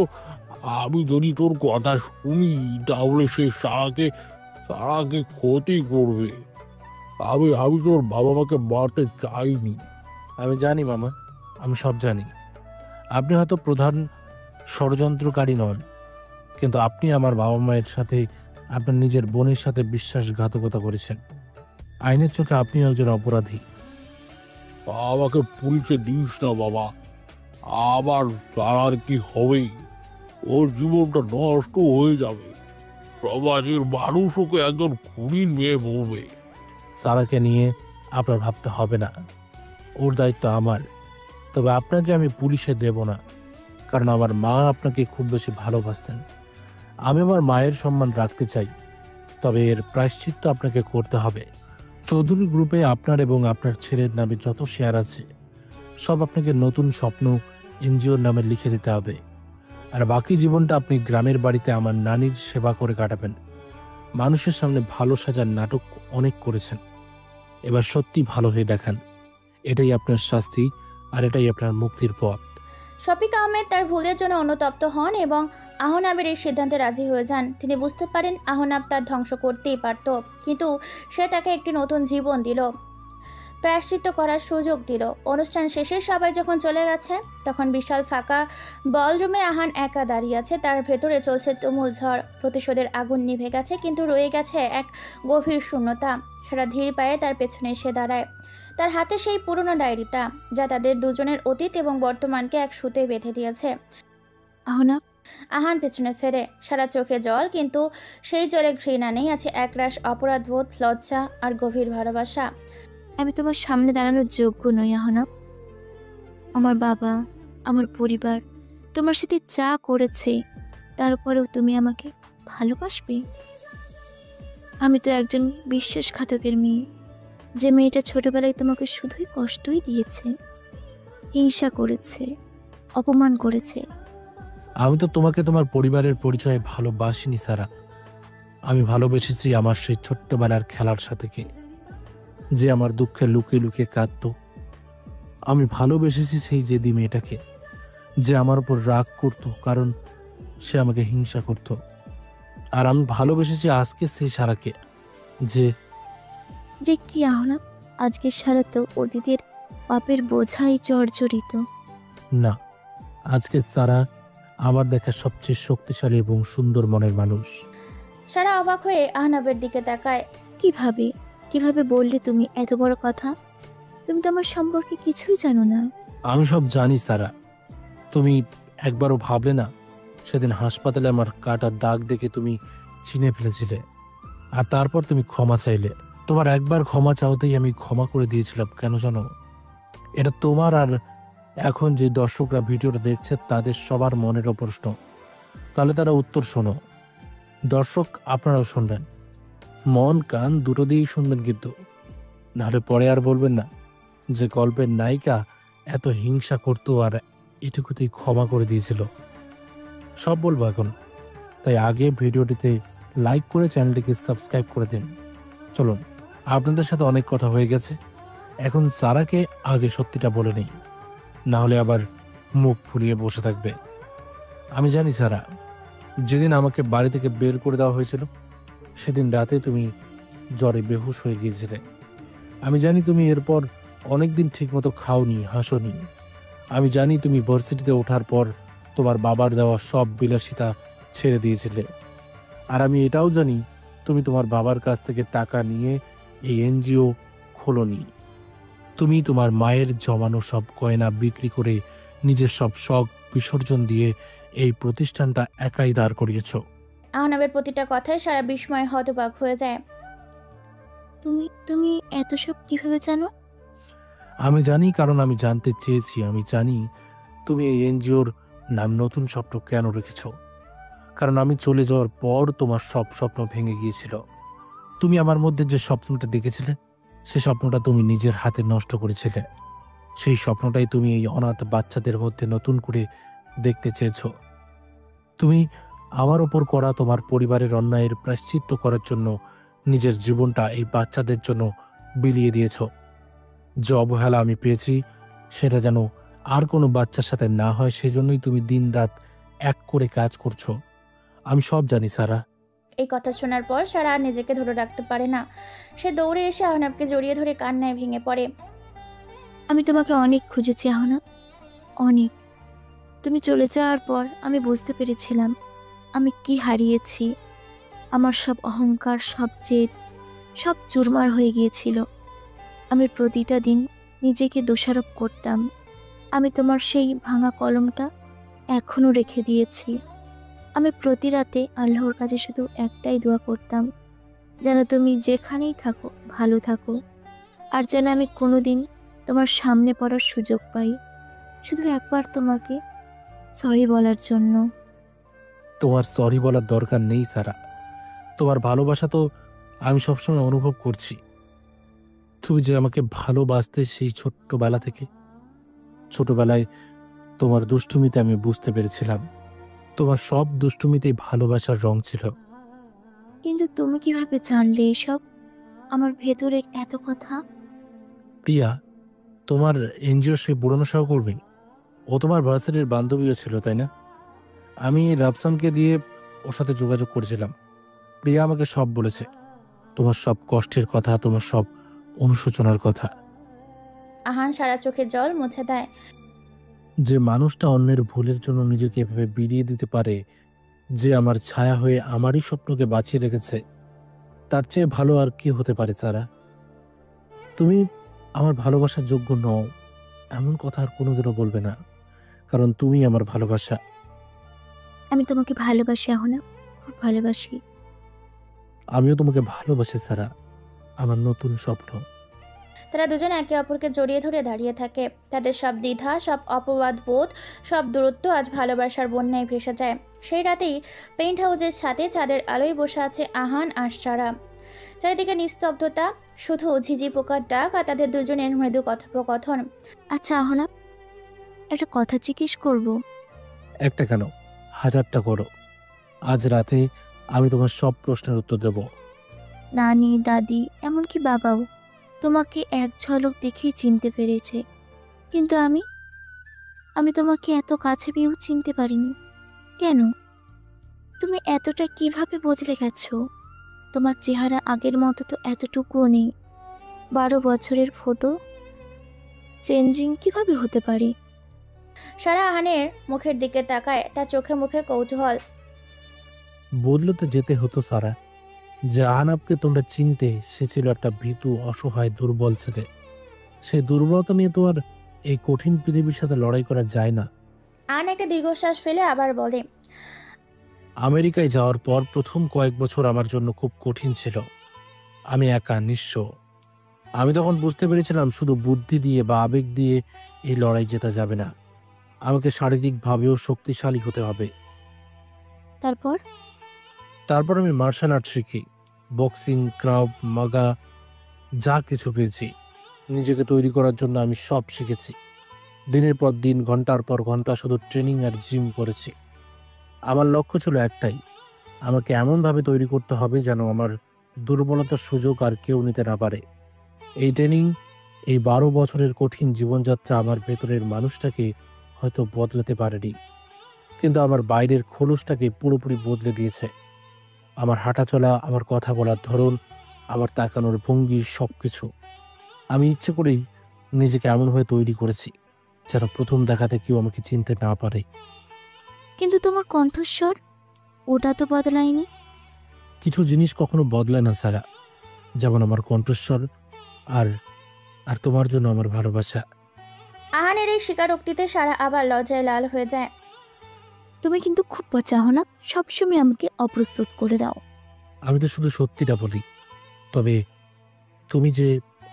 আমি যদি তোর কথা শুনি তাহলে সে সারাকে ক্ষতি করবে। আমি তোর বাবা মাকে মারতে চাইনি। আমি জানি মামা, আমি সব জানি। আপনি হয়তো প্রধান ষড়যন্ত্রকারী নন, কিন্তু আপনি আমার বাবা মায়ের সাথে, আপনার নিজের বোনের সাথে বিশ্বাসঘাতকতা করেছেন। আইনের চোখে আপনিও একজন অপরাধী। আমাকে পুলিশে দিস না বাবা। আবার তার কি হবে? ওর জীবনটা নষ্ট হয়ে যাবে। সমাজের মানুষ ওকে একজন খুনির মেয়ে বলবে। সারাকে নিয়ে আপনার ভাবতে হবে না, ওর দায়িত্ব আমার। তবে আপনাকে আমি পুলিশে দেব না, কারণ আমার মা আপনাকে খুব বেশি ভালোবাসতেন। আমি আমার মায়ের সম্মান রাখতে চাই, তবে এর প্রায়শ্চিত্ত আপনাকে করতে হবে। চৌধুরী গ্রুপে আপনার এবং আপনার ছেলের নামে যত শেয়ার আছে, সব আপনাকে নতুন স্বপ্ন এনজিওর নামে লিখে দিতে হবে। আর বাকি জীবনটা আপনি গ্রামের বাড়িতে আমার নানির সেবা করে কাটাবেন। মানুষের সামনে ভালো সাজার নাটক অনেক করেছেন, এবার সত্যি ভালো হয়ে দেখান। এটাই আপনার শাস্তি, আর এটাই আপনার মুক্তির পথ। শফিক আহমেদ তার ভুলের জন্য অনুতপ্ত হন এবং আহনাবের এই সিদ্ধান্তে রাজি হয়ে যান। তিনি বুঝতে পারেন আহনাব তার ধ্বংস করতেই পারত, কিন্তু সে তাকে একটি নতুন জীবন দিল, প্রায়শ্চিত্ত করার সুযোগ দিল। অনুষ্ঠান শেষে সবাই যখন চলে গেছে, তখন বিশাল ফাঁকা বলরুমে আহান একা দাঁড়িয়ে আছে। তার ভেতরে চলছে তুমুল ঝড়। প্রতিশোধের আগুন নিভে গেছে, কিন্তু রয়ে গেছে এক গভীর শূন্যতা। সারা ধীর পায়ে তার পেছনে এসে দাঁড়ায়। তার হাতে সেই পুরনো ডায়েরিটা, যা তাদের দুজনের অতীত এবং বর্তমানকে এক সুতে বেঁধে দিয়েছে। আহনাব, আহান পেছনে ফেরে, সারা চোখে জল, কিন্তু সেই জলে ঘৃণা নেই, আছে একরাশ অপরাধবোধ, লজ্জা আর গভীর ভালোবাসা। আমি তোমার সামনে দাঁড়ানোর যোগ্য নই আহনাব। আমার বাবা, আমার পরিবার তোমার সাথে যা করেছে, তারপরেও তুমি আমাকে ভালোবাসবে? আমি তো একজন বিশ্বাসঘাতকের মেয়ে, যে মেয়েটা ছোটবেলায় তোমাকে শুধুই কষ্টই দিয়েছে। হিংসা করেছে, অপমান করেছে। আমি তো তোমাকে তোমার পরিবারের পরিচয়ে ভালোবাসিনি সারা। আমি ভালোবেসেছি আমার সেই ছোট্টবেলার খেলার সাথেকে, যে আমার দুঃখে লুকিয়ে লুকিয়ে কাঁদত। আমি ভালোবেসেছি সেই জেদি মেয়েটাকে, যে আমার উপর রাগ করত কারণ সে আমাকে হিংসা করত। আর আমি ভালোবেসেছি আজকে সেই সারাকে, যে যে কি আহনাব, আজকে সারা তো অতীতের পাপের বোঝাই জর্জরিত। না, আজকে সারা আমার দেখা সবচেয়ে শক্তিশালী এবং সুন্দর মনের মানুষ। সারা অবাক হয়ে আহনাবের দিকে তাকায়। কিভাবে কিভাবে বললে তুমি এত বড় কথা? তুমি তো আমার সম্পর্কে কিছুই জানো না। আমি সব জানি সারা। তুমি একবারও ভাবলে না সেদিন হাসপাতালে আমার কাটার দাগ দেখে তুমি চিনে ফেলেছিলে, আর তারপর তুমি ক্ষমা চাইলে। তোমার একবার ক্ষমা চাওতেই আমি ক্ষমা করে দিয়েছিলাম। কেন জানো? এটা তোমার আর এখন যে দর্শকরা ভিডিওটা দেখছে তাদের সবার মনেরও প্রশ্ন। তাহলে তারা উত্তর শোনো। দর্শক আপনারাও শুনবেন, মন কান দুটো দিয়েই শুনবেন, কিন্তু নাহলে পরে আর বলবেন না যে গল্পের নায়িকা এত হিংসা করতো আর এটুকুতেই ক্ষমা করে দিয়েছিল। সব বলবো এখন, তাই আগে ভিডিওটিতে লাইক করে চ্যানেলটিকে সাবস্ক্রাইব করে দিন। চলুন, আপনাদের সাথে অনেক কথা হয়ে গেছে, এখন সারাকে আগে সত্যিটা বলে নেই, না হলে আবার মুখ ফুলিয়ে বসে থাকবে। আমি জানি সারা, যেদিন আমাকে বাড়ি থেকে বের করে দেওয়া হয়েছিল সেদিন রাতে তুমি জ্বরে বেহুশ হয়ে গিয়েছিলে। আমি জানি তুমি এরপর অনেকদিন ঠিকমতো খাওনি, হাসোনি। আমি জানি তুমি ভার্সিটিতে ওঠার পর তোমার বাবার দেওয়া সব বিলাসিতা ছেড়ে দিয়েছিলে। আর আমি এটাও জানি তুমি তোমার বাবার কাছ থেকে টাকা নিয়ে এই এনজিও খোলোনি। তুমি তোমার মায়ের জমানো সব গয়না বিক্রি করে নিজের সব শখ বিসর্জন দিয়ে এই প্রতিষ্ঠানটা একাই দাঁড় করিয়েছ। আহনাবের প্রতিটা কথায় সারা বিস্ময়ে হতবাক হয়ে যায়। তুমি তুমি এত সব কিভাবে জানো? আমি জানি, কারণ আমি জানতে চেয়েছি। আমি জানি তুমি এই এনজিওর নাম নতুন স্বপ্ন কেন রেখেছ। কারণ আমি চলে যাওয়ার পর তোমার সব স্বপ্ন ভেঙে গিয়েছিল। তুমি আমার মধ্যে যে স্বপ্নটা দেখেছিলে সে স্বপ্নটা তুমি নিজের হাতে নষ্ট করেছিলে। সেই স্বপ্নটাই তুমি এই অনাথ বাচ্চাদের মধ্যে নতুন করে দেখতে চেয়েছ। তুমি আমার ওপর করা তোমার পরিবারের অন্যায়ের প্রায়শ্চিত্ত করার জন্য নিজের জীবনটা এই বাচ্চাদের জন্য বিলিয়ে দিয়েছ। যে অবহেলা আমি পেয়েছি সেটা যেন আর কোনো বাচ্চার সাথে না হয়, সেজন্যই তুমি দিনরাত এক করে কাজ করছো। আমি সব জানি সারা। এই কথা শোনার পর সারা আর নিজেকে ধরে রাখতে পারে না। সে দৌড়ে এসে আহনাবকে জড়িয়ে ধরে কান্নায় ভেঙে পড়ে। আমি তোমাকে অনেক খুঁজেছি আহনাব, অনেক। তুমি চলে যাওয়ার পর আমি বুঝতে পেরেছিলাম আমি কি হারিয়েছি। আমার সব অহংকার, সব জেদ, সব চুরমার হয়ে গিয়েছিল। আমি প্রতিটা দিন নিজেকে দোষারোপ করতাম। আমি তোমার সেই ভাঙা কলমটা এখনো রেখে দিয়েছি। আমি প্রতি রাতে আল্লাহর কাছে শুধু একটাই দোয়া করতাম, যেন তুমি যেখানেই থাকো ভালো থাকো, আর যেন আমি কোনোদিন তোমার সামনে পড়ার সুযোগ পাই, শুধু একবার তোমাকে সরি বলার জন্য। তোমার সরি বলার দরকার নেই সারা। তোমার ভালোবাসা তো আমি সবসময় অনুভব করছি। তুমি যে আমাকে ভালোবাসতে সেই ছোট্টবেলা থেকে। ছোটবেলায় তোমার দুষ্টুমিতে আমি বুঝতে পেরেছিলাম তোমার সব দুষ্টুমিতেই ভালোবাসার রং ছিল। কিন্তু তুমি কিভাবে জানলে এসব, আমার ভেতরের এত কথা? প্রিয়া, তোমার এনজিও সেই পুরনো সহকর্মী, ও তোমার ভার্সিটির বান্ধবীও ছিল, তাই না? আমি রাফসানকে দিয়ে ওর সাথে যোগাযোগ করেছিলাম। প্রিয়া আমাকে সব বলেছে, তোমার সব কষ্টের কথা, তোমার সব অনুশোচনার কথা। আহান সারা চোখে জল মুছে দেয়। যে মানুষটা অন্যের ভুলের জন্য নিজেকে এভাবে বিলিয়ে দিতে পারে, যে আমার ছায়া হয়ে আমারই স্বপ্নকে বাঁচিয়ে রেখেছে, তার চেয়ে ভালো আর কি হতে পারে সারা? তুমি আমার ভালোবাসার যোগ্য নও এমন কথা আর কোনোদিনও বলবে না, কারণ তুমি আমার ভালোবাসা। আমি তোমাকে ভালোবাসি আহনাব, খুব ভালোবাসি। আমিও তোমাকে ভালোবাসি সারা, আমার নতুন স্বপ্ন। তারা দুজনে একে অপরকে জড়িয়ে ধরে দাঁড়িয়ে থাকে। তাদের সব দ্বিধা, সব অপবাদ বোধ, সব দূরত্ব আজ ভালোবাসার বন্যায় ভেসে যায়। সেই রাতেই পেইন্ট হাউসের ছাদে চাঁদের আলোয় বসে আছে আহান আর সারা। চারিদিকে নিস্তব্ধতা, শুধু ঝিঝি পোকার ডাক আর তাদের দুজনের মৃদু কথোপকথন। আচ্ছা আহনাব, একটা কথা জিজ্ঞেস করব? একটা কেন, হাজারটা করো। আজ রাতে আমি তোমার সব প্রশ্নের উত্তর দেব। নানি, দাদি, এমনকি বাবাও তোমাকে এক ঝলক দেখেই চিনতে পেরেছে, কিন্তু আমি তোমাকে এত কাছে পেয়েও চিনতে পারিনি। কেন? তুমি এতটা কিভাবে বদলে গেছো? তোমার চেহারা আগের মতো তো এতটুকুও নেই। 12 বছরের ফটো চেঞ্জিং কিভাবে হতে পারে? সারা আহানের মুখের দিকে তাকায়, তার চোখে মুখে কৌতূহল। বদলতে যেতে হতো সারা। যে আহনাবকে তোমরা চিনতে, সে ছিল একটা ভীতু, অসহায়, দুর্বল ছেলে। সেই দুর্বলতা নিয়ে তো আর এই কঠিন পৃথিবীর সাথে লড়াই করা যায় না। আহান একটা দীর্ঘশ্বাস ফেলে আবার বলে, আমেরিকায় যাওয়ার পর প্রথম কয়েক বছর আমার জন্য খুব কঠিন ছিল। আমি একা, নিঃস্ব। আমি তখন বুঝতে পেরেছিলাম শুধু বুদ্ধি দিয়ে বা আবেগ দিয়ে এই লড়াই জেতা যাবে না। আমাকে শারীরিকভাবেও শক্তিশালী হতে হবে। তারপর আমি মার্শাল আর্ট শিখি। বক্সিং, ক্রাভ মাগা, যা কিছু পেয়েছি। নিজেকে তৈরি করার জন্য আমি সব শিখেছি। দিনের পর দিন, ঘন্টার পর ঘন্টা শুধু ট্রেনিং আর জিম করেছি। আমার লক্ষ্য ছিল একটাই, আমাকে এমনভাবে তৈরি করতে হবে যেন আমার দুর্বলতার সুযোগ আর কেউ নিতে না পারে। এই ট্রেনিং, এই 12 বছরের কঠিন জীবনযাত্রা আমার ভেতরের মানুষটাকে হয়তো বদলাতে পারেনি, কিন্তু আমার বাইরের খোলসটাকে পুরোপুরি বদলে দিয়েছে। আমার হাঁটা চলা, আমার কথা বলার ধরন, আমার তাকানোর ভঙ্গি, সবকিছু। আমি ইচ্ছে করেই নিজেকে এমনভাবে তৈরি করেছি যেন প্রথম দেখাতে কেউ আমাকে চিনতে না পারে। কিন্তু তোমার কণ্ঠস্বর, ওটা তো বদলায়নি। কিছু জিনিস কখনো বদলায় না সারা, যেমন আমার কণ্ঠস্বর আর আর তোমার জন্য আমার ভালোবাসা। আহানের এই স্বীকারোক্তিতে সারা আবার লজ্জায় লাল হয়ে যায়। তুমি কিন্তু খুব চাহো না, সবসময় আমাকে অপ্রস্তুত করে দাও। আমি তো শুধু সত্যিটা বলি। তবে তুমি যে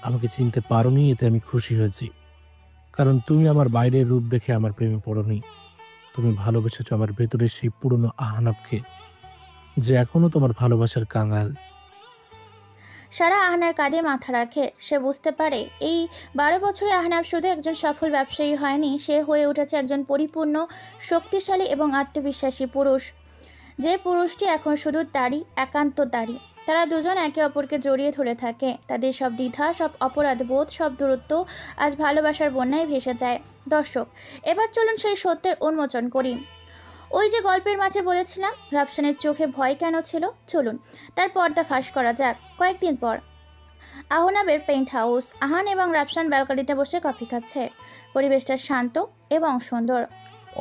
আমাকে চিনতে পারোনি, এতে আমি খুশি হয়েছি। কারণ তুমি আমার বাইরের রূপ দেখে আমার প্রেমে পড়োনি। তুমি ভালোবেসেছ আমার ভেতরের সেই পুরনো আহনাবকে, যে এখনো তোমার ভালোবাসার কাঙাল। সারা আহনার কাঁধে মাথা রাখে। সে বুঝতে পারে এই 12 বছরে আহনাব শুধু একজন সফল ব্যবসায়ী হয়নি, সে হয়ে উঠেছে একজন পরিপূর্ণ, শক্তিশালী এবং আত্মবিশ্বাসী পুরুষ। যে পুরুষটি এখন শুধু তারই, একান্ত তারই। তারা দুজন একে অপরকে জড়িয়ে ধরে থাকে। তাদের সব দ্বিধা, সব অপরাধ বোধ, সব দূরত্ব আজ ভালোবাসার বন্যায় ভেসে যায়। দর্শক, এবার চলুন সেই সত্যের উন্মোচন করি। ওই যে গল্পের মাঝে বলেছিলাম রাফসানের চোখে ভয় কেন ছিল, চলুন তার পর্দা ফাঁস করা যাক। কয়েকদিন পর আহনাবের পেন্ট হাউস। আহান এবং রাফসান ব্যালকনিতে বসে কফি খাচ্ছে। পরিবেশটা শান্ত এবং সুন্দর।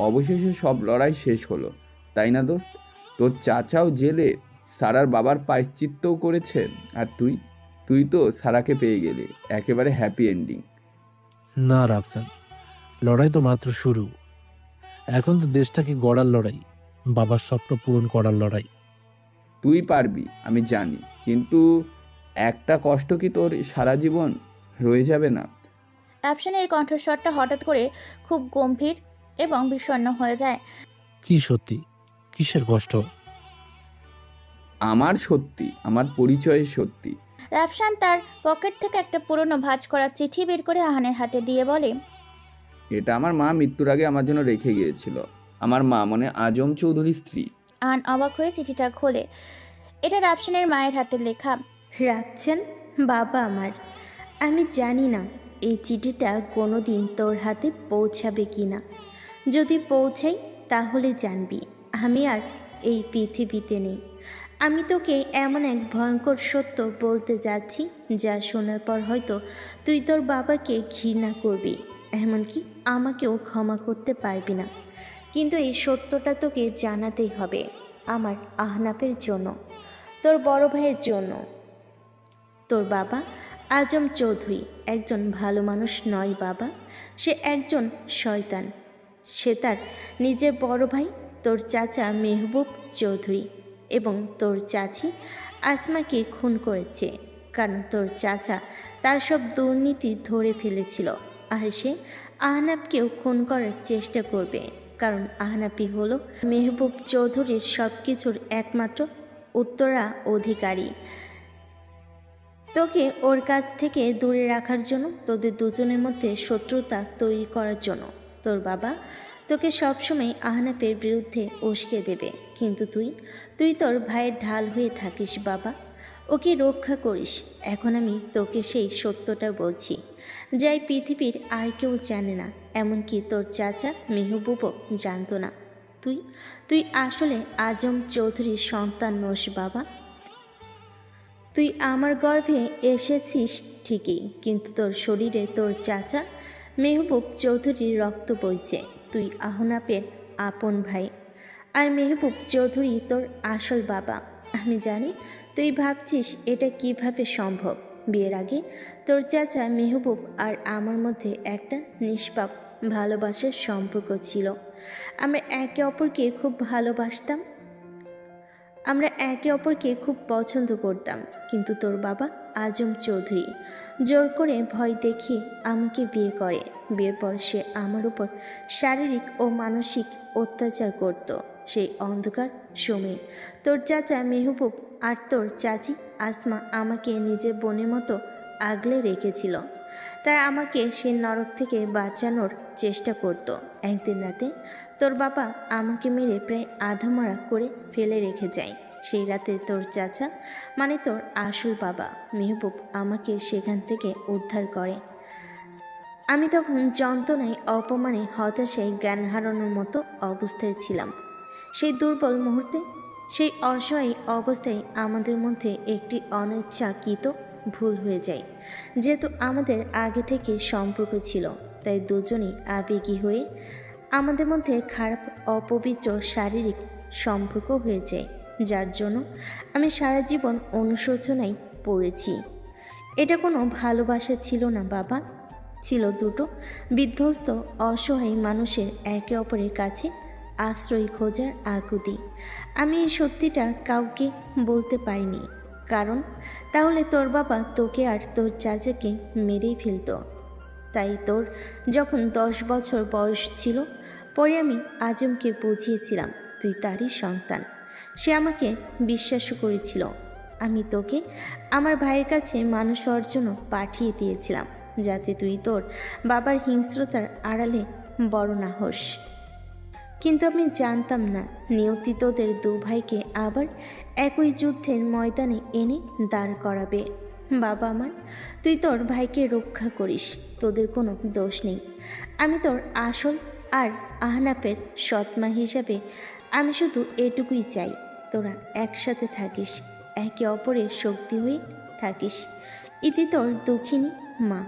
অবশেষে সব লড়াই শেষ হলো, তাই না দোস্ত? তোর চাচাও জেলে, সারার বাবার প্রায়শ্চিত্তও করেছে, আর তুই তো সারাকে পেয়ে গেলি। একেবারে হ্যাপি এন্ডিং। না রাফসান, লড়াই তো মাত্র শুরু। এখন তো দেশটাকে গড়ার লড়াই, বাবার স্বপ্ন পূরণ করার লড়াই। তুই পারবি, আমি জানি, কিন্তু একটা কষ্ট কি তোর সারা জীবন রয়ে যাবে না? রাফসানের কণ্ঠস্বরটা হঠাৎ করে খুব গম্ভীর এবং বিষণ্ণ হয়ে যায়। কি সত্যি? কিসের কষ্ট? আমার সত্যি, আমার পরিচয়ের সত্যি। রাফসান তার পকেট থেকে একটা পুরনো ভাঁজ করা চিঠি বের করে আহানের হাতে দিয়ে বলে, এটা আমার মা মৃত্যুর আগে আমার জন্য রেখে গিয়েছিল। আমার মা মানে আজম চৌধুরীর স্ত্রী। আহান অবাক হয়ে চিঠিটা খোলে। এটা রাফসানের মায়ের হাতে লেখা। রাখছেন বাবা আমার, আমি জানি না এই চিঠিটা কোনো দিন তোর হাতে পৌঁছাবে কি না। যদি পৌঁছাই তাহলে জানবি আমি আর এই পৃথিবীতে নেই। আমি তোকে এমন এক ভয়ঙ্কর সত্য বলতে যাচ্ছি যা শোনার পর হয়তো তুই তোর বাবাকে ঘৃণা করবি, এমনকি আমাকেও ক্ষমা করতে পারবি না। কিন্তু এই সত্যটা তোকে জানাতেই হবে, আমার আহনাফের জন্য, তোর বড় ভাইয়ের জন্য। তোর বাবা আজম চৌধুরী একজন ভালো মানুষ নয় বাবা, সে একজন শয়তান। সে তার নিজের বড় ভাই তোর চাচা মেহবুব চৌধুরী এবং তোর চাচি আসমাকে খুন করেছে, কারণ তোর চাচা তার সব দুর্নীতি ধরে ফেলেছিল। আর সে আহনাফকেও খুন করার চেষ্টা করবে, কারণ আহনাফি হলো মেহবুব চৌধুরীর সব কিছুর একমাত্র উত্তরাধিকারী। তোকে ওর কাছ থেকে দূরে রাখার জন্য, তোদের দুজনের মধ্যে শত্রুতা তৈরি করার জন্য, তোর বাবা তোকে সবসময় আহনাফের বিরুদ্ধে উস্কে দেবে, কিন্তু তুই তোর ভাইয়ের ঢাল হয়ে থাকিস বাবা, ওকে রক্ষা করিস। এখন আমি তোকে সেই সত্যটা বলছি, যাই পৃথিবীর আর কেউ জানে না, এমনকি তোর চাচা মেহবুবও জানতো না। তুই আসলে আজম চৌধুরীর সন্তান নোস বাবা। তুই আমার গর্ভে এসেছিস ঠিকই, কিন্তু তোর শরীরে তোর চাচা মেহবুব চৌধুরীর রক্ত বইছে। তুই আহনাফের আপন ভাই, আর মেহবুব চৌধুরী তোর আসল বাবা। আমি জানি তুই ভাবছিস এটা কিভাবে সম্ভব। বিয়ের আগে তোর চাচা মেহবুব আর আমার মধ্যে একটা নিষ্পাপ ভালোবাসার সম্পর্ক ছিল। আমরা একে অপরকে খুব ভালোবাসতাম, আমরা একে অপরকে খুব পছন্দ করতাম, কিন্তু তোর বাবা আজম চৌধুরী জোর করে ভয় দেখিয়ে আমাকে বিয়ে করে। বিয়ের পর সে আমার উপর শারীরিক ও মানসিক অত্যাচার করত। সেই অন্ধকার সময়ে তোর চাচা মেহবুব আর তোর চাচি আসমা আমাকে নিজের বোনের মতো আগলে রেখেছিল। তারা আমাকে সে নরক থেকে বাঁচানোর চেষ্টা করত। একদিন রাতে তোর বাবা আমাকে মেরে প্রায় আধামরা করে ফেলে রেখে যায়। সেই রাতে তোর চাচা মানে তোর আসল বাবা মেহবুব আমাকে সেখান থেকে উদ্ধার করে। আমি তখন যন্ত্রণায়, অপমানে, হতাশায় জ্ঞান হারানোর মতো অবস্থায় ছিলাম। সেই দুর্বল মুহূর্তে, সেই অসহায় অবস্থায় আমাদের মধ্যে একটি অনিচ্ছাকৃত ভুল হয়ে যায়। যেহেতু আমাদের আগে থেকে সম্পর্ক ছিল, তাই দুজনেই আবেগী হয়ে আমাদের মধ্যে খারাপ অপবিত্র শারীরিক সম্পর্ক হয়ে যায়, যার জন্য আমি সারা জীবন অনুশোচনায় পড়েছি। এটা কোনো ভালোবাসা ছিল না বাবা, ছিল দুটো বিধ্বস্ত অসহায় মানুষের একে অপরের কাছে আশ্রয় খোঁজার আকুতি। আমি এই সত্যিটা কাউকে বলতে পারিনি, কারণ তাহলে তোর বাবা তোকে আর তোর চাচাকে মেরেই ফেলত। তাই তোর যখন 10 বছর বয়স ছিল, পরে আমি আজমকে বুঝিয়েছিলাম তুই তারই সন্তান। সে আমাকে বিশ্বাসও করেছিল। আমি তোকে আমার ভাইয়ের কাছে মানুষ হওয়ার জন্য পাঠিয়ে দিয়েছিলাম, যাতে তুই তোর বাবার হিংস্রতার আড়ালে বড় না হোস। কিন্তু আমি জানতাম না নিয়তি তোদের দু ভাইকে আবার একই যুদ্ধের ময়দানে এনে দাঁড় করাবে। বাবা আমার, তুই তোর ভাইকে রক্ষা করিস, তোদের কোনো দোষ নেই। আমি তোর আসল আর আহনাফের সৎমা হিসাবে আমি শুধু এটুকুই চাই, তোরা একসাথে থাকিস, একে অপরের শক্তি হয়ে থাকিস। ইতি তোর দুঃখিনী মা।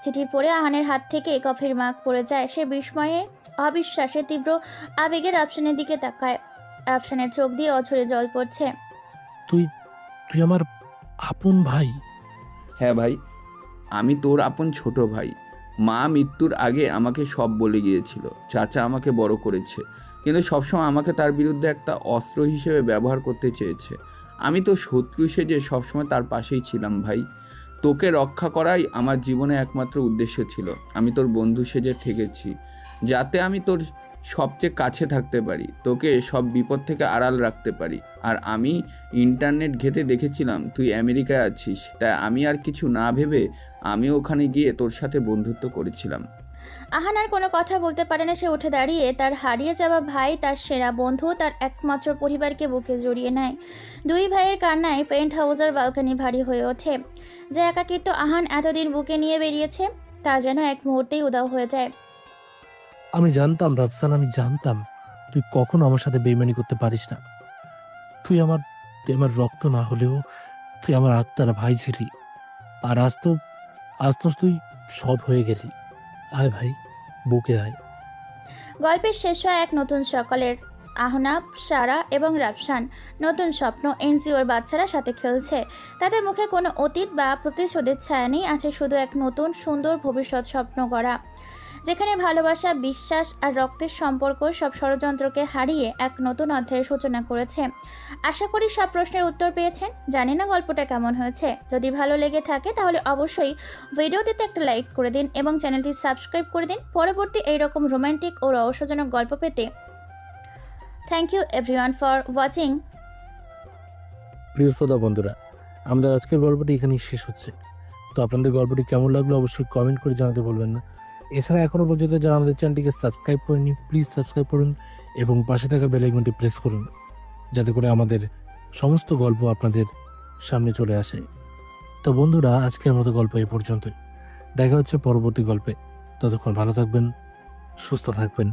চিঠি পড়ে আহানের হাত থেকে কফির মাগ পড়ে যায়। সে বিস্ময়ে, অবিশ্বাসে, তীব্র আবেগে রাফসানের দিকে তাকায়। রাফসানের চোখ দিয়ে অঝরে জল পড়ছে। তুই আমার আপন ভাই? হ্যাঁ ভাই, আমি তোর আপন ছোট ভাই। মা মৃত্যুর আগে আমাকে সব বলে গিয়েছিল। চাচা আমাকে বড় করেছে, কিন্তু সবসময় আমাকে তার বিরুদ্ধে একটা অস্ত্র হিসেবে ব্যবহার করতে চেয়েছে। আমি তো শত্রু সেজে সবসময় তার পাশেই ছিলাম ভাই। তোকে রক্ষা করাই আমার জীবনে একমাত্র উদ্দেশ্য ছিল। আমি তোর বন্ধু সেজে থেকেছি, যাতে আমি তোর সবচেয়ে কাছে থাকতে পারি, তোকে সব বিপদ থেকে আড়াল রাখতে পারি। আর আমি ইন্টারনেট ঘেঁটে দেখেছিলাম তুই আমেরিকায় আছিস, তাই আমি আর কিছু না ভেবে আমি ওখানে গিয়ে তোর সাথে বন্ধুত্ব করেছিলাম। আহান আর কোনো কথা বলতে পারে না। সে উঠে দাঁড়িয়ে তার হারিয়ে যাওয়া ভাই, তার সেরা বন্ধু, তার একমাত্র পরিবারকে বুকে জড়িয়ে নেয়। দুই ভাইয়ের কান্নায় পেন্ট হাউসের বালকানি ভারী হয়ে ওঠে। যে একাকিত্ব আহান এতদিন বুকে নিয়ে বেরিয়েছে, তা যেন এক মুহূর্তেই উধাও হয়ে যায়। আমি জানতাম রাফসান, আমি জানতাম তুই কখনো আমার সাথে বেইমানি করতে পারিস না। তুই আমার রক্ত না হলেও তুই আমার আত্মার ভাই ছিলি, আর আজ তো তুই সব হয়ে গেলি। আয় ভাই, বুকে আয়। গল্পের শেষ হয় এক নতুন সকালের। আহনাফ, সারা এবং রাফসান নতুন স্বপ্ন, এনজিওর বাচ্চারা সাথে খেলছে। তাদের মুখে কোনো অতীত বা প্রতিশোধের ছায়া নেই, আছে শুধু এক নতুন সুন্দর ভবিষ্যৎ স্বপ্ন করা, যেখানে ভালোবাসা, বিশ্বাস আর রক্তের সম্পর্ক সব ষড়যন্ত্রকে হারিয়ে এক নতুন অধ্যায়ের সূচনা করেছে। আশা করি সব প্রশ্নের উত্তর পেয়েছেন। জানি না গল্পটা কেমন হয়েছে। যদি ভালো লেগে থাকে তাহলে অবশ্যই ভিডিওটিতে একটা লাইক করে দিন এবং চ্যানেলটি সাবস্ক্রাইব করে দিন পরবর্তী এইরকম রোমান্টিক ও রহস্যজনক গল্প পেতে। Thank you everyone for watching. প্রিয় শ্রোতা বন্ধুরা, আমাদের আজকের গল্পটি এখানেই শেষ হচ্ছে। তো আপনাদের গল্পটি কেমন লাগলো অবশ্যই কমেন্ট করে জানাতে ভুলবেন না। এছাড়া এখনও পর্যন্ত যারা আমাদের চ্যানেলটিকে সাবস্ক্রাইব করেনি প্লিজ সাবস্ক্রাইব করুন এবং পাশে থাকা বেল আইকনটি প্রেস করুন, যাতে করে আমাদের সমস্ত গল্প আপনাদের সামনে চলে আসে। তো বন্ধুরা, আজকের মতো গল্প এই পর্যন্তই। দেখা হচ্ছে পরবর্তী গল্পে। ততক্ষণ ভালো থাকবেন, সুস্থ থাকবেন।